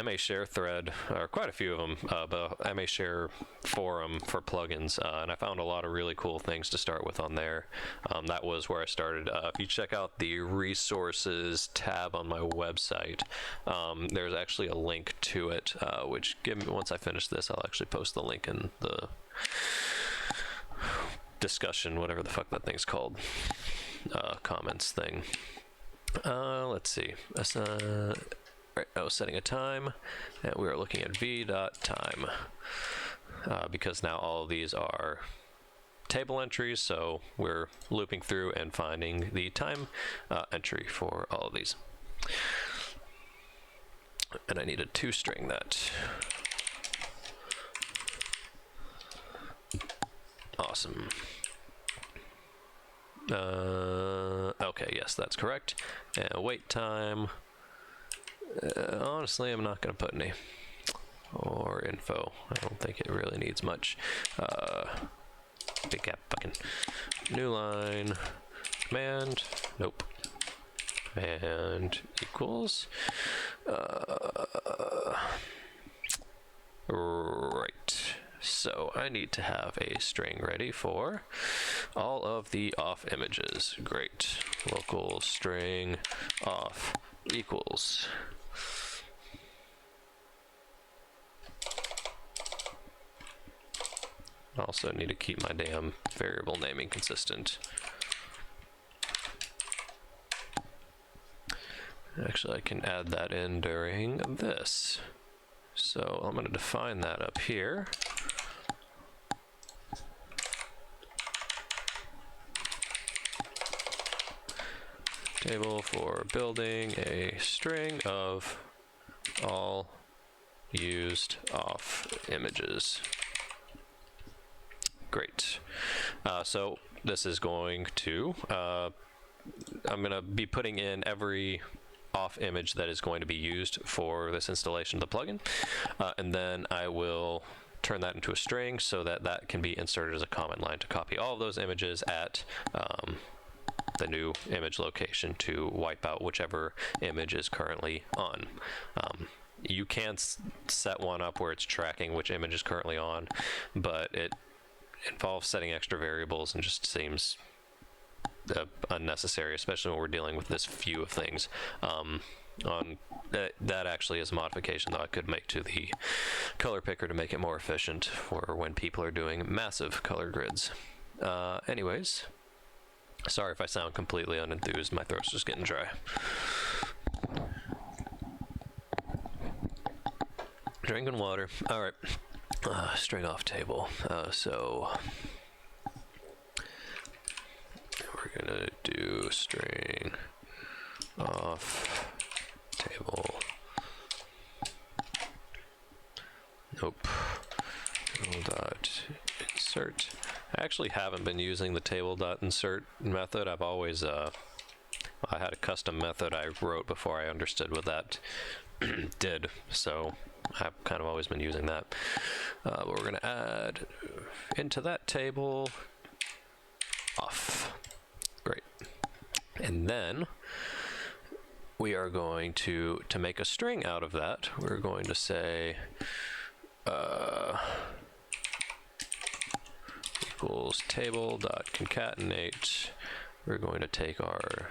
MA Share thread, or quite a few of them, but MA Share forum for plugins, and I found a lot of really cool things to start with on there. That was where I started. If you check out the resources tab on my website, there's actually a link to it, which once I finish this, I'll actually post the link in the discussion, whatever the fuck that thing's called, comments thing. Let's see. Right, I was setting a time, and we are looking at v.time because now all of these are table entries, so we're looping through and finding the time entry for all of these. And I need a toString that. Awesome. Okay, yes, that's correct. And wait time Honestly, I'm not going to put any. Or info. I don't think it really needs much. Big gap fucking new line. Command. Nope. Command equals. Right. So I need to have a string ready for all of the off images. Great. Local string off equals. Also need to keep my damn variable naming consistent. Actually, I can add that in during this. So I'm going to define that up here. Table for building a string of all used off images. Great. So this is going to, I'm going to be putting in every off image that is going to be used for this installation of the plugin, and then I will turn that into a string so that that can be inserted as a command line to copy all of those images at the new image location to wipe out whichever image is currently on. You can set one up where it's tracking which image is currently on, but it involves setting extra variables and just seems unnecessary, especially when we're dealing with this view of things. That actually is a modification that I could make to the color picker to make it more efficient for when people are doing massive color grids. Anyways, sorry if I sound completely unenthused, my throat's just getting dry. Drinking water. All right. String off table. So we're gonna do string off table. Nope. Table.insert. I actually haven't been using the table.insert method. I've always I had a custom method I wrote before I understood what that did, so I've kind of always been using that. But we're going to add into that table off. Great. And then we are going to make a string out of that, we're going to say equals table.concatenate. We're going to take our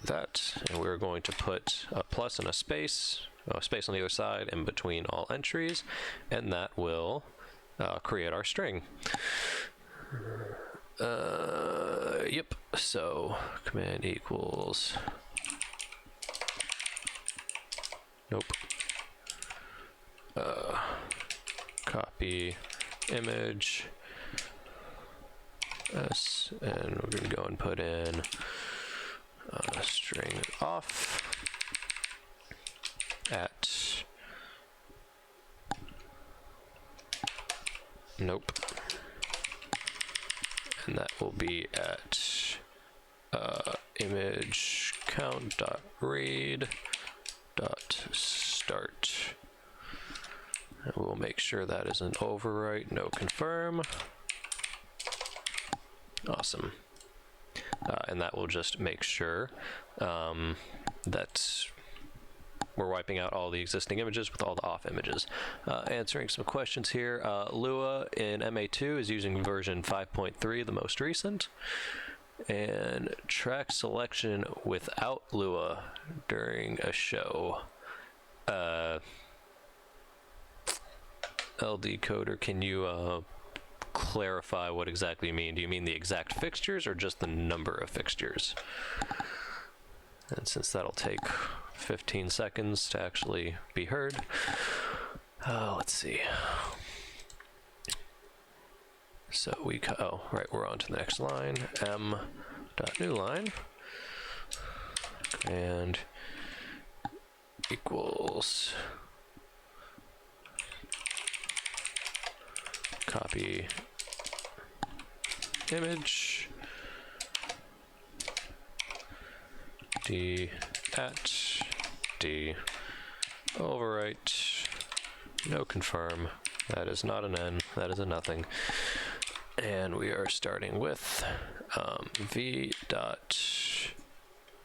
that, and we're going to put a plus and a space on the other side in between all entries, and that will create our string. Yep, so command equals, nope, copy image s, and we're going to go and put in string off at, nope, and that will be at image count.read.start. And we'll make sure that is an overwrite, no confirm. Awesome. And that will just make sure that we're wiping out all the existing images with all the off images. Answering some questions here. Lua in MA2 is using version 5.3, the most recent. And track selection without Lua during a show. LD coder, can you clarify what exactly you mean? Do you mean the exact fixtures or just the number of fixtures? And since that'll take 15 seconds to actually be heard, let's see. So we, oh, right, we're on to the next line, m.newline, and equals copy image d at d overwrite no confirm. That is not an n, that is a nothing. And we are starting with v dot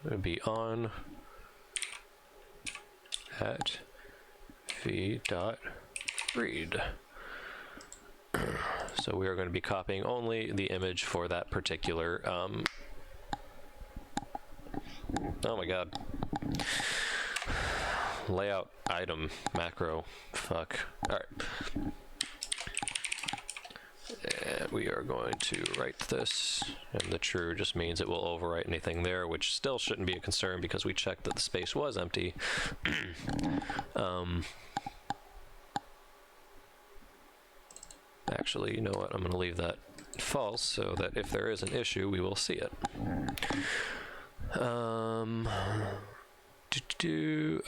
would be on at v dot read. So we are going to be copying only the image for that particular oh my god, layout item macro, fuck. All right, and we are going to write this, and the true just means it will overwrite anything there, which still shouldn't be a concern because we checked that the space was empty. Actually, you know what, I'm going to leave that false so that if there is an issue we will see it.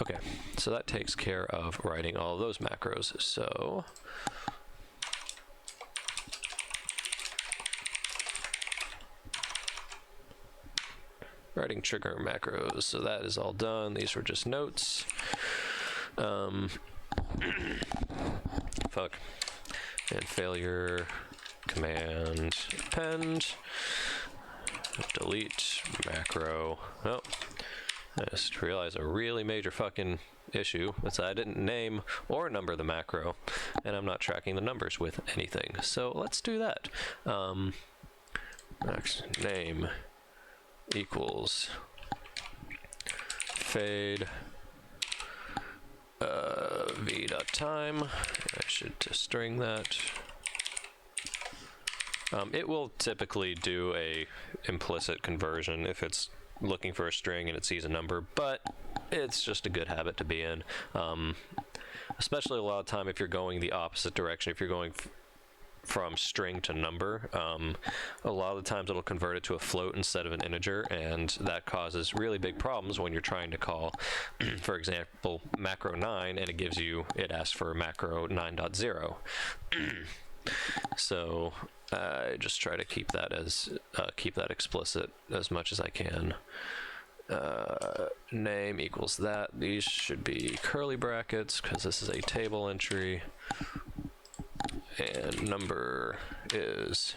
Okay, so that takes care of writing all of those macros. So writing trigger macros, so that is all done. These were just notes. Fuck. And failure command append delete macro. Oh, I just realized a really major fucking issue. That's I didn't name or number the macro, and I'm not tracking the numbers with anything. So let's do that. Next name equals fade v.time. I should just string that. It will typically do a implicit conversion if it's looking for a string and it sees a number, but it's just a good habit to be in. Especially a lot of time if you're going the opposite direction, if you're going from string to number, a lot of the times it'll convert it to a float instead of an integer, and that causes really big problems when you're trying to call, for example, macro 9, and it asks for macro 9.0. So I just try to keep that explicit as much as I can. Name equals that. These should be curly brackets because this is a table entry. And number is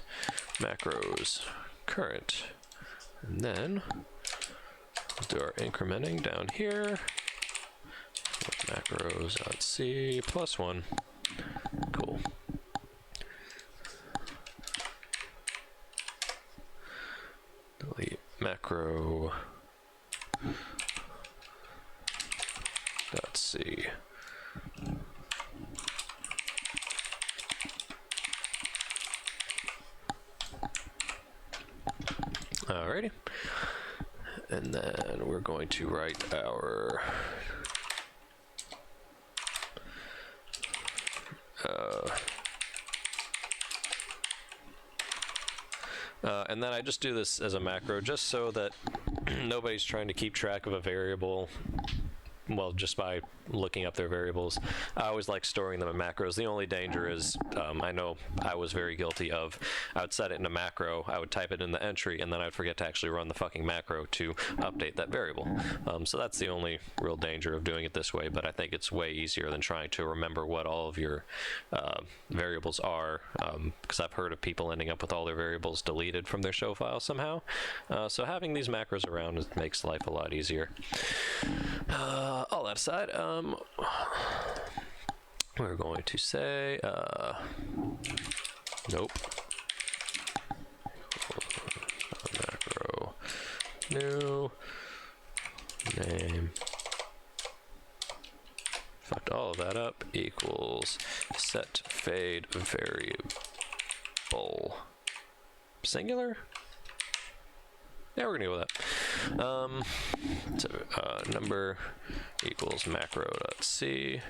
macros current. And then we'll do our incrementing down here. Macros.c plus 1. Cool. Delete macro .c. Alrighty, and then we're going to write our and then I just do this as a macro just so that nobody's trying to keep track of a variable, well, just by looking up their variables. I always like storing them in macros. The only danger is, I know I was very guilty of, I would set it in a macro, I would type it in the entry, and then I'd forget to actually run the fucking macro to update that variable. So that's the only real danger of doing it this way, but I think it's way easier than trying to remember what all of your variables are, because I've heard of people ending up with all their variables deleted from their show file somehow. So having these macros around makes life a lot easier. All that aside, we're going to say nope, macro new name, fucked all of that up, equals set fade variable singular. Yeah, we're gonna go with that. So number equals macro.c,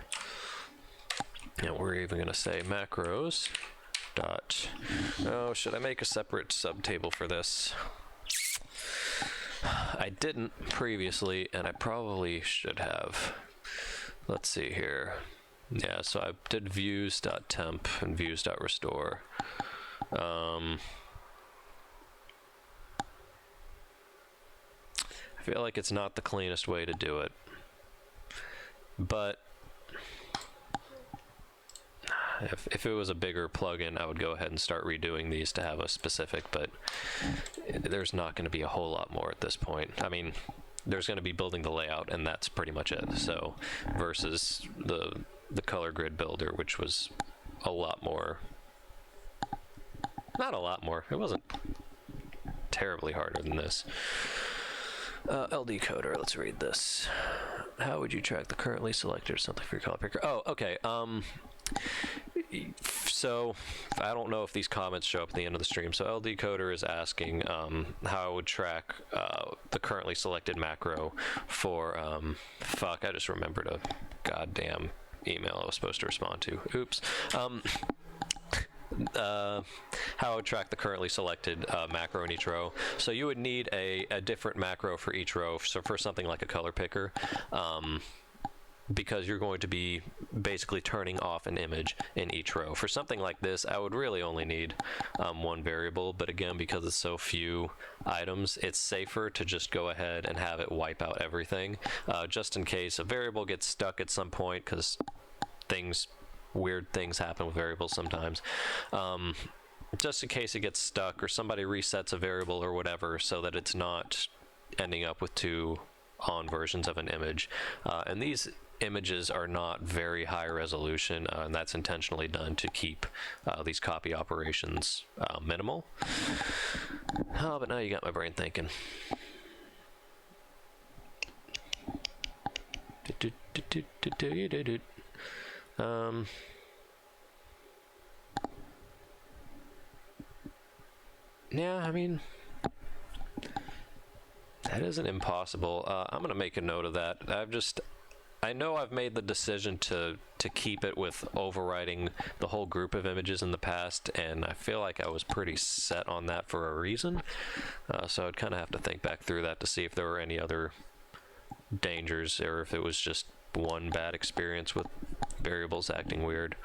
and we're even gonna say macros dot. Oh, should I make a separate subtable for this? I didn't previously, and I probably should have. Let's see here. Yeah, so I did views.temp and views.restore. I feel like it's not the cleanest way to do it, but if it was a bigger plugin, I would go ahead and start redoing these to have a specific, but there's not going to be a whole lot more at this point. I mean, there's going to be building the layout, and that's pretty much it. So versus the color grid builder, which was a lot more, not a lot more, it wasn't terribly harder than this. LD coder, let's read this. How would you track the currently selected or something for your color picker? Oh, okay. So I don't know if these comments show up at the end of the stream. So LD coder is asking how I would track the currently selected macro for fuck, I just remembered a goddamn email I was supposed to respond to. Oops. How I would track the currently selected macro in each row. So you would need a different macro for each row. So for something like a color picker, because you're going to be basically turning off an image in each row. For something like this, I would really only need one variable, but again, because it's so few items, it's safer to just go ahead and have it wipe out everything, just in case a variable gets stuck at some point, because weird things happen with variables sometimes. Just in case it gets stuck or somebody resets a variable or whatever, so that it's not ending up with two on versions of an image. And these images are not very high resolution, and that's intentionally done to keep these copy operations minimal. Oh, but now you got my brain thinking. Yeah, I mean, that isn't impossible. I'm gonna make a note of that. I know I've made the decision to keep it with overriding the whole group of images in the past, and I feel like I was pretty set on that for a reason. So I'd kind of have to think back through that to see if there were any other dangers, or if it was just one bad experience with variables acting weird.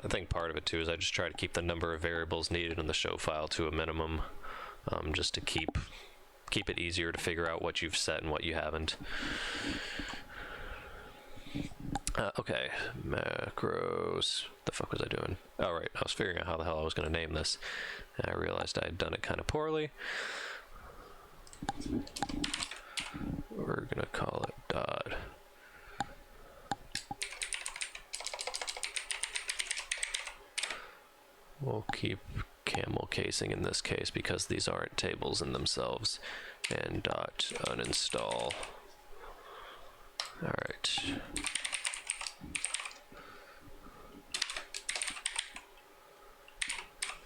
I think part of it too is I just try to keep the number of variables needed in the show file to a minimum, just to keep it easier to figure out what you've set and what you haven't. Okay, macros. The fuck was I doing? Oh, right, I was figuring out how the hell I was going to name this, and I realized I had done it kind of poorly. We're going to call it dot. We'll keep camel casing in this case because these aren't tables in themselves. And dot uninstall. All right.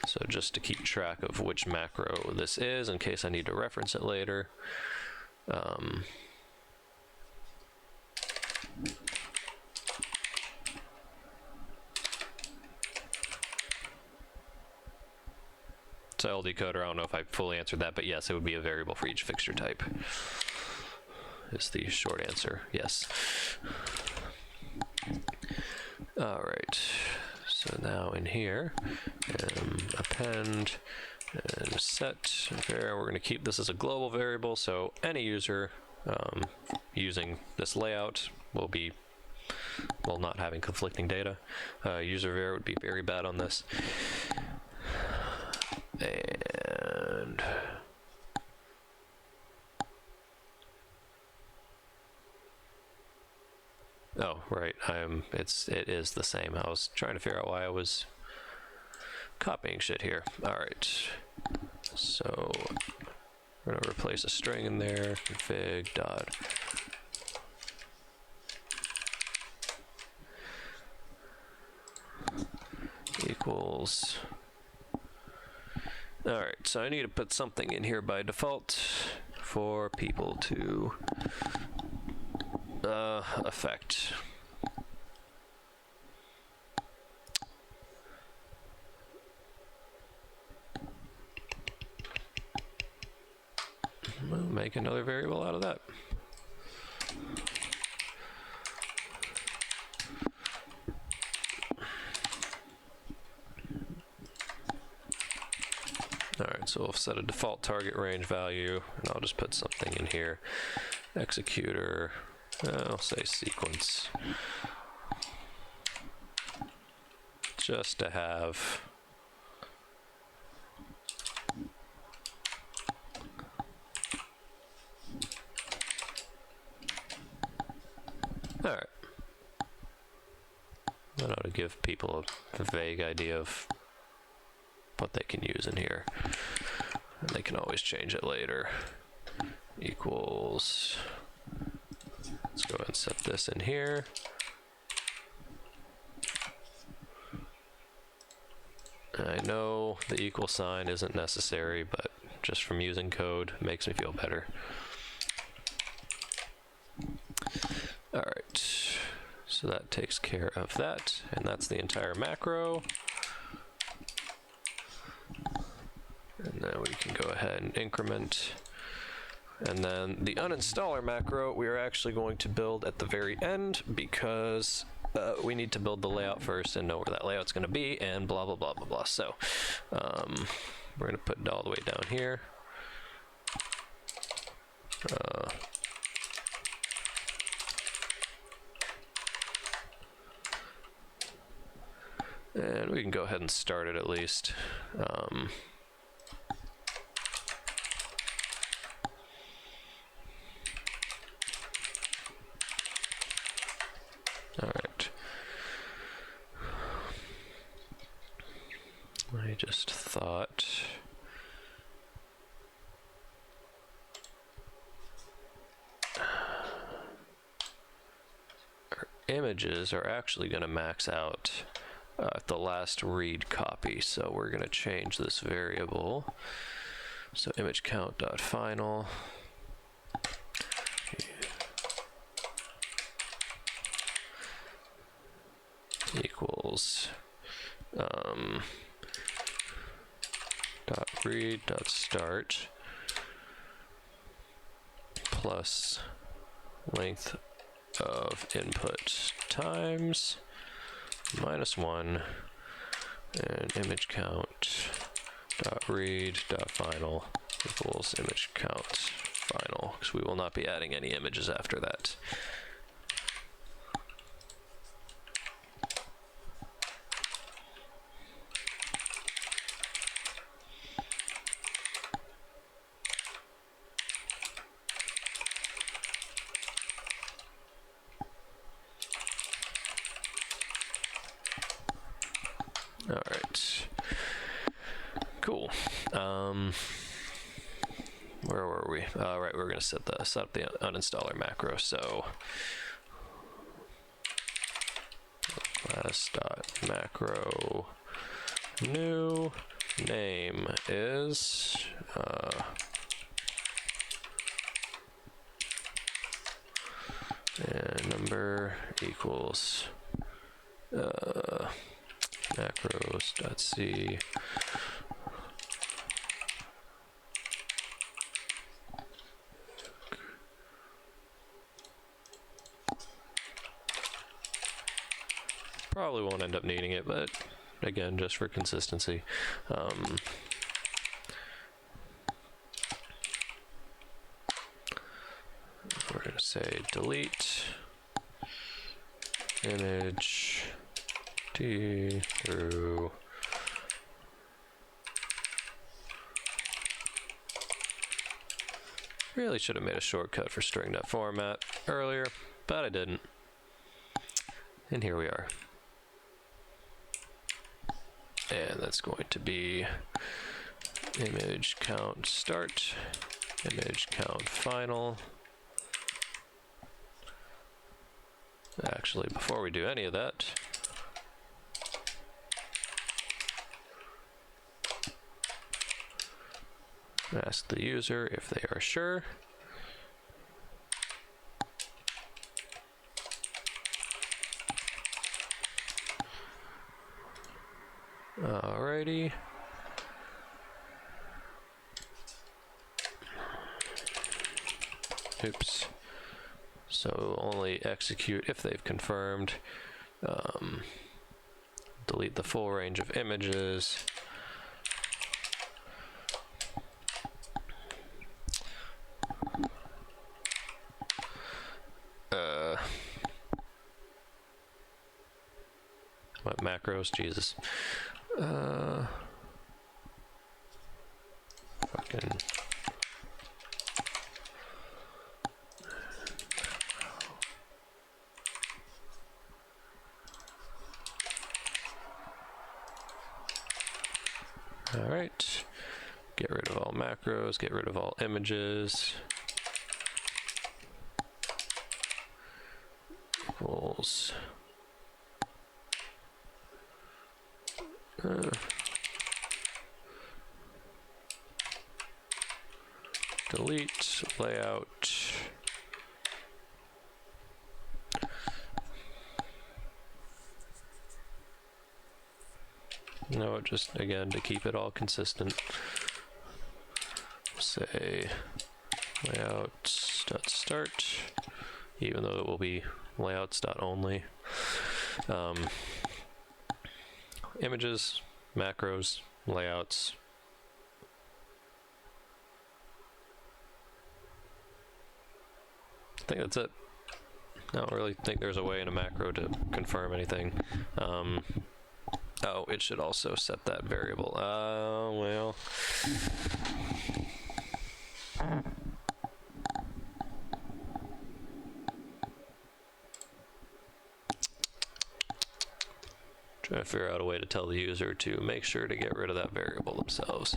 So just to keep track of which macro this is in case I need to reference it later. So LD coder, I don't know if I fully answered that, but yes, it would be a variable for each fixture type. Is the short answer, yes. All right, so now in here, append and set var. We're going to keep this as a global variable, so any user using this layout will be, well, not having conflicting data. User var would be very bad on this. And oh, right, it is the same. I was trying to figure out why I was copying shit here. All right, so we're gonna replace a string in there. Config dot equals. All right, so I need to put something in here by default for people to affect. we'll make another variable out of that. Alright, so we'll set a default target range value, and I'll just put something in here. Executor, I'll say sequence. Just to have alright. I know to give people a vague idea of what they can use in here. And they can always change it later. Equals, let's go ahead and set this in here. I know the equal sign isn't necessary, but just from using code makes me feel better. Alright, so that takes care of that, and that's the entire macro. And then we can go ahead and increment. And then the uninstaller macro we are actually going to build at the very end, because we need to build the layout first and know where that layout's going to be, and blah blah blah blah blah. So we're going to put it all the way down here. And we can go ahead and start it at least. Alright. I just thought our images are actually going to max out at the last read copy, so we're going to change this variable. So image count dot final equals dot read dot start plus length of input times -1 and image count dot read dot final equals image count final, because we will not be adding any images after that. Alright, cool. Where were we? Right, we're going to set up the uninstaller macro. So class.macro new name is and number equals macros.c probably won't end up needing it, but again, just for consistency. We're going to say delete image D through really should have made a shortcut for string.format earlier, but I didn't. And here we are. And that's going to be image count start, image count final. Actually, before we do any of that, ask the user if they are sure. Alrighty. Oops. So only execute if they've confirmed. Delete the full range of images. What macros? Jesus. Fucking. All right. Get rid of all macros. Get rid of all images. Equals. Delete layout. No, just again to keep it all consistent. Say layouts.start, even though it will be layouts.only. Images, macros, layouts. I think that's it. I don't really think there's a way in a macro to confirm anything. Oh, it should also set that variable. Well. Trying to figure out a way to tell the user to make sure to get rid of that variable themselves.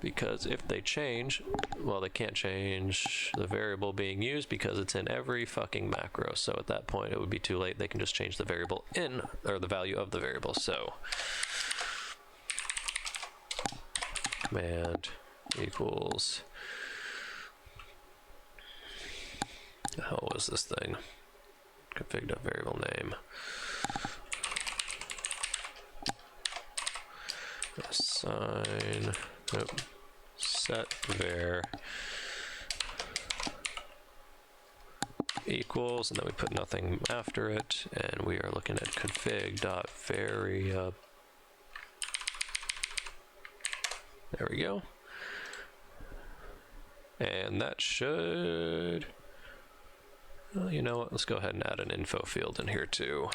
Because if they change, well, they can't change the variable being used because it's in every fucking macro. So at that point, it would be too late. They can just change the variable in, or the value of the variable. So command equals, the hell was this thing? Config.variable name. Assign, nope, set var equals, and then we put nothing after it, and we are looking at config.variable. There we go. And that should, well, you know what, let's go ahead and add an info field in here too.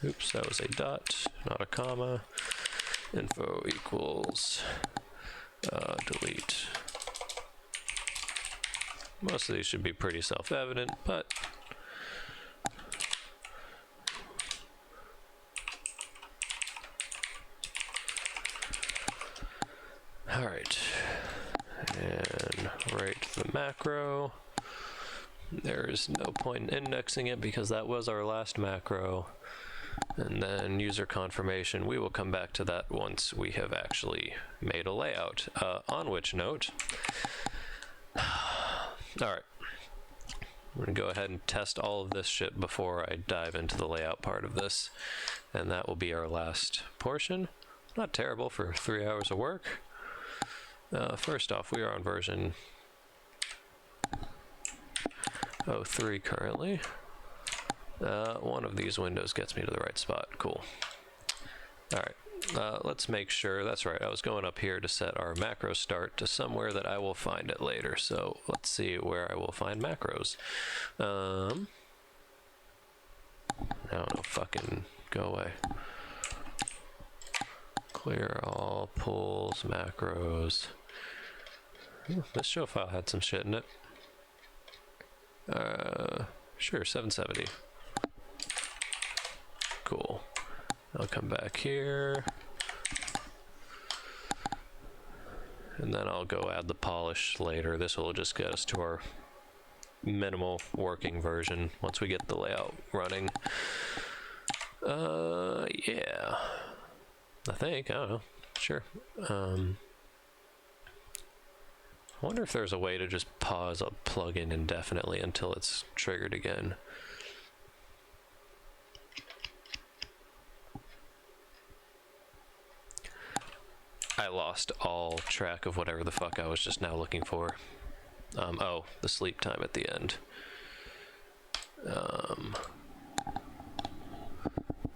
Oops, that was a dot, not a comma. Info equals delete. Most of these should be pretty self-evident, but all right. And write the macro. There's no point in indexing it because that was our last macro. And then user confirmation, we will come back to that once we have actually made a layout. On which note, all right, I'm gonna go ahead and test all of this shit before I dive into the layout part of this. And that will be our last portion. Not terrible for 3 hours of work. First off, we are on version 03 currently. One of these windows gets me to the right spot. Cool. All right, let's make sure. That's right, I was going up here to set our macro start to somewhere that I will find it later. So let's see where I will find macros. I don't know, fucking go away. Clear all pulls, macros. This show file had some shit in it. Sure, 770. Cool. I'll come back here. And then I'll go add the polish later. This will just get us to our minimal working version once we get the layout running. Yeah. I think, I don't know. Sure. I wonder if there's a way to just pause a plugin indefinitely until it's triggered again. I lost all track of whatever the fuck I was just now looking for. Oh, the sleep time at the end.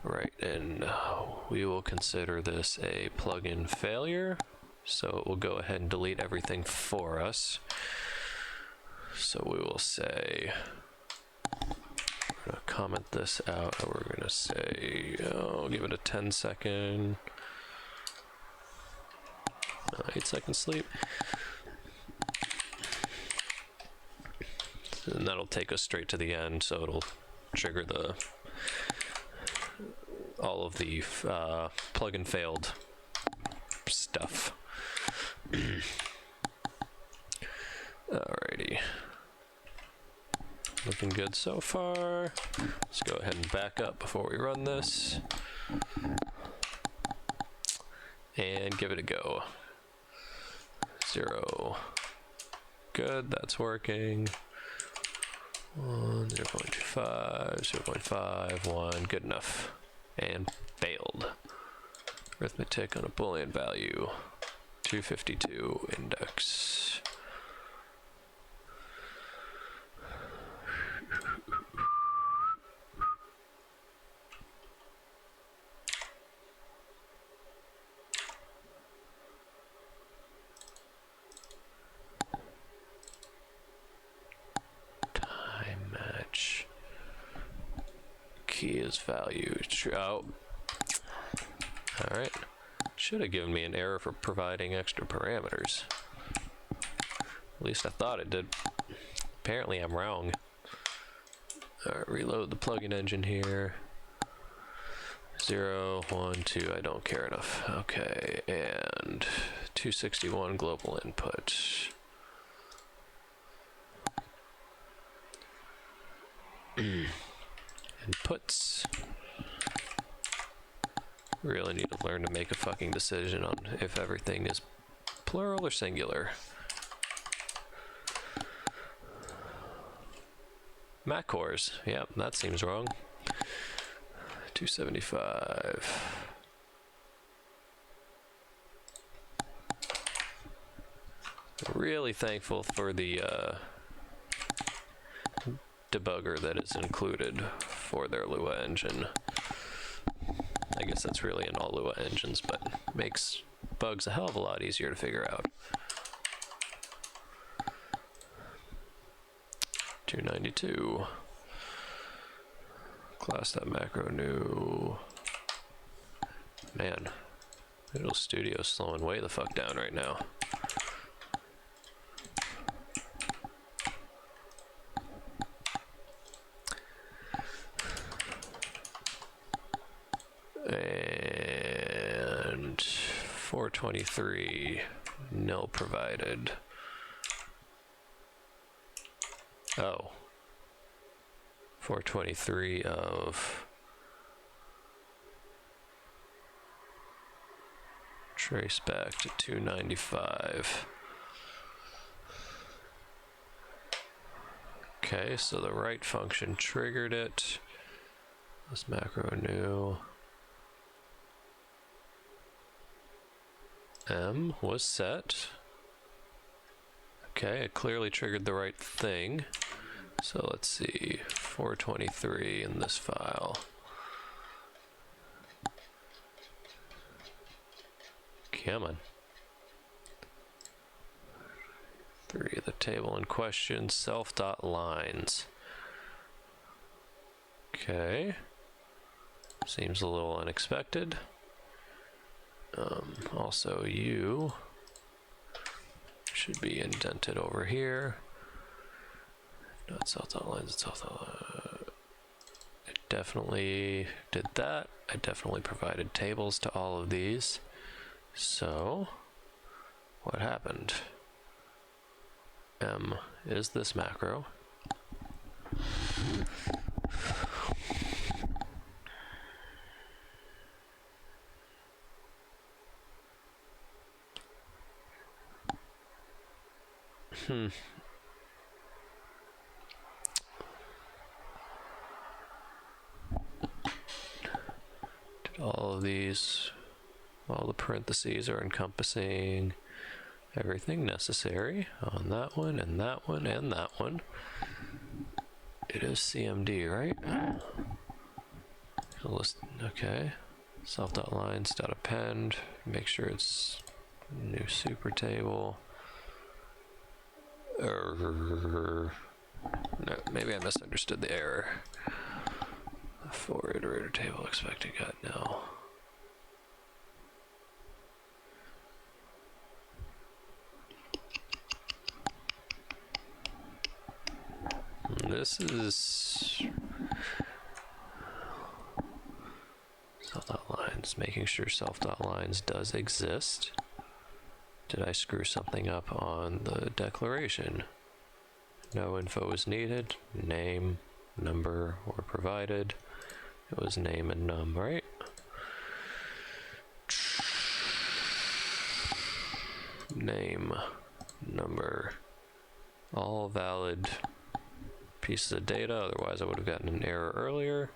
Right, and we will consider this a plugin failure. So it will go ahead and delete everything for us. So we will say, we're gonna comment this out, and we're gonna say, oh, give it a 10-second, 8-second sleep. And that'll take us straight to the end, so it'll trigger all of the plugin failed stuff. Alrighty. Looking good so far. Let's go ahead and back up before we run this. And give it a go. 0. Good, that's working. 1, 0.25, 0.5, 1, good enough. And failed. Arithmetic on a Boolean value. 252 index. Time match. Key is value. Oh. Alright. Should have given me an error for providing extra parameters. At least I thought it did. Apparently I'm wrong. Alright, reload the plugin engine here. 0, 1, 2, I don't care enough. Okay, and 261 global input. Inputs. Really need to learn to make a fucking decision on if everything is plural or singular. Mac cores, yep, that seems wrong. 275. Really thankful for the debugger that is included for their Lua engine. I guess that's really in all Lua engines, but makes bugs a hell of a lot easier to figure out. 292. Class.macro new. Man, Visual Studio's slowing way the fuck down right now. And 423 nil provided. Oh, 423 of trace back to 295. Okay, so the right function triggered it. This macro new. M was set. Okay, it clearly triggered the right thing. So let's see, 423 in this file. Come on. 3, the table in question, self.lines. Okay. Seems a little unexpected. Also, you should be indented over here. Not self.lines, it's self.lines. I definitely did that. I definitely provided tables to all of these. So, what happened? M is this macro. All of these, all the parentheses are encompassing everything necessary on that one and that one and that one. It is CMD, right? Okay. Self.lines.append. Make sure it's new super table. No, maybe I misunderstood the error. For iterator table expected got no. This is self.lines, making sure self.lines does exist. Did I screw something up on the declaration? No info is needed. Name, number were provided. It was name and num, right? Name, number, all valid pieces of data, otherwise I would have gotten an error earlier.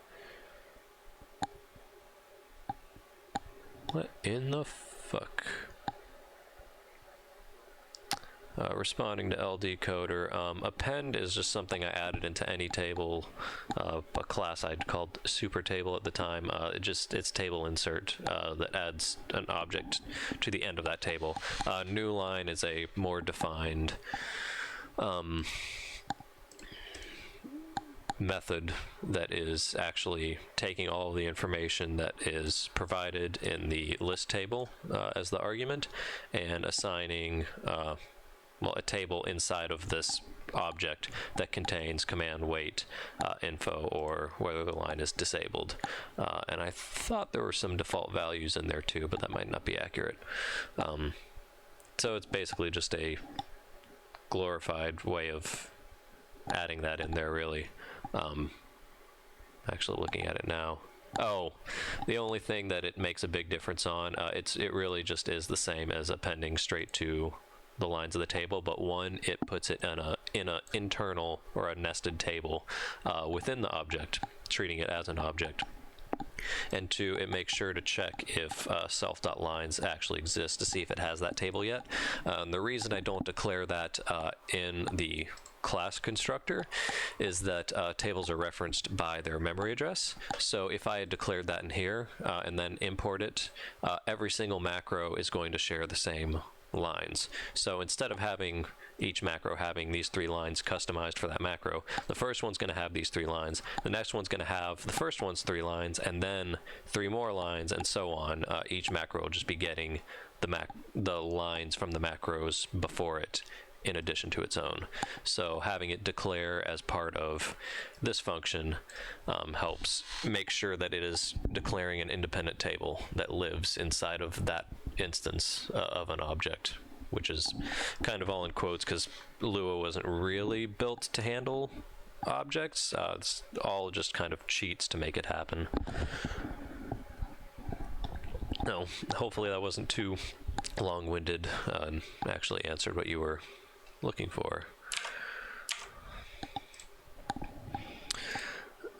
What in the fuck? Responding to LD coder. Append is just something I added into any table, a class I'd called super table at the time. It's table insert that adds an object to the end of that table. New line is a more defined method that is actually taking all of the information that is provided in the list table as the argument and assigning well, a table inside of this object that contains command wait info or whether the line is disabled. And I thought there were some default values in there too, but that might not be accurate. So it's basically just a glorified way of adding that in there, really. Actually looking at it now. Oh, the only thing that it makes a big difference on, it really just is the same as appending straight to the lines of the table, but one, it puts it in a internal or a nested table within the object, treating it as an object. And two, it makes sure to check if self.lines actually exists to see if it has that table yet. The reason I don't declare that in the class constructor is that tables are referenced by their memory address. So if I had declared that in here and then import it, every single macro is going to share the same lines. So instead of having each macro having these 3 lines customized for that macro, the first one's going to have these 3 lines, the next one's going to have the first one's 3 lines, and then 3 more lines, and so on. Each macro will just be getting the lines from the macros before it in addition to its own. So having it declare as part of this function helps make sure that it is declaring an independent table that lives inside of that instance of an object, which is kind of all in quotes because Lua wasn't really built to handle objects. It's all just kind of cheats to make it happen. No, hopefully that wasn't too long-winded and actually answered what you were looking for.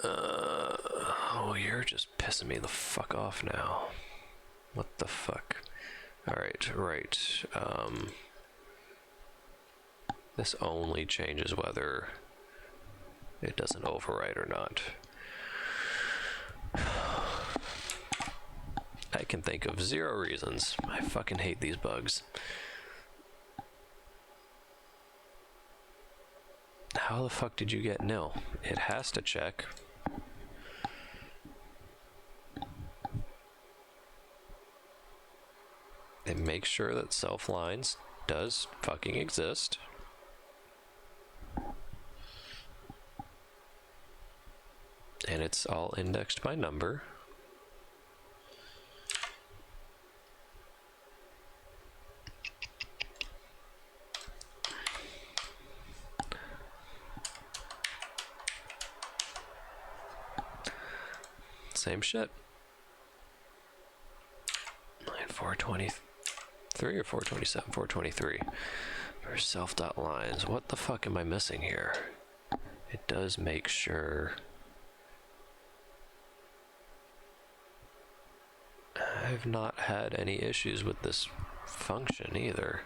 Oh, you're just pissing me the fuck off now. What the fuck? Alright, right. This only changes whether it doesn't overwrite or not. I can think of 0 reasons. I fucking hate these bugs. How the fuck did you get nil? It has to check. It makes sure that self lines does fucking exist. And it's all indexed by number. Same shit. Line 423 or 427? 423. For self.lines, what the fuck am I missing here? It does make sure. I've not had any issues with this function either.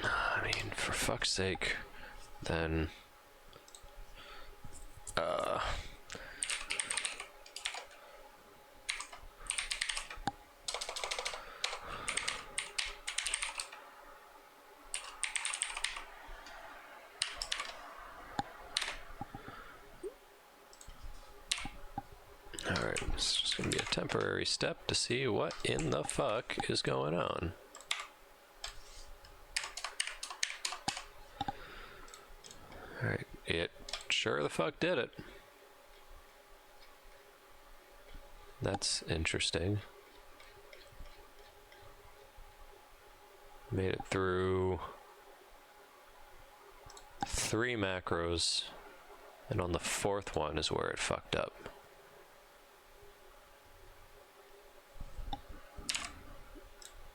I mean, for fuck's sake, then alright, it's just gonna be a temporary step to see what in the fuck is going on. Alright, it sure the fuck did it. That's interesting. Made it through 3 macros, and on the 4th one is where it fucked up.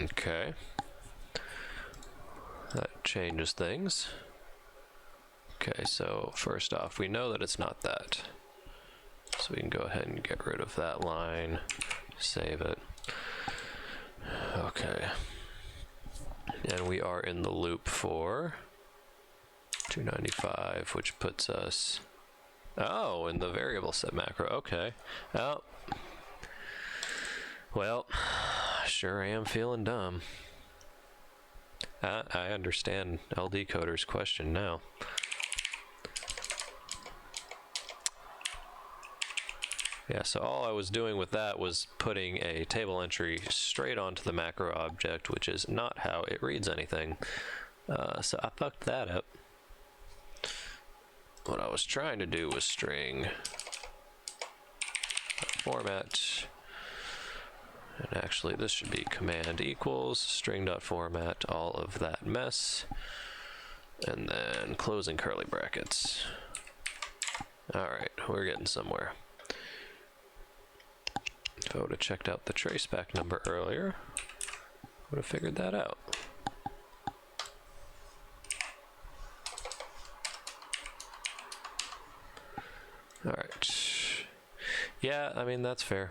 Okay. That changes things. Okay, so first off, we know that it's not that. So we can go ahead and get rid of that line, save it. Okay. And we are in the loop for 295, which puts us, oh, in the variable set macro. Okay. Oh. Well, sure I am feeling dumb. I understand LD Coder's question now. Yeah, so all I was doing with that was putting a table entry straight onto the macro object, which is not how it reads anything. So I fucked that up. What I was trying to do was string format, and actually this should be command equals string.format all of that mess, and then closing curly brackets. Alright, we're getting somewhere. If I would have checked out the traceback number earlier, would have figured that out. Alright. Yeah, I mean, that's fair.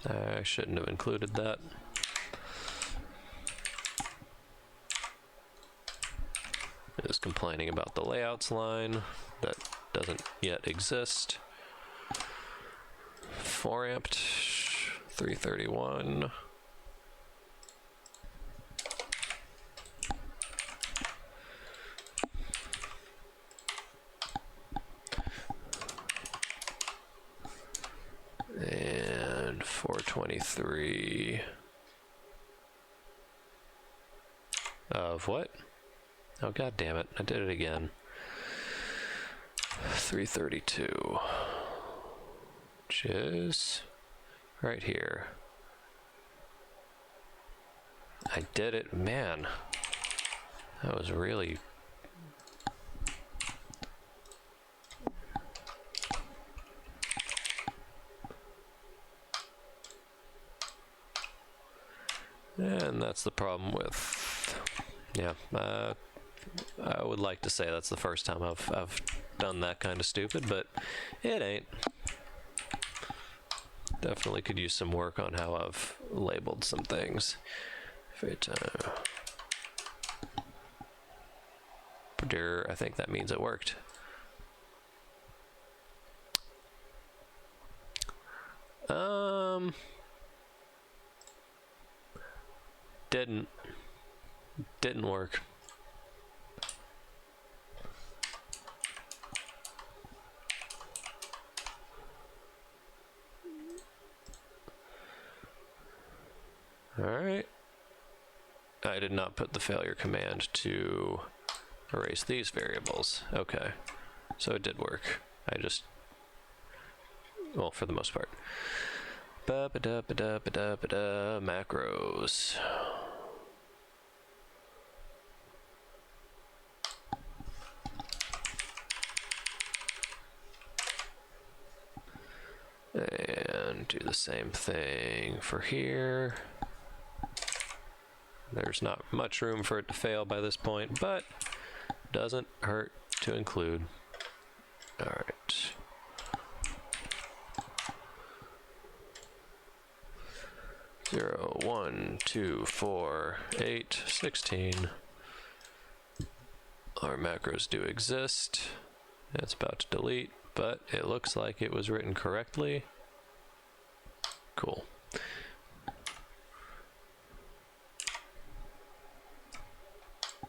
I shouldn't have included that. It was complaining about the layouts line that doesn't yet exist. 4-amped 331. And 423 of what? Oh, god damn it, I did it again. 332. Which is right here. I did it, man. That was really... And that's the problem with... Yeah, I would like to say that's the first time I've done that kind of stupid, but it ain't. Definitely could use some work on how I've labeled some things. I think that means it worked. Didn't work. Alright. I did not put the failure command to erase these variables. Okay. So it did work. I just... Well, for the most part. Ba-ba-da-ba-da-ba-da-ba-da, macros. do the same thing for here. There's not much room for it to fail by this point, but doesn't hurt to include. All right. Zero, 1, 2, 4, 8, 16. Our macros do exist. It's about to delete, but it looks like it was written correctly. Cool.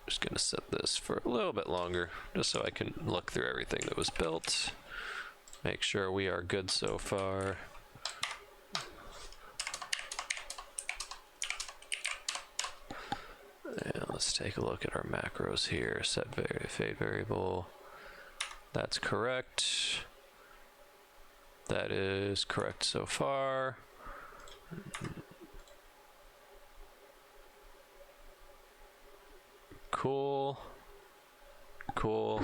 Just gonna set this for a little bit longer, just so I can look through everything that was built. Make sure we are good so far. And let's take a look at our macros here. Set fade variable. That's correct. That is correct so far. Cool. Cool.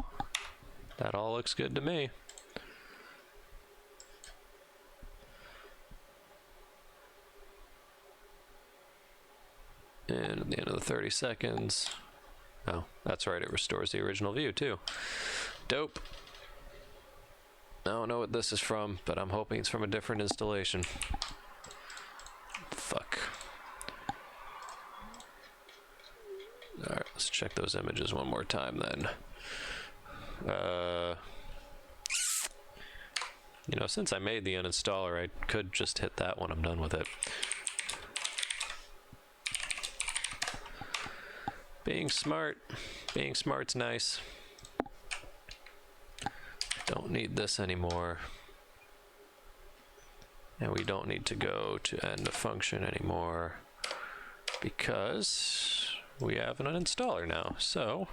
That all looks good to me. And at the end of the 30 seconds, oh, that's right, it restores the original view too. Dope. I don't know what this is from, but I'm hoping it's from a different installation. Fuck. Alright, let's check those images one more time then. You know, since I made the uninstaller, I could just hit that when I'm done with it. Being smart's nice. Don't need this anymore. And we don't need to go to end a function anymore because we have an uninstaller now. So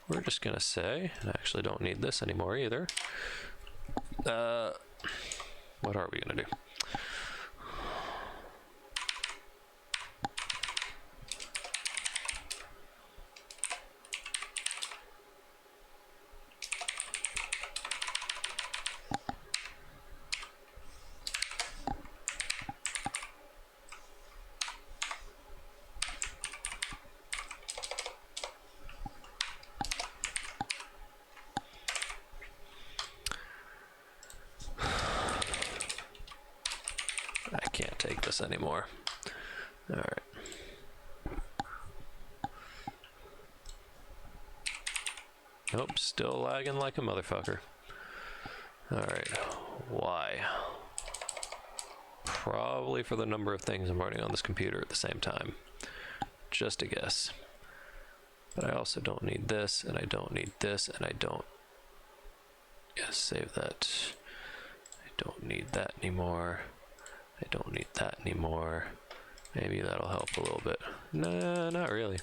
we're just gonna say, I actually don't need this anymore either. What are we gonna do? I can't take this anymore. All right. Nope, still lagging like a motherfucker. All right, why? Probably for the number of things I'm running on this computer at the same time. Just a guess. But I also don't need this, and I don't need this, and I don't... Yes, save that. I don't need that anymore. I don't need that anymore. Maybe that'll help a little bit. No, not really.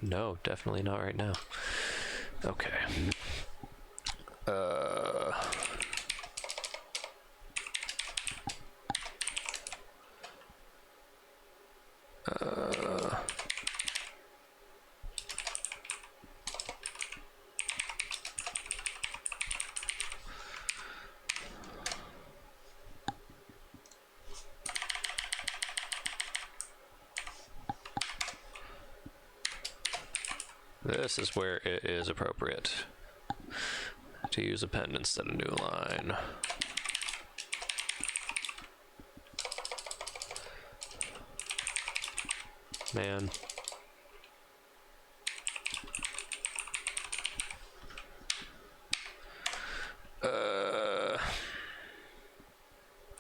No, definitely not right now. Okay. This is where it is appropriate to use append instead of new line. Man.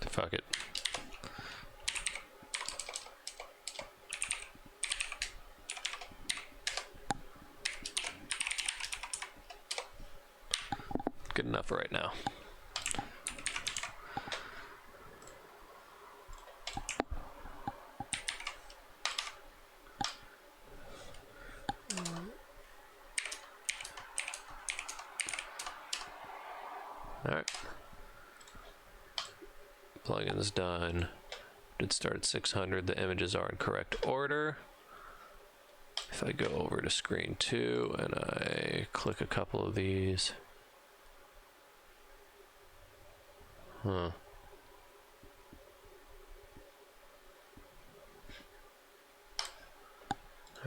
Fuck it. Good enough for right now. Alright. Plugin is done. Did start at 600. The images are in correct order. If I go over to screen 2 and I click a couple of these. Huh.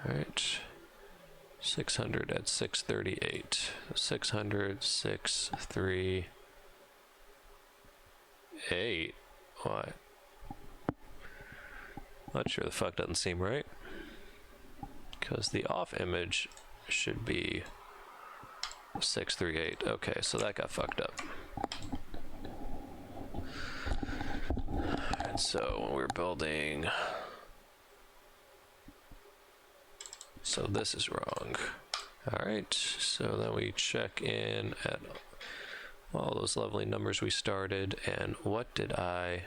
All right. 600 at 638. 600, 638. Why? Not sure the fuck doesn't seem right. Because the off image should be 638. Okay, so that got fucked up. And so when we're building, so this is wrong. All right, so then we check in at all those lovely numbers we started, and what did I?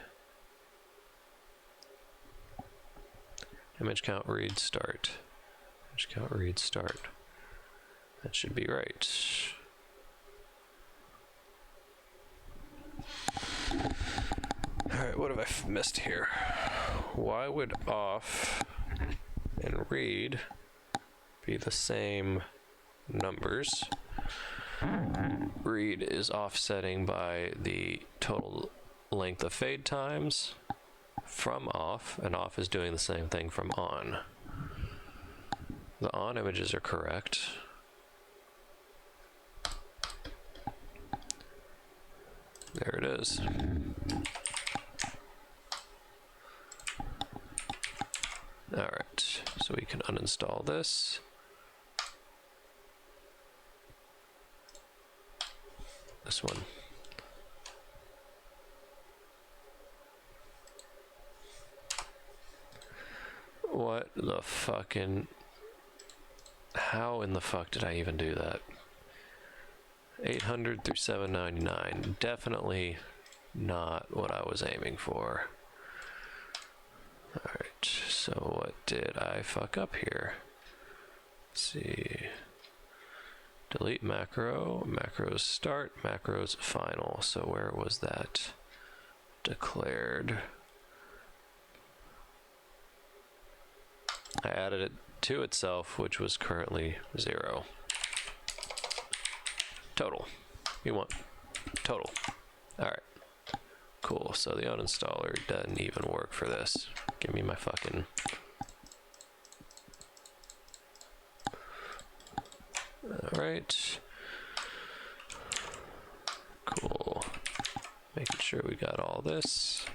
Image count read start. Image count read start. That should be right. Alright, what have I missed here? Why would off and read be the same numbers? Read is offsetting by the total length of fade times from off, and off is doing the same thing from on. The on images are correct. There it is. Alright, so we can uninstall this. This one. What the fucking... How in the fuck did I even do that? 800 through 799. Definitely not what I was aiming for. Alright, so what did I fuck up here? Let's see. Delete macro, macros start, macros final. So where was that declared? I added it to itself, which was currently 0. Total. You want total. Alright. Cool. So the uninstaller doesn't even work for this. Give me my fucking... Alright. Cool. Making sure we got all this.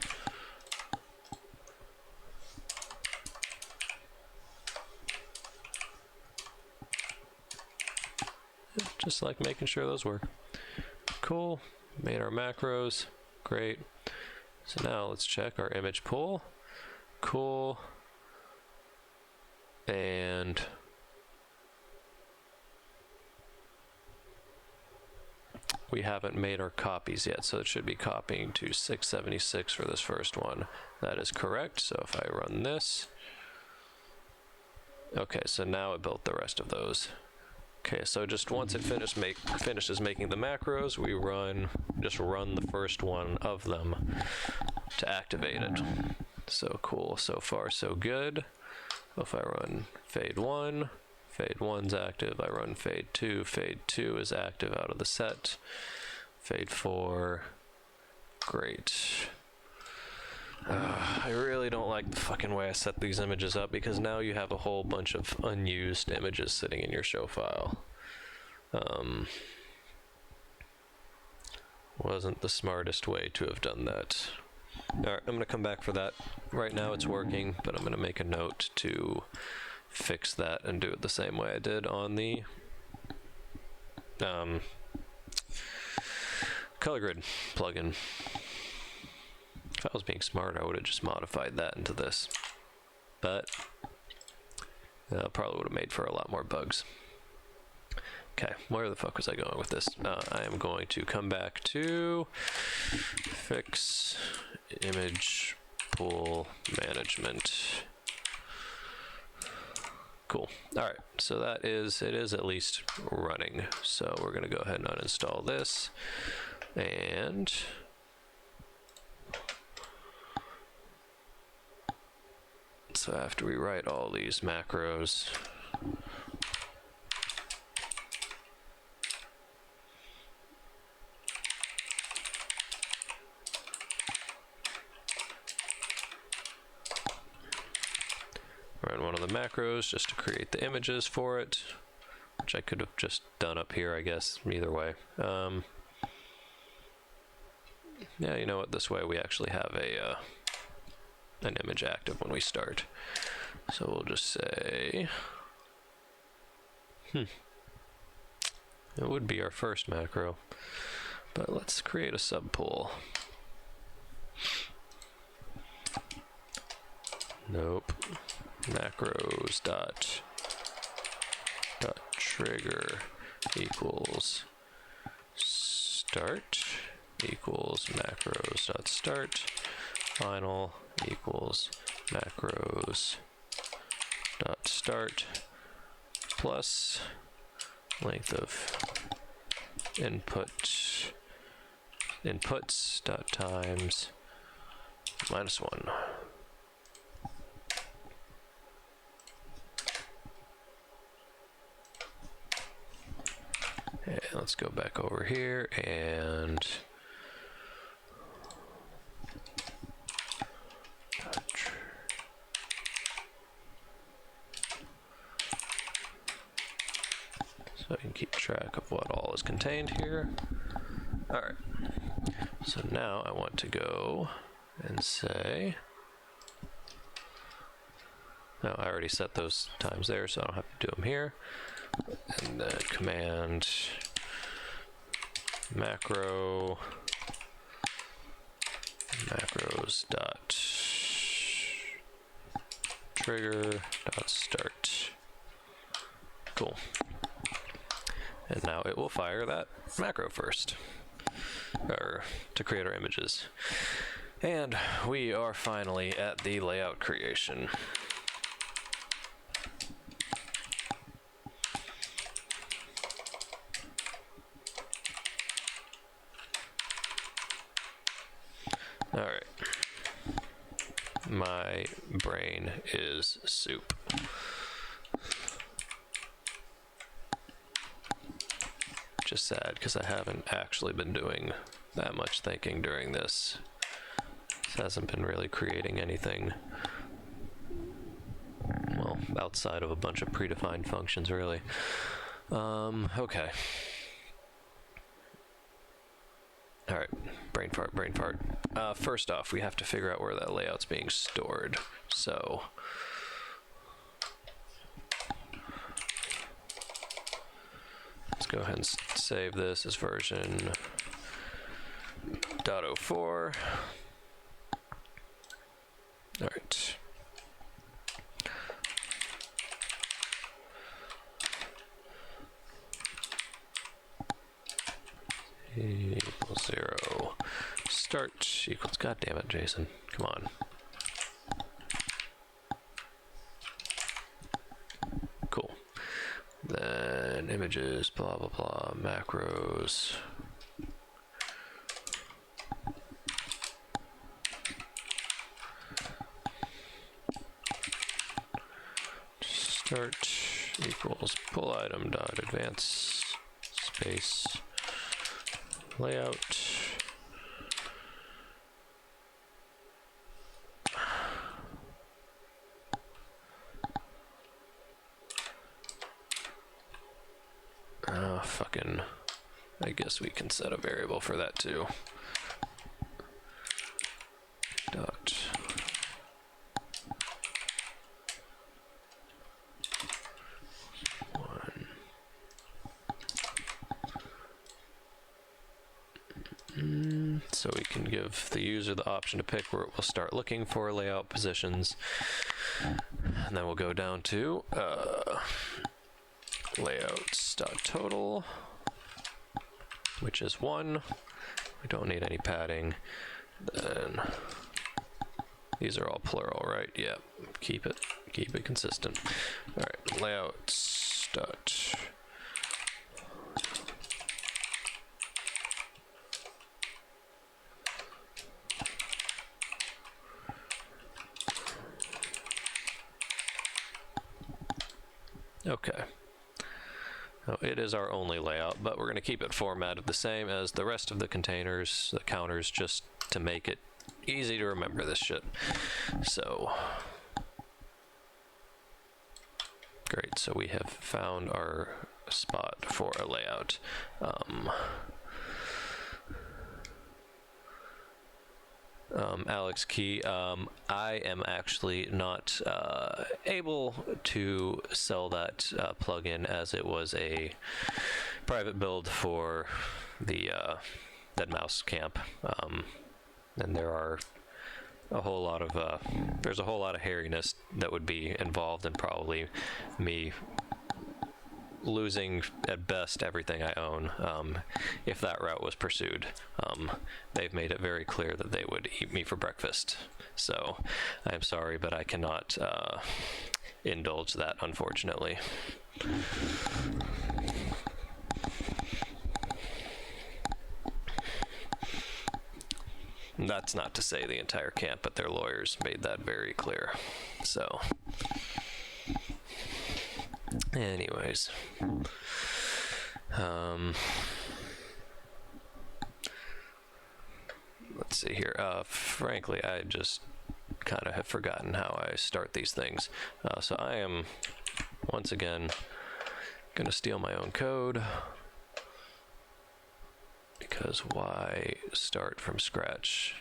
Just like making sure those work. Cool. Made our macros. Great. So now let's check our image pool. Cool. And we haven't made our copies yet, so it should be copying to 676 for this first one. That is correct. So if I run this, okay, so now it built the rest of those. Okay, so just once it finishes making the macros, we just run the first one of them to activate it. So cool, so far so good. If I run fade 1, fade 1's active. I run fade 2 is active out of the set. Fade 4, great. I really don't like the fucking way I set these images up, because now you have a whole bunch of unused images sitting in your show file. Wasn't the smartest way to have done that. Alright, I'm going to come back for that. Right now it's working, but I'm going to make a note to fix that and do it the same way I did on the color grid plugin. If I was being smart, I would have just modified that into this, but probably would have made for a lot more bugs. Okay, where the fuck was I going with this? I am going to come back to fix image pool management. Cool. All right, so it is at least running. So we're gonna go ahead and uninstall this, and so after we write all these macros, run one of the macros just to create the images for it, which I could have just done up here, I guess, either way. Yeah, you know what, this way we actually have an image active when we start. So we'll just say, it would be our first macro, but let's create a subpool. Nope. Macros dot trigger equals start equals macros dot start final equals macros dot start plus length of inputs dot times -1. And let's go back over here and so I can keep track of what all is contained here. All right, so now I want to go and say, no, I already set those times there, so I don't have to do them here. And then command macros dot trigger dot start. Cool. And now it will fire that macro first, or to create our images. And we are finally at the layout creation. All right, my brain is soup. Just sad because I haven't actually been doing that much thinking during this. This hasn't been really creating anything, well, outside of a bunch of predefined functions, really. Okay. All right, brain fart. First off, we have to figure out where that layout's being stored. So let's go ahead and save this as version .04. All right. Equals 0. Start equals, god damn it, Jason, come on. Cool. Then images, blah blah blah, macros. Start equals pull item dot advance space layout. Fucking, I guess we can set a variable for that too. Dot so we can give the user the option to pick where it will start looking for layout positions. And then we'll go down to layouts.total, which is 1. We don't need any padding. Then these are all plural, right? Yeah, keep it consistent. All right, layouts dot okay. Now, it is our only layout, but we're going to keep it formatted the same as the rest of the containers, the counters, just to make it easy to remember this shit. So Great, so we have found our spot for a layout. Alex Key, I am actually not able to sell that plugin, as it was a private build for the Dead Mouse camp, and there are a whole lot of there's a whole lot of hairiness that would be involved, and probably me losing at best everything I own if that route was pursued. They've made it very clear that they would eat me for breakfast, so I'm sorry, but I cannot indulge that, unfortunately. That's not to say the entire camp, but their lawyers made that very clear. So, anyways, let's see here. Frankly, I just kind of have forgotten how I start these things. So I am, once again, going to steal my own code. Because why start from scratch?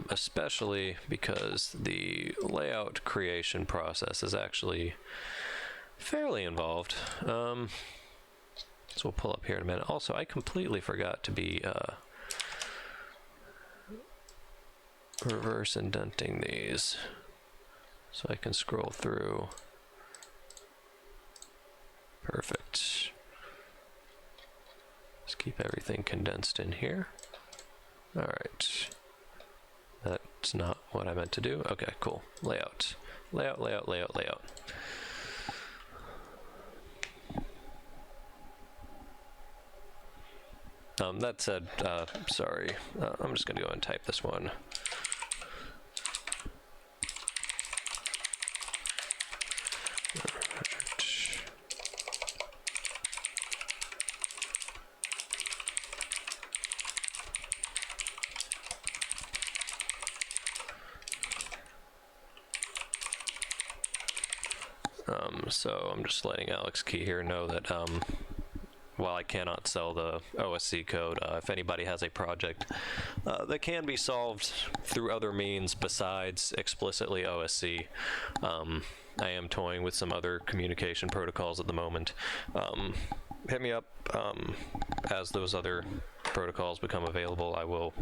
Especially because the layout creation process is actually fairly involved. So we'll pull up here in a minute. Also, I completely forgot to be reverse indenting these, so I can scroll through. Perfect. Just keep everything condensed in here. All right. That's not what I meant to do. Okay, cool. Layout. Layout, layout, layout, layout. That said, sorry, I'm just going to go and type this one. So I'm just letting Alex Key here know that while I cannot sell the OSC code, if anybody has a project that can be solved through other means besides explicitly OSC, I am toying with some other communication protocols at the moment. Hit me up as those other protocols become available. I will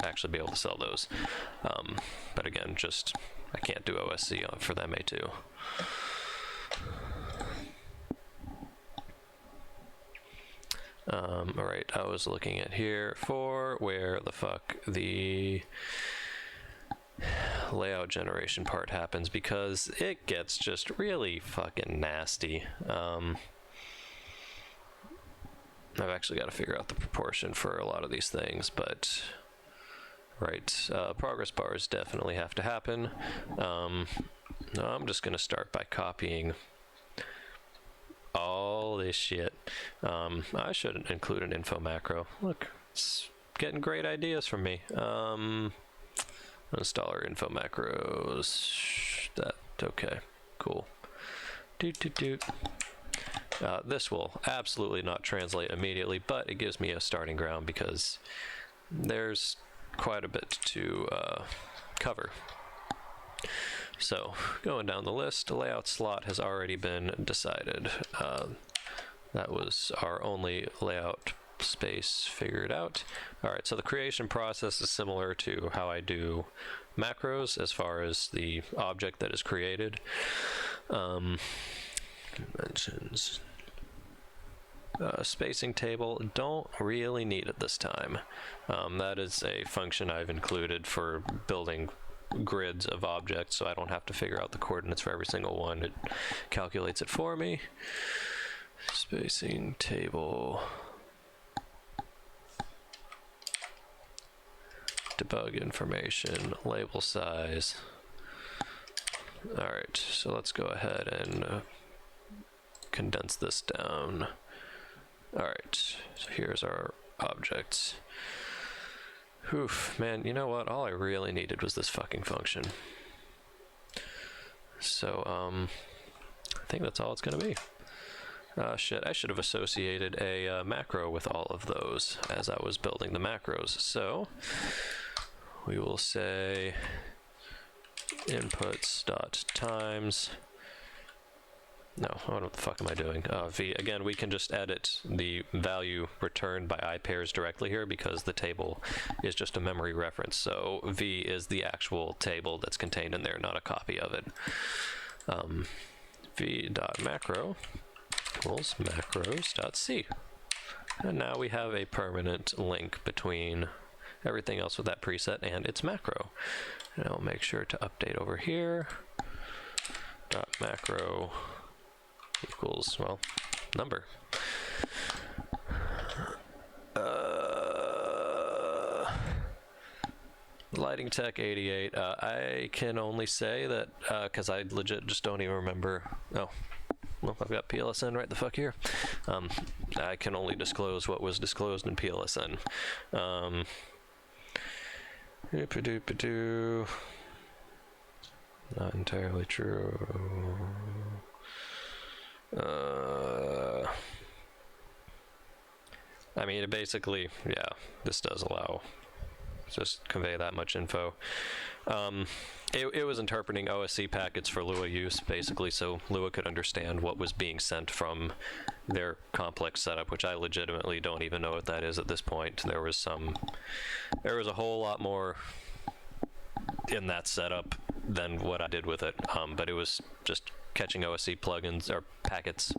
actually be able to sell those. But again, just I can't do OSC for the MA2. Alright, I was looking at here for where the fuck the layout generation part happens, because it gets just really fucking nasty. I've actually got to figure out the proportion for a lot of these things, but right, progress bars definitely have to happen. I'm just going to start by copying all this shit. I should include an info macro. Look, it's getting great ideas from me. Installer info macros. That okay, cool. This will absolutely not translate immediately, but it gives me a starting ground because there's quite a bit to cover. So, going down the list, the layout slot has already been decided. That was our only layout space figured out. Alright, so the creation process is similar to how I do macros as far as the object that is created. Conventions. Spacing table, don't really need it this time. That is a function I've included for building grids of objects, so I don't have to figure out the coordinates for every single one. It calculates it for me. Spacing table. Debug information, label size. Alright, so let's go ahead and condense this down. Alright, so here's our objects. Oof, man, you know what? All I really needed was this fucking function. So, think that's all it's going to be. Shit, I should have associated a macro with all of those as I was building the macros. So we will say inputs dot times. No, what the fuck am I doing? V. Again, we can just edit the value returned by iPairs directly here because the table is just a memory reference. So V is the actual table that's contained in there, not a copy of it. V.macro equals macros.c. And now we have a permanent link between everything else with that preset and its macro. And I'll make sure to update over here. Dot macro equals, well, number. Lighting Tech 88. I can only say that because I legit just don't even remember. Oh, well, I've got PLSN right the fuck here. I can only disclose what was disclosed in PLSN. Not entirely true. I mean, it basically, yeah, this does allow just convey that much info. It was interpreting OSC packets for Lua use, basically, so Lua could understand what was being sent from their complex setup, which I legitimately don't even know what that is at this point. There was a whole lot more in that setup than what I did with it, but it was just catching OSC plugins or packets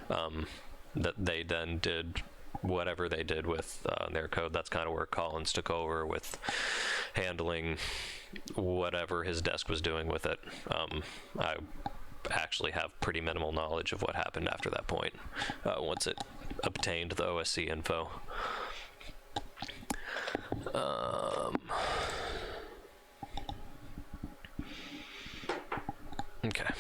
that they then did whatever they did with their code. That's kind of where Collins took over with handling whatever his desk was doing with it. I actually have pretty minimal knowledge of what happened after that point, once it obtained the OSC info. Okay.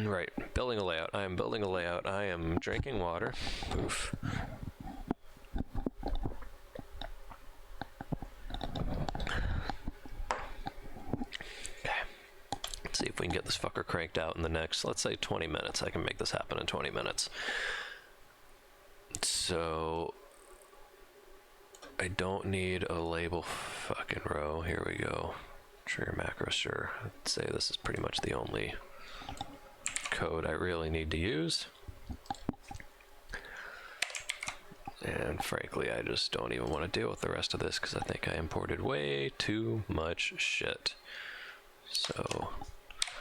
Right, building a layout. I am building a layout. I am drinking water. Oof. Okay. Let's see if we can get this fucker cranked out in the next, let's say 20 minutes. I can make this happen in 20 minutes. So I don't need a label fucking row. Here we go. Trigger macro, sure. I'd say this is pretty much the only code I really need to use. And frankly, I just don't even want to deal with the rest of this because I think I imported way too much shit. So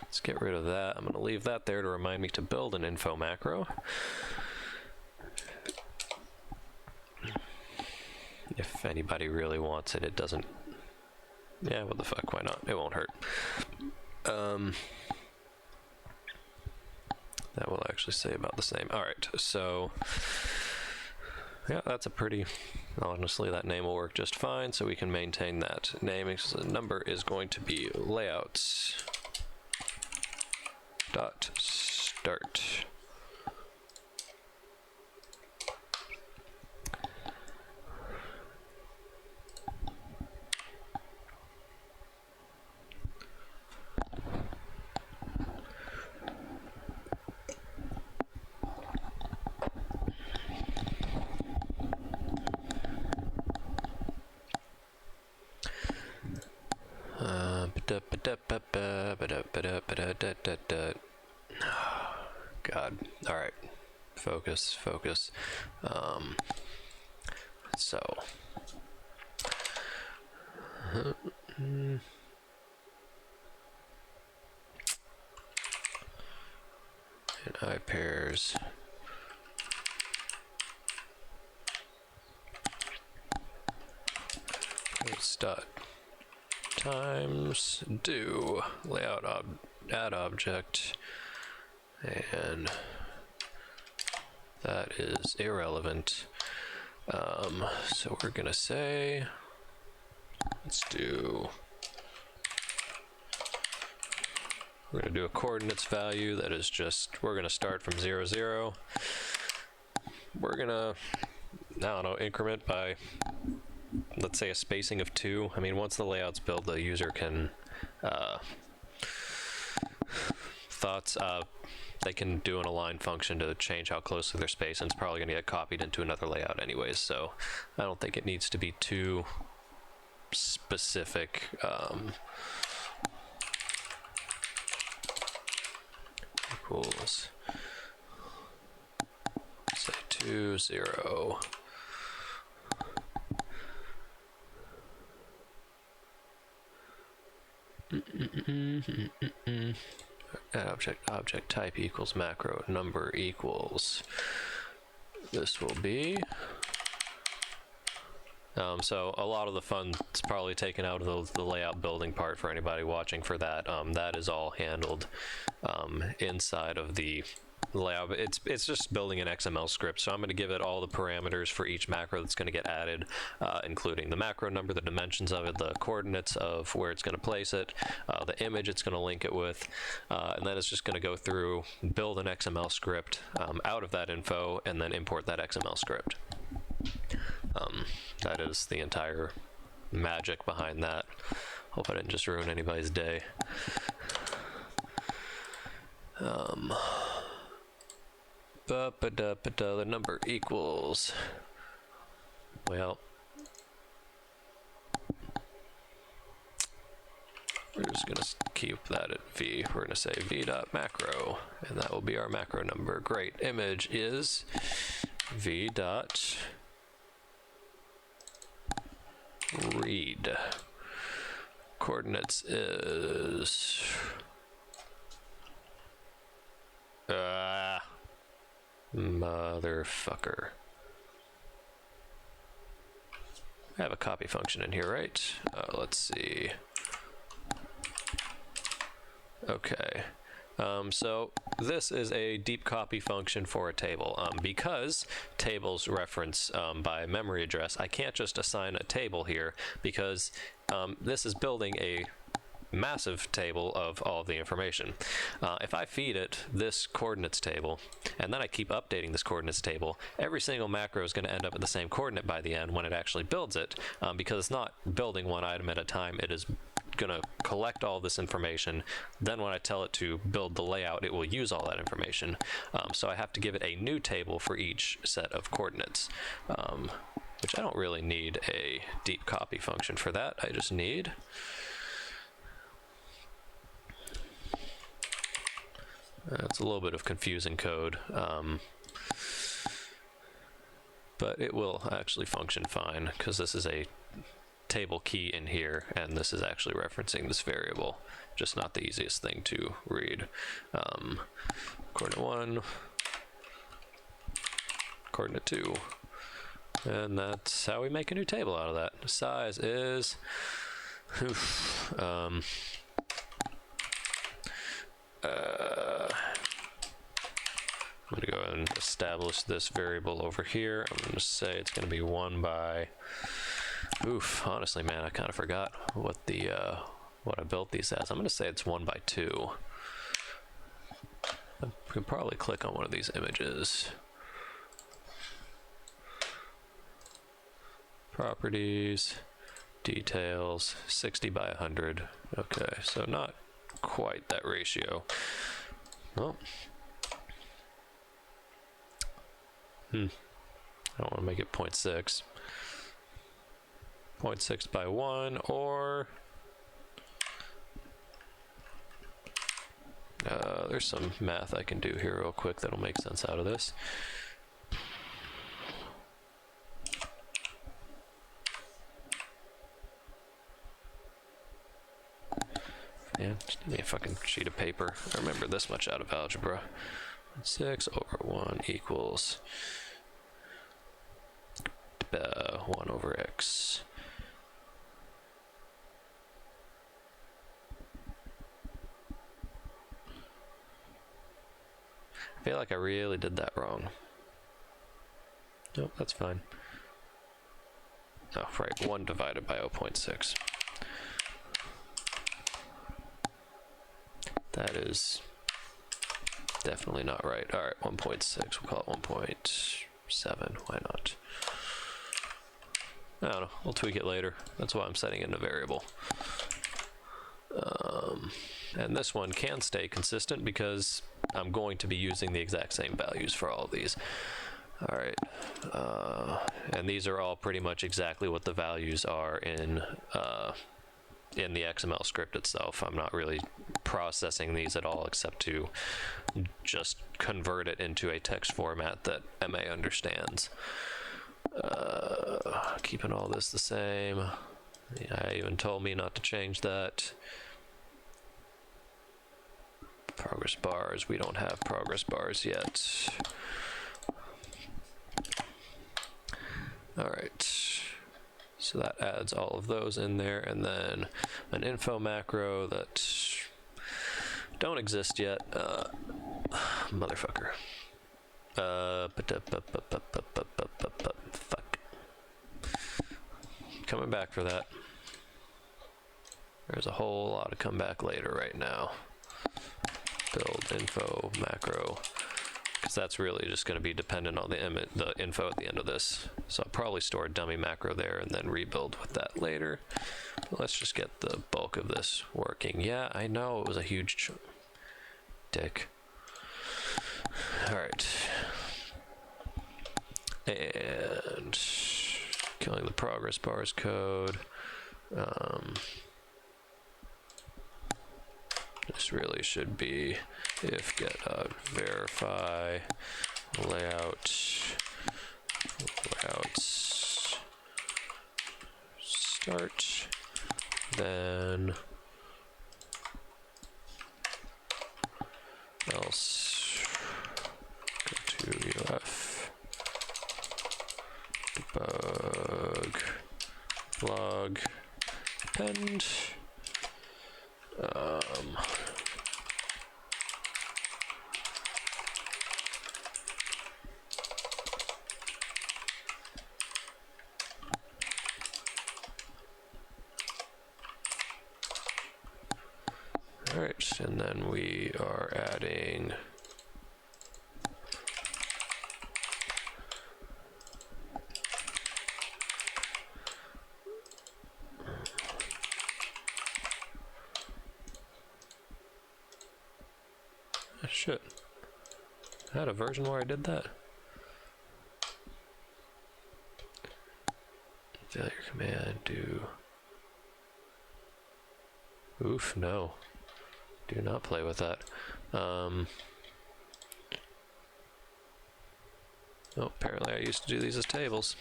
let's get rid of that. I'm going to leave that there to remind me to build an info macro. If anybody really wants it, it doesn't. Yeah, what the fuck, why not? It won't hurt. That will actually say about the same. Alright, so yeah, that's a pretty, honestly, that name will work just fine, so we can maintain that naming. So the number is going to be layouts dot start. God. All right. Focus. So. And iPairs. Dot times do layout add object, and that is irrelevant. So we're gonna say, we're gonna do a coordinates value that is just, we're gonna start from 0, 0. We're gonna I don't know, increment by, let's say, a spacing of 2. I mean, once the layout's built, the user can they can do an align function to change how closely they're spaced, and it's probably going to get copied into another layout anyways, so I don't think it needs to be too specific. Equals, say 2, 0. Object type equals macro number equals, this will be, so a lot of the fun is probably taken out of the layout building part for anybody watching for that. That is all handled inside of the layout. It's just building an XML script, so I'm going to give it all the parameters for each macro that's going to get added, including the macro number, the dimensions of it, the coordinates of where it's going to place it, the image it's going to link it with, and then it's just going to go through, build an XML script out of that info, and then import that XML script. That is the entire magic behind that. Hope I didn't just ruin anybody's day. The number equals, well, we're just going to keep that at v. We're going to say v.macro, and that will be our macro number. Great. Image is v.read. Coordinates is motherfucker. I have a copy function in here, right? Let's see. Okay. So this is a deep copy function for a table. Because tables reference by memory address, I can't just assign a table here, because this is building a massive table of all of the information. If I feed it this coordinates table, and then I keep updating this coordinates table, every single macro is going to end up at the same coordinate by the end when it actually builds it, because it's not building one item at a time. It is going to collect all this information. Then when I tell it to build the layout, it will use all that information. So I have to give it a new table for each set of coordinates, which I don't really need a deep copy function for that. I just need it's a little bit of confusing code, but it will actually function fine, because this is a table key in here, and this is actually referencing this variable. Just not the easiest thing to read. Coordinate 1, coordinate 2, and that's how we make a new table out of that. Size is I'm going to go ahead and establish this variable over here. I'm going to say it's going to be 1 by, honestly, man, I kind of forgot what the what I built these as. I'm going to say it's 1 by 2. I can probably click on one of these images. Properties, details, 60 by 100. Okay, so not quite that ratio. Well, I don't want to make it 0.6. 0.6 by 1, or there's some math I can do here real quick that'll make sense out of this. Man, just give me a fucking sheet of paper. I remember this much out of algebra. 6 over 1 equals 1 over x. I feel like I really did that wrong. Nope, that's fine. Oh, right, 1 divided by 0.6. That is definitely not right. All right, 1.6, we'll call it 1.7, why not? I don't know, we'll tweak it later. That's why I'm setting it in a variable. And this one can stay consistent because I'm going to be using the exact same values for all of these. All right, and these are all pretty much exactly what the values are in the XML script itself. I'm not really processing these at all except to just convert it into a text format that MA understands. Keeping all this the same. I even told me not to change that. Progress bars, we don't have progress bars yet. All right, so that adds all of those in there, and then an info macro that don't exist yet. Motherfucker. Fuck. Coming back for that. There's a whole lot of comeback later right now. Build info macro, because that's really just going to be dependent on the info at the end of this. So I'll probably store a dummy macro there and then rebuild with that later. But let's just get the bulk of this working. Yeah, I know it was a huge dick. All right. And killing the progress bars code. This really should be if get verify layouts start, then else go to UF debug log append. All right, and then we are adding shit. I had a version where I did that. Failure command do. Oof, no. Do not play with that. Oh, apparently I used to do these as tables.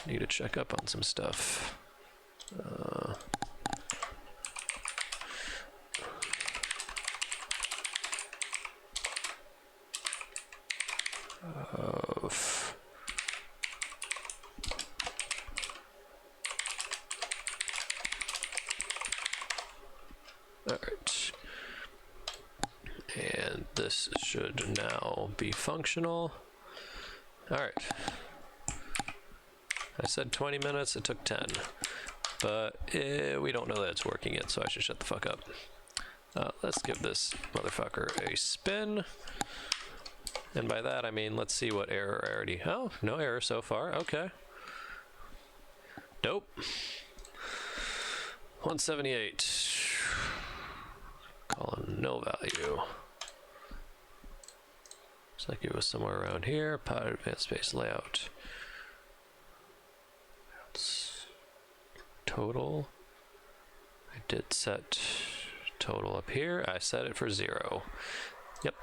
Need to check up on some stuff. Alright. And this should now be functional. Alright. I said 20 minutes, it took 10. But we don't know that it's working yet, so I should shut the fuck up. Let's give this motherfucker a spin. And by that I mean, let's see what error I already... Oh, no error so far, okay. Dope. 178. Calling no value. Looks like it was somewhere around here. Pod advanced space layout. Total. I did set total up here. I set it for 0. Yep.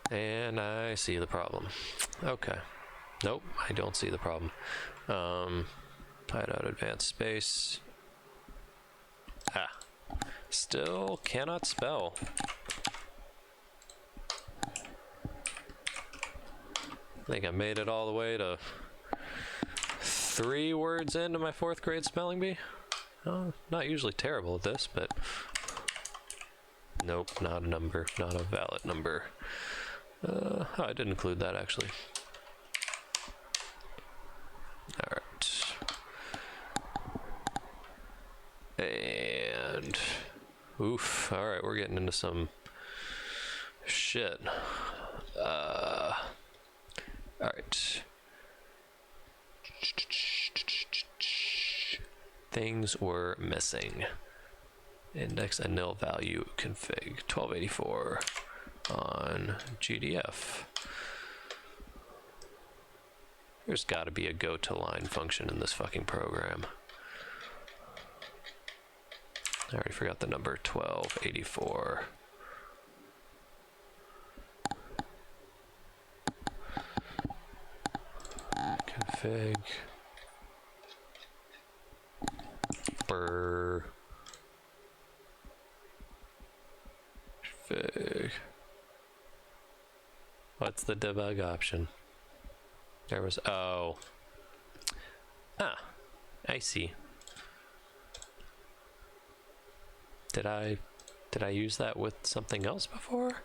And I see the problem. Okay. Nope, I don't see the problem. Hide out advanced space. Ah. Still cannot spell. I think I made it all the way to 3 words into my 4th grade spelling bee. Oh, not usually terrible at this, but nope, not a number, not a valid number. Oh, I did include that actually. Oof. All right, we're getting into some shit. All right. Things were missing. Index and nil value config 1284 on GDF. There's got to be a go to line function in this fucking program. I already forgot the number. 1284. Config. Brr. Config. What's the debug option? There was, oh. Ah, I see. Did I use that with something else before?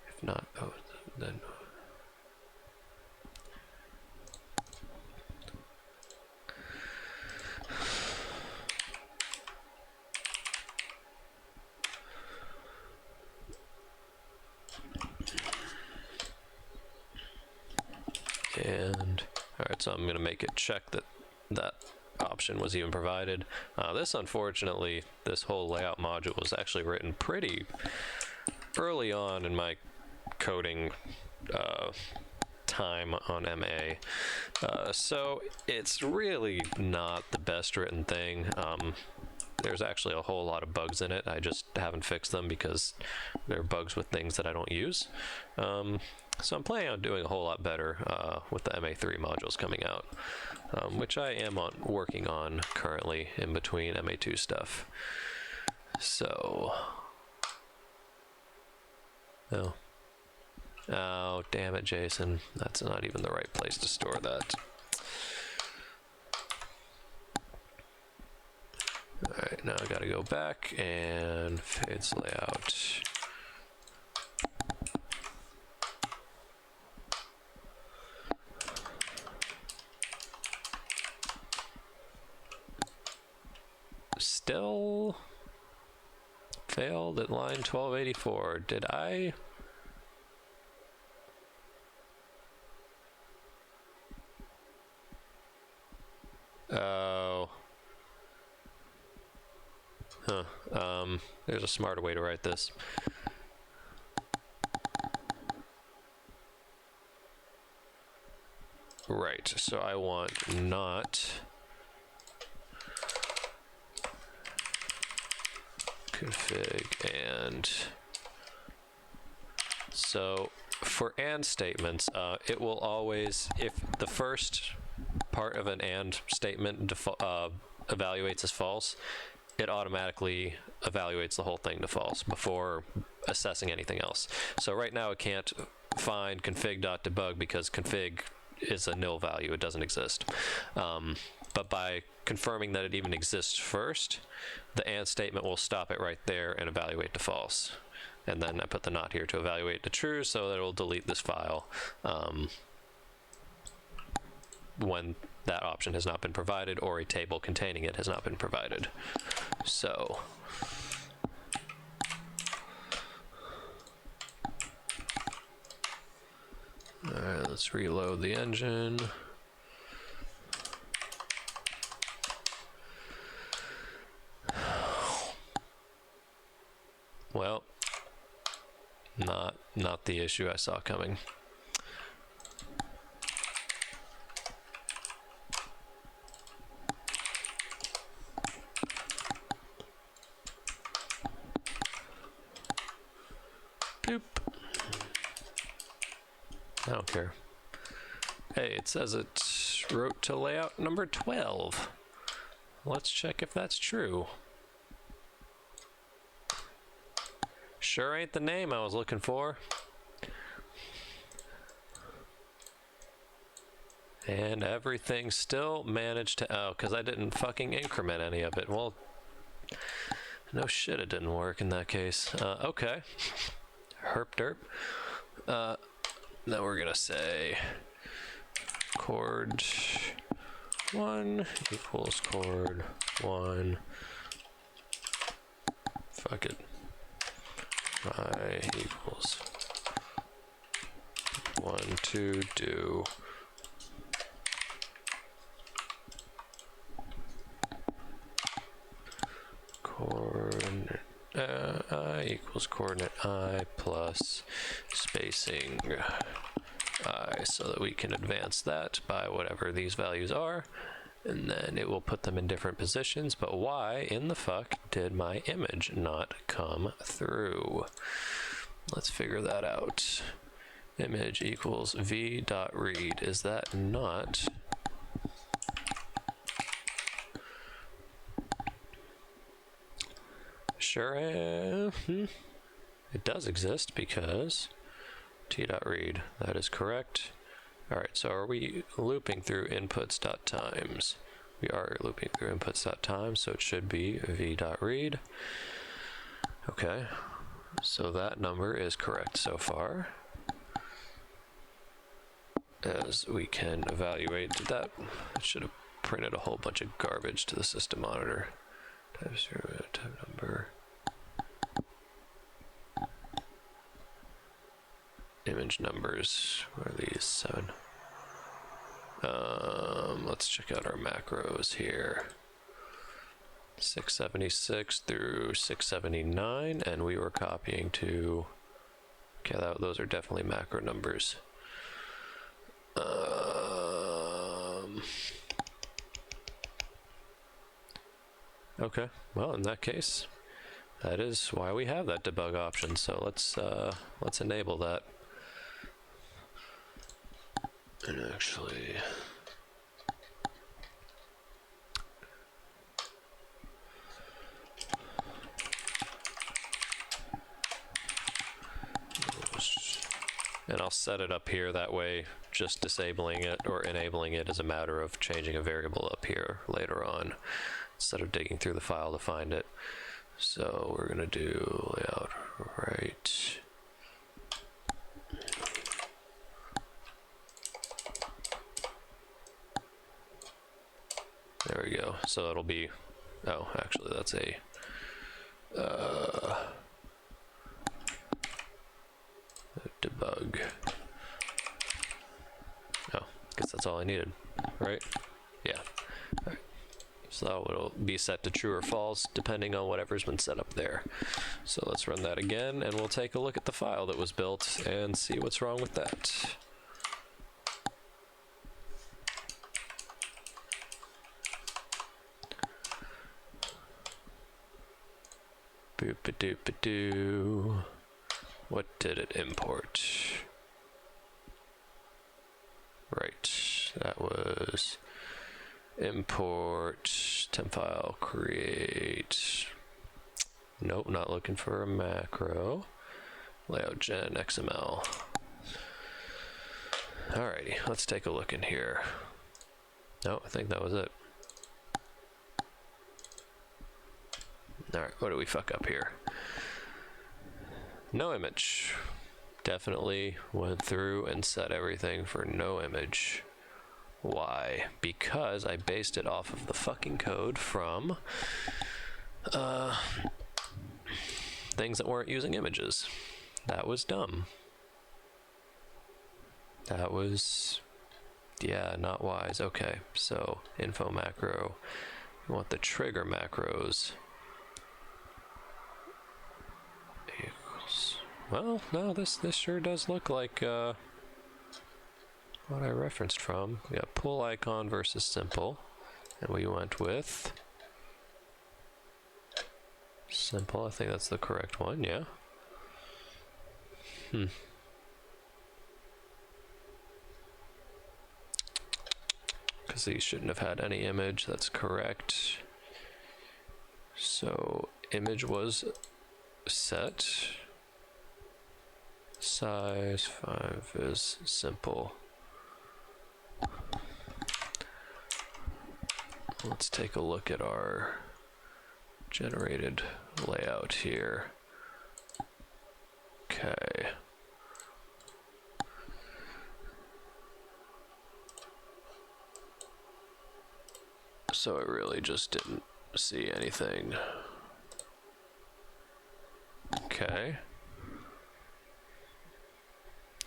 If not, oh, then. And all right, so I'm gonna make it check that that option was even provided. This, unfortunately, this whole layout module was actually written pretty early on in my coding time on MA, so it's really not the best written thing. There's actually a whole lot of bugs in it. I just haven't fixed them because they're bugs with things that I don't use. So I'm planning on doing a whole lot better with the MA3 modules coming out, which I am working on currently in between MA2 stuff. So, oh, damn it, Jason. That's not even the right place to store that. All right, now I gotta go back and fades layout. Still failed at line 1284. Did I? Oh. Huh. There's a smarter way to write this. Right, so I want not config and. So for and statements, it will always, if the first part of an and statement evaluates as false, it automatically evaluates the whole thing to false before assessing anything else. So right now it can't find config.debug because config is a nil value, it doesn't exist. But by confirming that it even exists first, the and statement will stop it right there and evaluate to false. And then I put the not here to evaluate to true, so that it will delete this file when that option has not been provided or a table containing it has not been provided. So all right, let's reload the engine. Well, not the issue I saw coming. Boop. I don't care. Hey, it says it wrote to layout number 12. Let's check if that's true. Sure ain't the name I was looking for. And everything still managed to, oh, because I didn't fucking increment any of it. Well, no shit, it didn't work in that case. Okay. Herp derp. Now we're gonna say chord 1 equals chord 1. Fuck it. I equals 1 to do. Coordinate I equals coordinate I plus spacing I, so that we can advance that by whatever these values are, and then it will put them in different positions. But why in the fuck did my image not come through? Let's figure that out. Image equals v.read. Is that not sure? It does exist because t.read. That is correct. All right, so are we looping through inputs.times? We are looping through inputs.times, so it should be v.read. Okay, so that number is correct so far. As we can evaluate that, it should have printed a whole bunch of garbage to the system monitor. Type 0, type number. Image numbers, where are these? 7. Let's check out our macros here. 676 through 679, and we were copying to, okay, those are definitely macro numbers. Okay, well, in that case, that is why we have that debug option. So let's enable that. And actually, and I'll set it up here, that way just disabling it or enabling it is a matter of changing a variable up here later on instead of digging through the file to find it. So we're gonna do layout right. There we go. So it'll be, oh, actually that's a debug. Oh, guess that's all I needed, right? Yeah. All right. So it'll be set to true or false depending on whatever's been set up there. So let's run that again, and we'll take a look at the file that was built and see what's wrong with that. Boop-a-doop-a-doo. What did it import? Right, that was import temp file create. Nope, not looking for a macro. Layout gen XML. Alrighty, let's take a look in here. No, I think that was it. Alright, what do we fuck up here? No image. Definitely went through and set everything for no image. Why? Because I based it off of the fucking code from things that weren't using images. That was dumb. That was, yeah, not wise. Okay, so info macro. We want the trigger macros. Well, no, this sure does look like what I referenced from. We got pull icon versus simple, and we went with simple. I think that's the correct one, yeah. Because these shouldn't have had any image, that's correct. So image was set. Size 5 is simple. Let's take a look at our generated layout here. Okay. so I really just didn't see anything. Okay.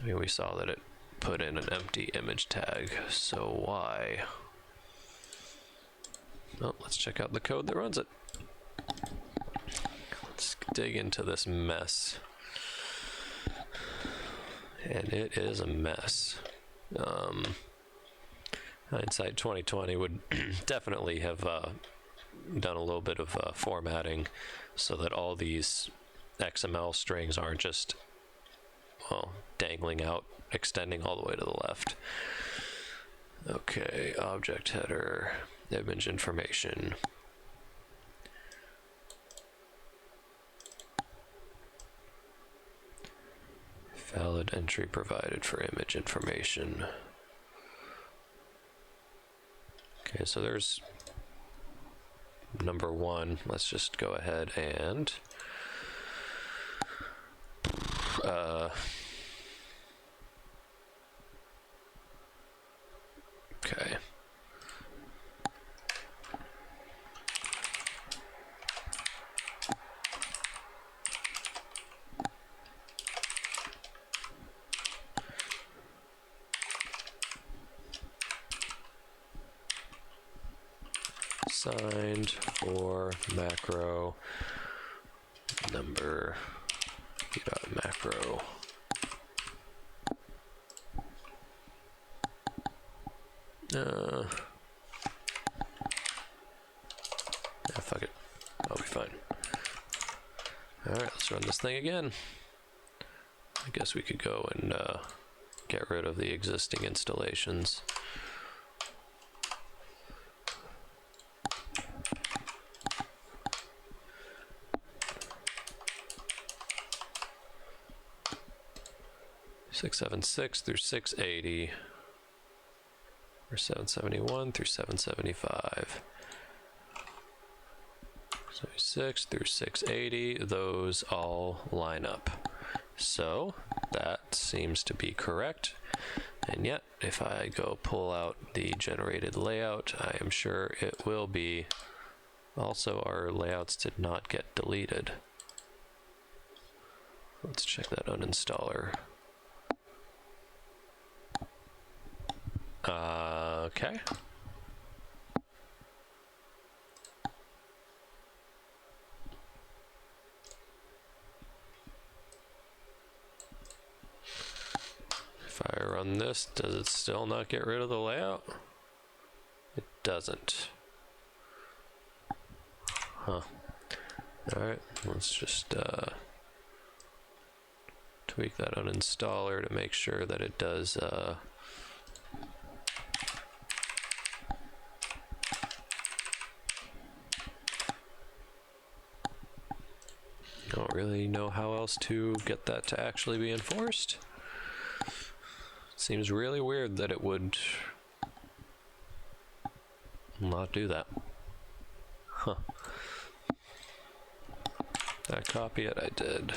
I mean, we saw that it put in an empty image tag, so why? Well, let's check out the code that runs it. Let's dig into this mess. And it is a mess. Hindsight 2020 would definitely have done a little bit of formatting so that all these XML strings aren't just, well, dangling out, extending all the way to the left. Okay, object header, image information. Valid entry provided for image information. Okay, so there's number one. Let's just go ahead and okay. Signed for macro number macro. Yeah, fuck it. I'll be fine. Alright, let's run this thing again. I guess we could go and get rid of the existing installations. .676 through 680, or 771 through 775. 76 through 680, those all line up. So that seems to be correct. And yet, if I go pull out the generated layout, I am sure it will be. Also, our layouts did not get deleted. Let's check that uninstaller. Okay. If I run this, does it still not get rid of the layout? It doesn't. Huh. Alright, let's just tweak that uninstaller to make sure that it does don't really know how else to get that to actually be enforced. Seems really weird that it would not do that. Huh. Did I copy it? I did.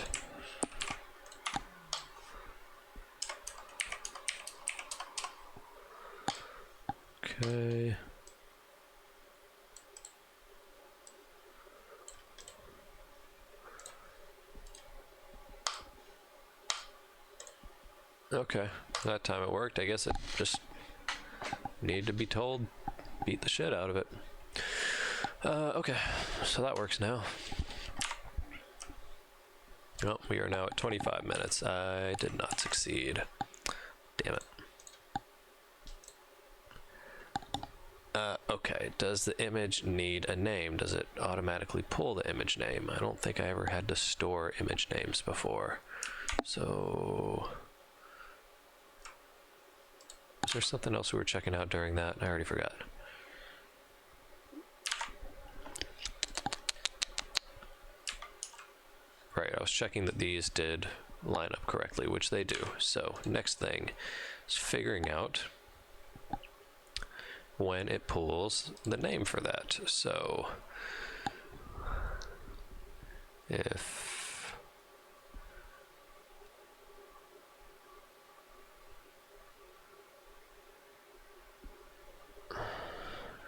Okay. Okay, that time it worked. I guess it just needed to be told, beat the shit out of it. Okay, so that works now. Well, we are now at 25 minutes. I did not succeed. Damn it. Okay, does the image need a name? Does it automatically pull the image name? I don't think I ever had to store image names before. So... is there something else we were checking out during that? I already forgot. Right, I was checking that these did line up correctly, which they do. So next thing is figuring out when it pulls the name for that. So if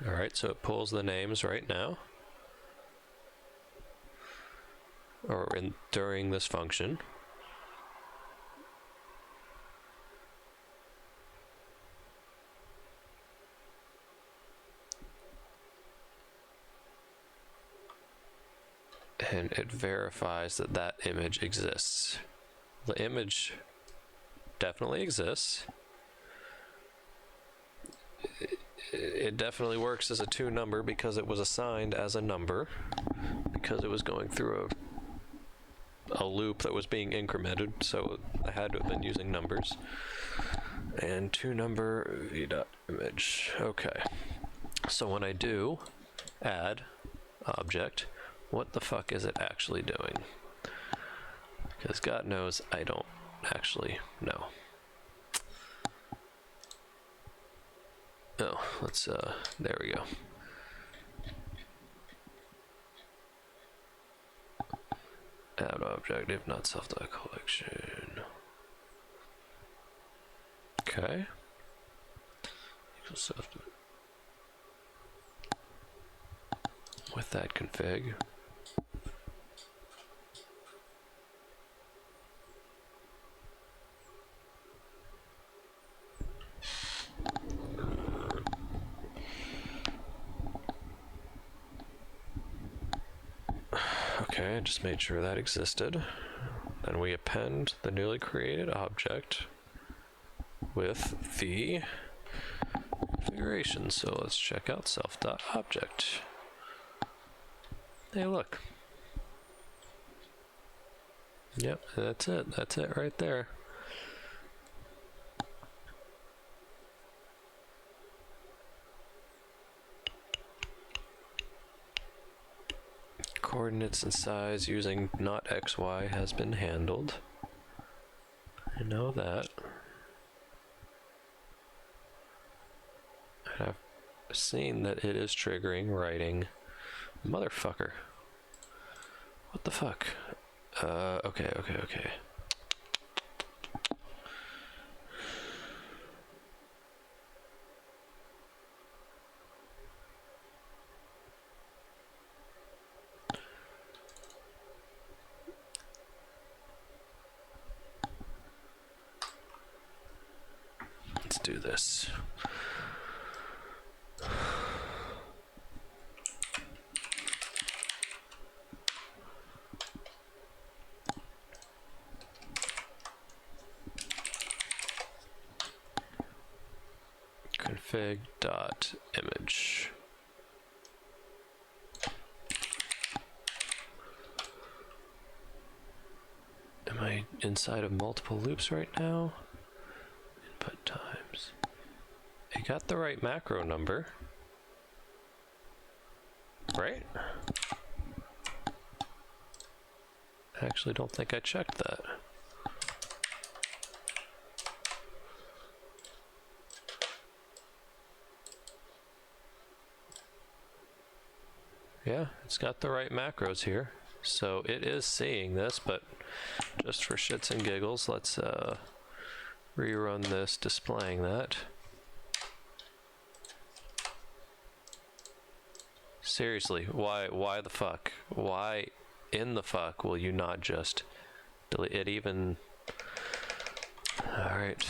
All right, so it pulls the names right now, or during this function. And it verifies that that image exists. The image definitely exists. It definitely works as a to number because it was assigned as a number, because it was going through a loop that was being incremented, so I had to have been using numbers. And to number v.image. Okay. So when I do add object, what the fuck is it actually doing? Because God knows I don't actually know. Oh, let's, there we go. Add object if not self.collection. Okay. Equals self. With that config. Okay, just made sure that existed. Then we append the newly created object with the configuration. So let's check out self.object. Hey, look. Yep, that's it. That's it right there. Coordinates and size using not XY has been handled. I know that. And I've seen that it is triggering writing. Motherfucker. What the fuck? Okay. Let's do this. Config.image. Am I inside of multiple loops right now? Input times. I got the right macro number, right? I actually don't think I checked that. Yeah, it's got the right macros here. So it is seeing this, but just for shits and giggles, let's rerun this displaying that. Seriously, why the fuck? Why in the fuck will you not just delete it even? All right.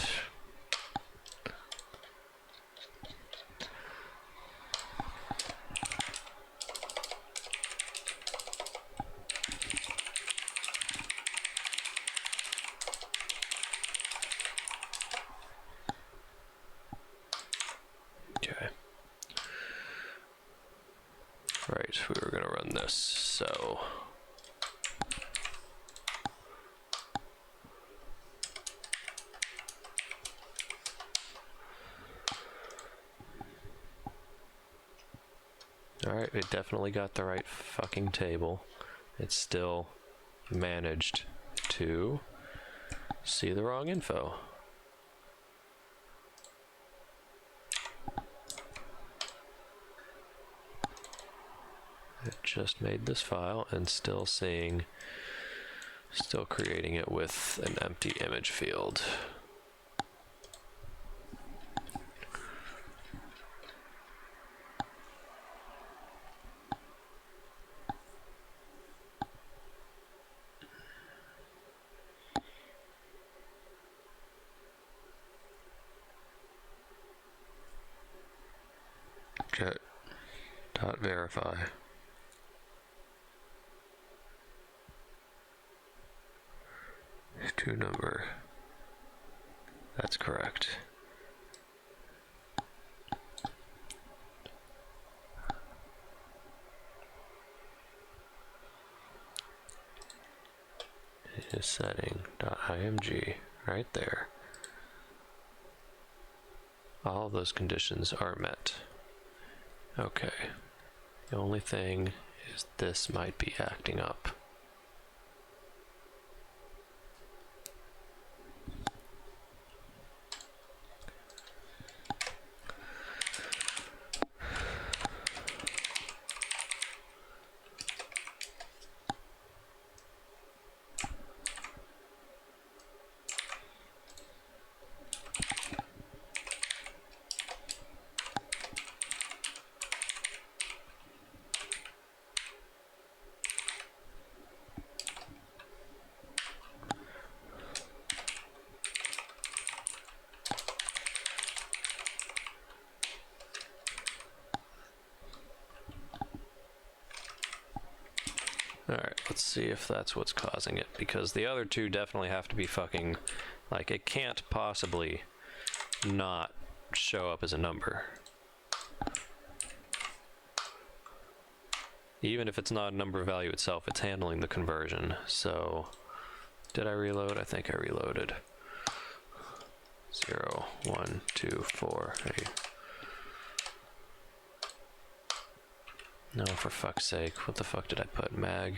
Okay. Right, we were gonna run this, so. Alright, it definitely got the right fucking table. It still managed to see the wrong info. It just made this file and still creating it with an empty image field. get dot verify. To number. That's correct. Is setting.img right there. All of those conditions are met. Okay. The only thing is this might be acting up. Alright, let's see if that's what's causing it, because the other two definitely have to be fucking, like, it can't possibly not show up as a number. Even if it's not a number value itself, it's handling the conversion. So, did I reload? I think I reloaded. 0, 1, 2, 4, 8. No, for fuck's sake. What the fuck did I put? Mag?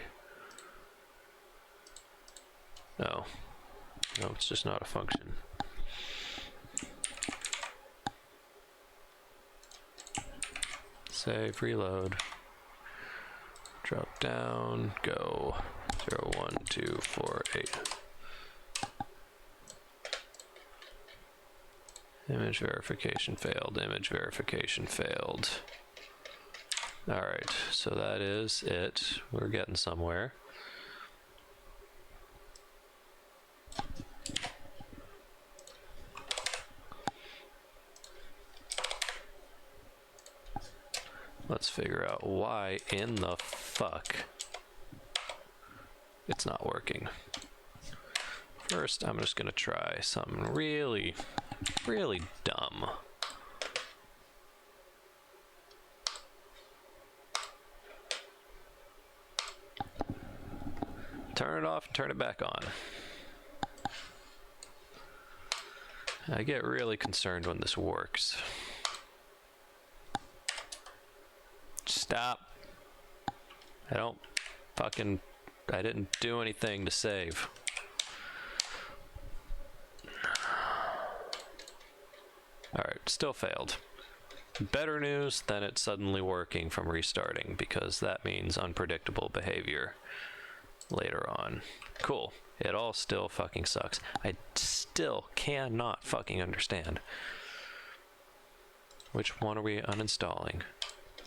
No. No, it's just not a function. Save, reload. Drop down, go. 0, 1, 2, 4, 8. Image verification failed. Image verification failed. Alright, so that is it. We're getting somewhere. Let's figure out why in the fuck it's not working. First, I'm just gonna try something really, really dumb. Turn it off and turn it back on. I get really concerned when this works. Stop. I didn't do anything to save. Alright, still failed. Better news than it suddenly working from restarting, because that means unpredictable behavior later on. Cool. It all still fucking sucks. I still cannot fucking understand. Which one are we uninstalling?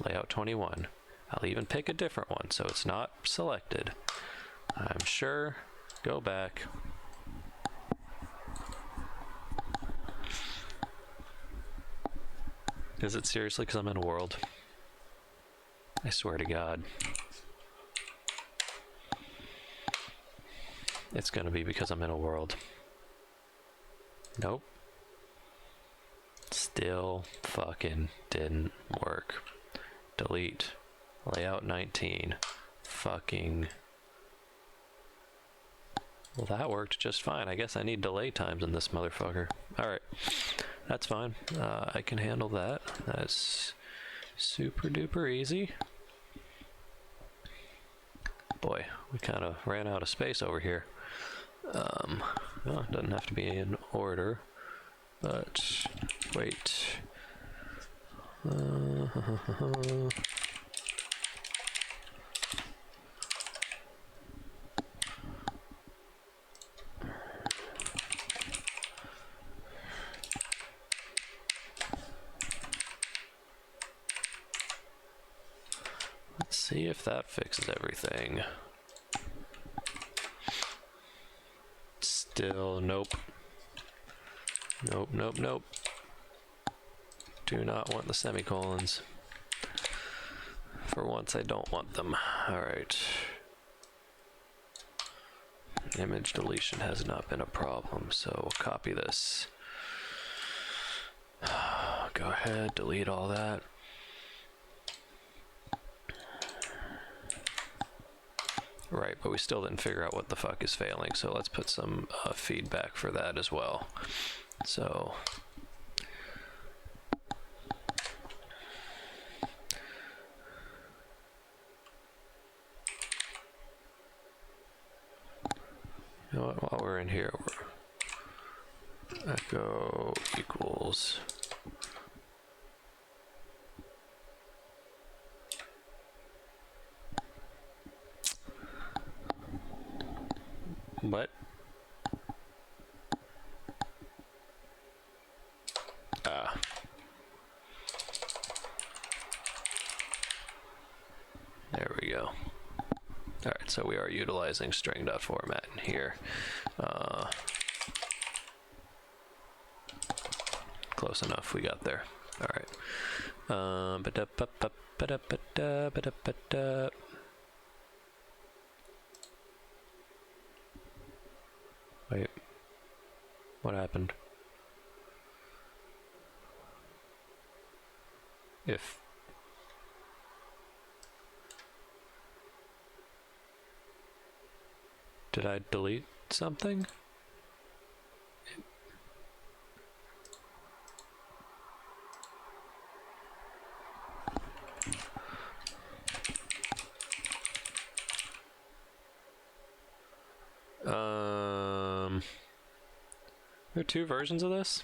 Layout 21. I'll even pick a different one so it's not selected. I'm sure. Go back. Is it seriously because I'm in a world? I swear to God. It's gonna be because I'm in a world. Nope. Still fucking didn't work. Delete. Layout 19. Fucking. Well, that worked just fine. I guess I need delay times in this motherfucker. Alright. That's fine. I can handle that. That's super duper easy. Boy, we kind of ran out of space over here. Well, it doesn't have to be in order, but wait. Let's see if that fixes everything. Still, nope. Nope, nope, nope. Do not want the semicolons. For once, I don't want them. All right. Image deletion has not been a problem, so we'll copy this. Go ahead, delete all that. Right, but we still didn't figure out what the fuck is failing, so let's put some feedback for that as well. So you know what, while we're in here, echo equals what? There we go. All right, so we are utilizing string.format in here. Close enough, we got there. All right. Wait, what happened? If did I delete something? There are two versions of this?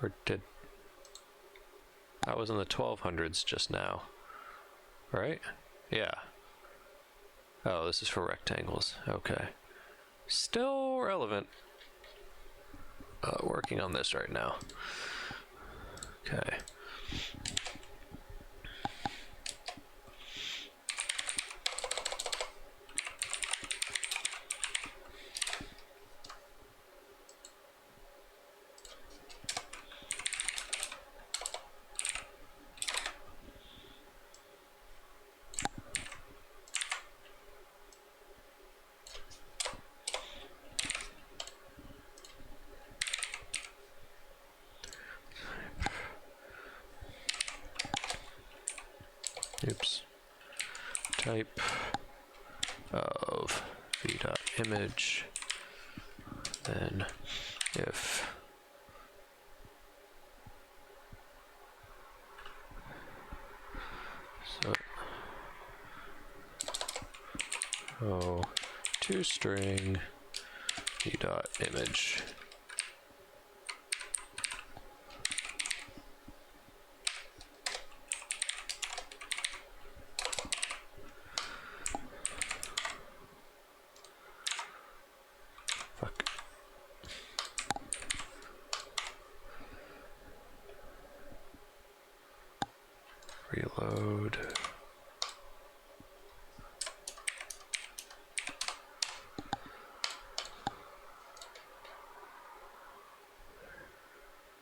Or did I was in the 1200s just now, right? Yeah. Oh, this is for rectangles. Okay. Still relevant. Working on this right now. Okay. Oops. Type of v.image, then if so to string v.image. Reload.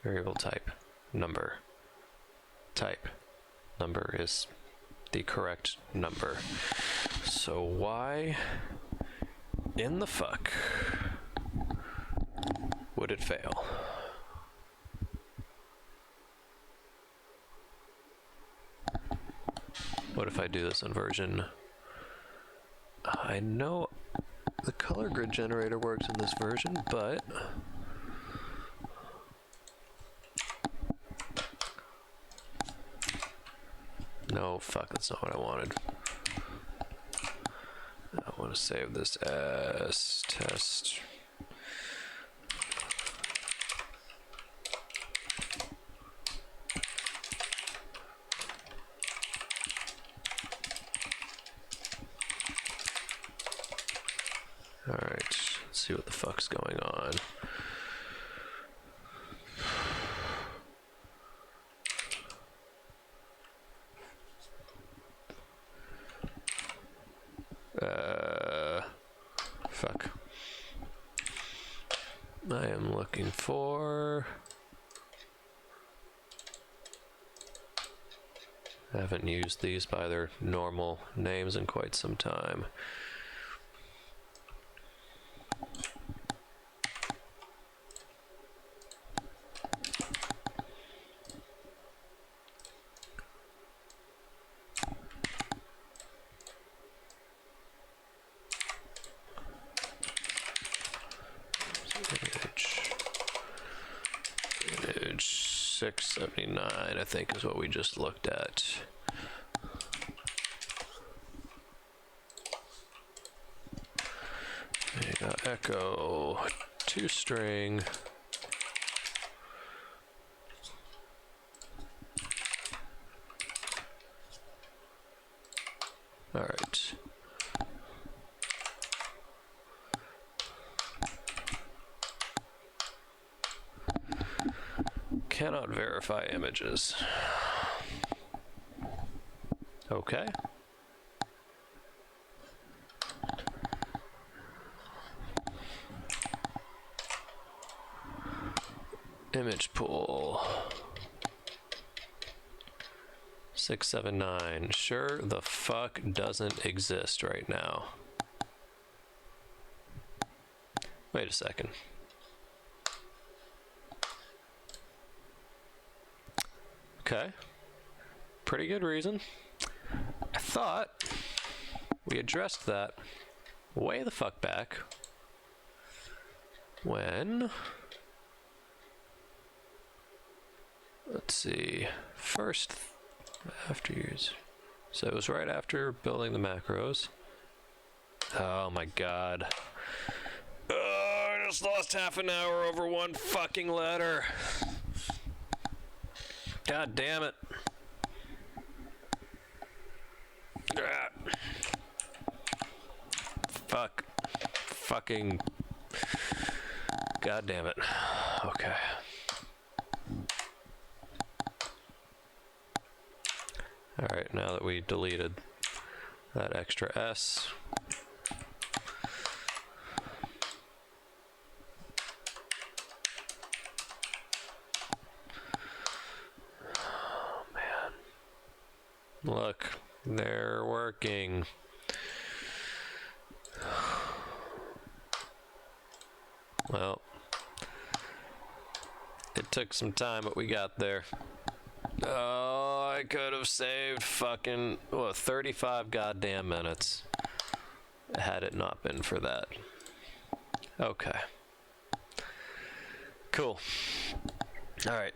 Variable type, number. Type, number is the correct number. So why in the fuck would it fail? What if I do this in version? I know the color grid generator works in this version, but no, fuck, that's not what I wanted. I want to save this as test. Alright, let's see what the fuck's going on. Fuck. I am looking for I haven't used these by their normal names in quite some time. Image 679, I think, is what we just looked at. There you go, echo toString. All right. Cannot verify images. Okay. Image pool. 679. Sure the fuck doesn't exist right now. Wait a second. Okay. Pretty good reason. I thought we addressed that way the fuck back when, let's see, first after years. So it was right after building the macros. Oh my god. Oh, I just lost half an hour over one fucking letter. God damn it. Ah. Fuck. Fucking. God damn it. Okay. Alright, now that we deleted that extra S. Look, they're working. Well, it took some time, but we got there. Oh, I could have saved fucking, 35 goddamn minutes had it not been for that. Okay. Cool. All right.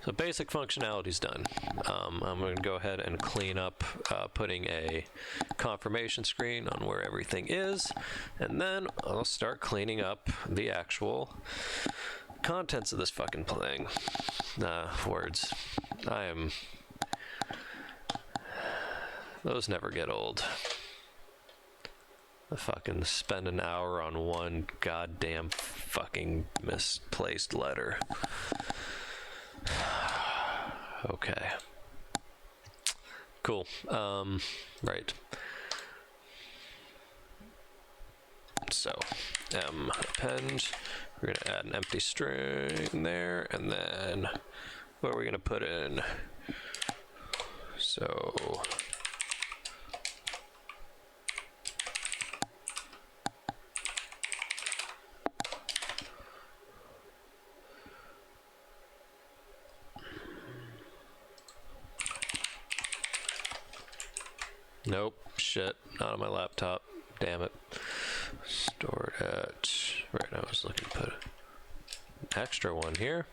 So basic functionality's done. I'm going to go ahead and clean up, putting a confirmation screen on where everything is, and then I'll start cleaning up the actual contents of this fucking thing. Words. Those never get old. I fucking spend an hour on one goddamn fucking misplaced letter. Okay. Cool. Right. So, append, we're going to add an empty string there, and then what are we going to put in? So, nope, shit, not on my laptop, damn it. Stored at, right, I was looking to put an extra one here.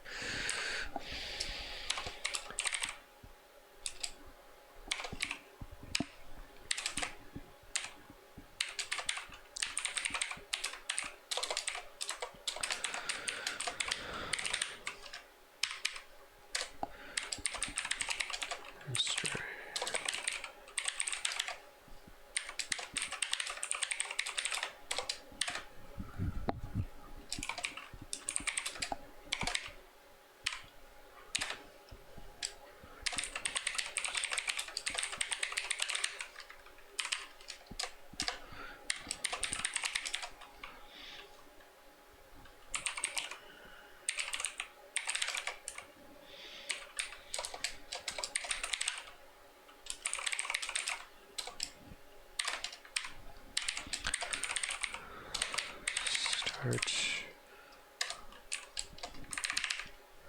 Search.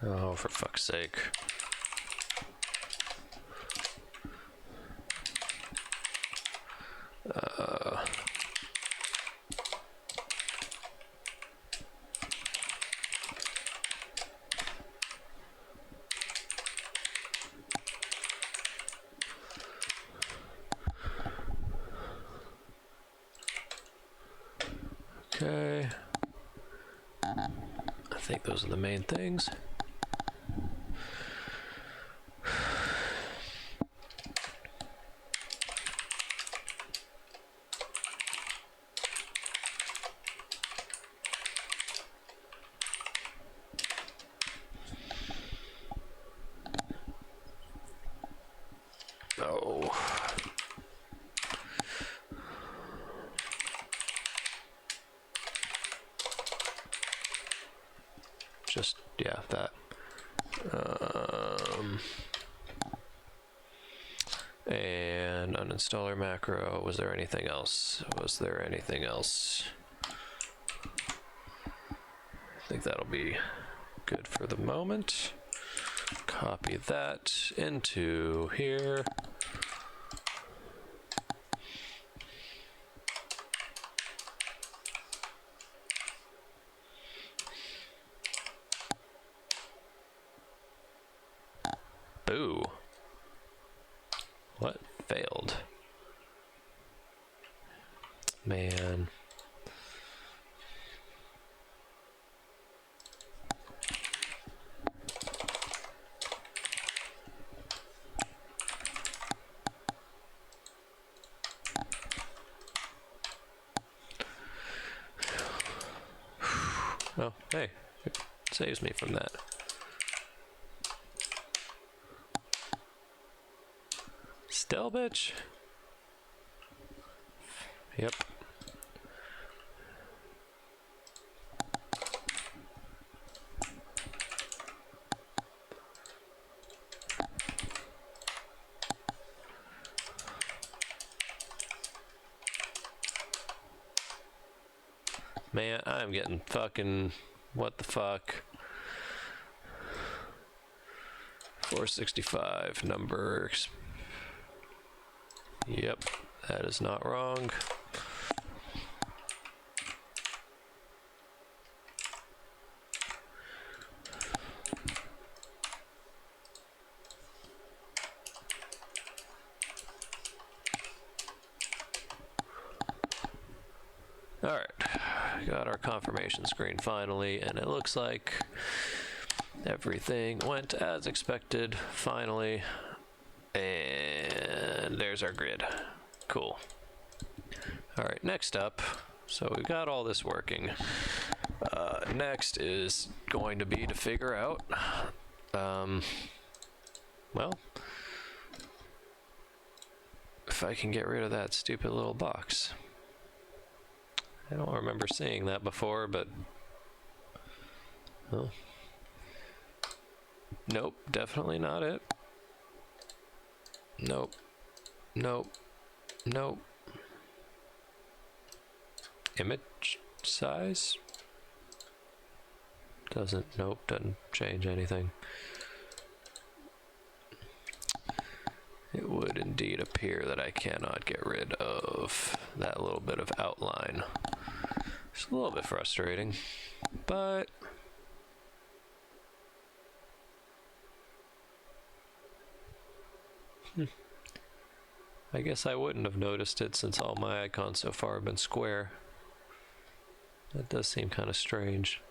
Oh, for fuck's sake. Okay. I think those are the main things. Oh. Just, yeah, that. And uninstaller macro. Was there anything else? Was there anything else? I think that'll be good for the moment. Copy that into here. Boo. What failed? Man. Oh, hey, it saves me from that. Still, bitch. Yep. Man, I'm getting fucking, what the fuck? 465 numbers. Yep, that is not wrong. All right, got our confirmation screen finally, and it looks like everything went as expected finally. And there's our grid. Cool. All right, next up, so we've got all this working. Next is going to be to figure out, well, if I can get rid of that stupid little box. I don't remember seeing that before, but, well, nope, definitely not it. Nope, nope, nope. Image size? Nope, doesn't change anything. It would indeed appear that I cannot get rid of that little bit of outline. It's a little bit frustrating, but I guess I wouldn't have noticed it since all my icons so far have been square. That does seem kind of strange.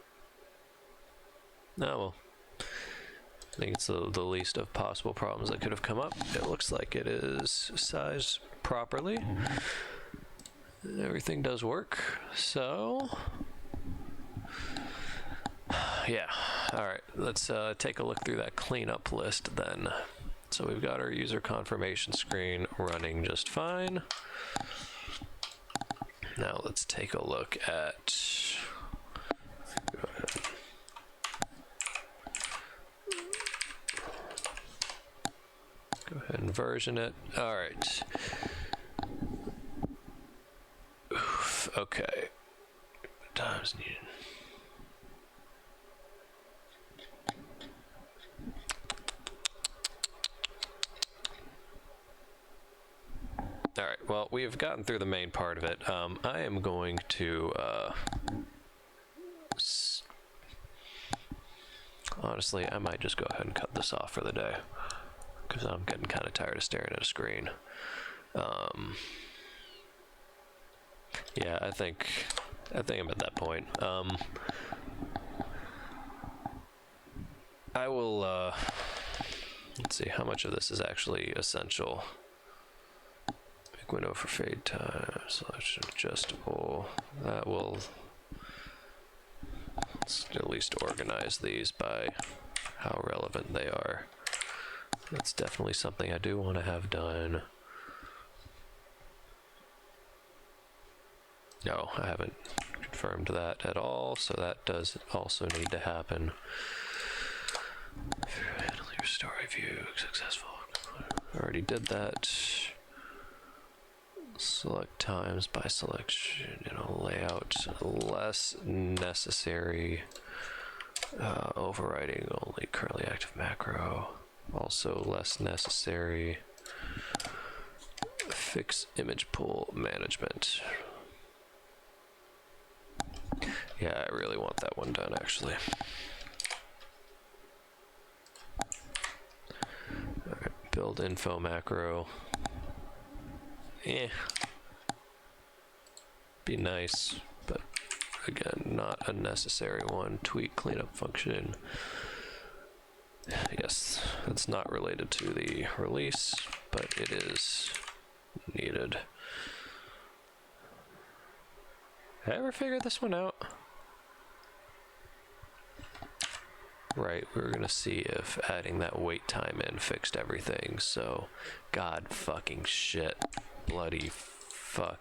Oh well. I think it's the least of possible problems that could have come up. It looks like it is sized properly. Everything does work. So, yeah. All right, let's take a look through that cleanup list then. So we've got our user confirmation screen running just fine. Now let's take a look at, go ahead and version it. All right. Oof, okay. Times needed. well, we have gotten through the main part of it. I am going to, honestly, I might just go ahead and cut this off for the day, because I'm getting kind of tired of staring at a screen. Yeah, I think I'm at that point. I will, let's see, how much of this is actually essential? Big window for fade time, selection adjustable. That will, let's at least organize these by how relevant they are. That's definitely something I do want to have done. No, I haven't confirmed that at all, so that does also need to happen. Your story view successful. Already did that. Select times by selection, layout less necessary. Overriding only currently active macro. Also less necessary. Fix image pool management. Yeah, I really want that one done actually. Alright, build info macro. Be nice, but again, not a necessary one. Tweak cleanup function. Yes, that's not related to the release, but it is needed. Did I ever figure this one out? Right, we were gonna see if adding that wait time in fixed everything, so god fucking shit. Bloody fuck.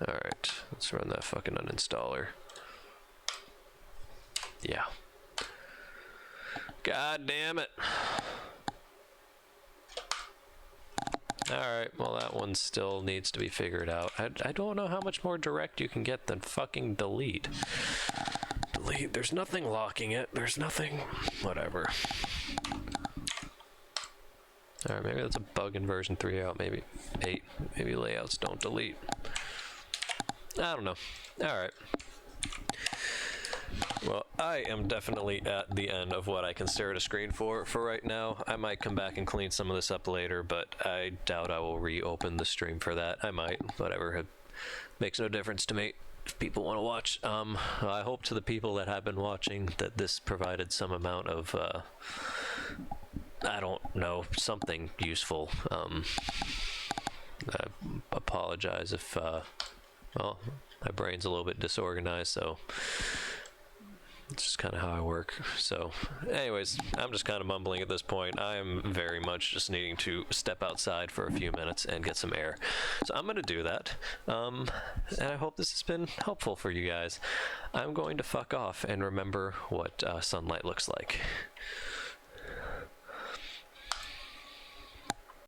Alright, let's run that fucking uninstaller. Yeah. God damn it. Alright, well that one still needs to be figured out. I don't know how much more direct you can get than fucking delete. Delete, there's nothing locking it, there's nothing, whatever. Alright, maybe that's a bug in version 3 out, maybe 8, maybe layouts don't delete. I don't know. Alright. Well, I am definitely at the end of what I can stare at a screen for right now. I might come back and clean some of this up later, but I doubt I will reopen the stream for that. I might, whatever. It makes no difference to me if people want to watch. I hope to the people that have been watching that this provided some amount of, I don't know, something useful. I apologize if, well, my brain's a little bit disorganized, so it's just kind of how I work. So anyways, I'm just kind of mumbling at this point. I am very much just needing to step outside for a few minutes and get some air. So I'm going to do that. And I hope this has been helpful for you guys. I'm going to fuck off and remember what sunlight looks like.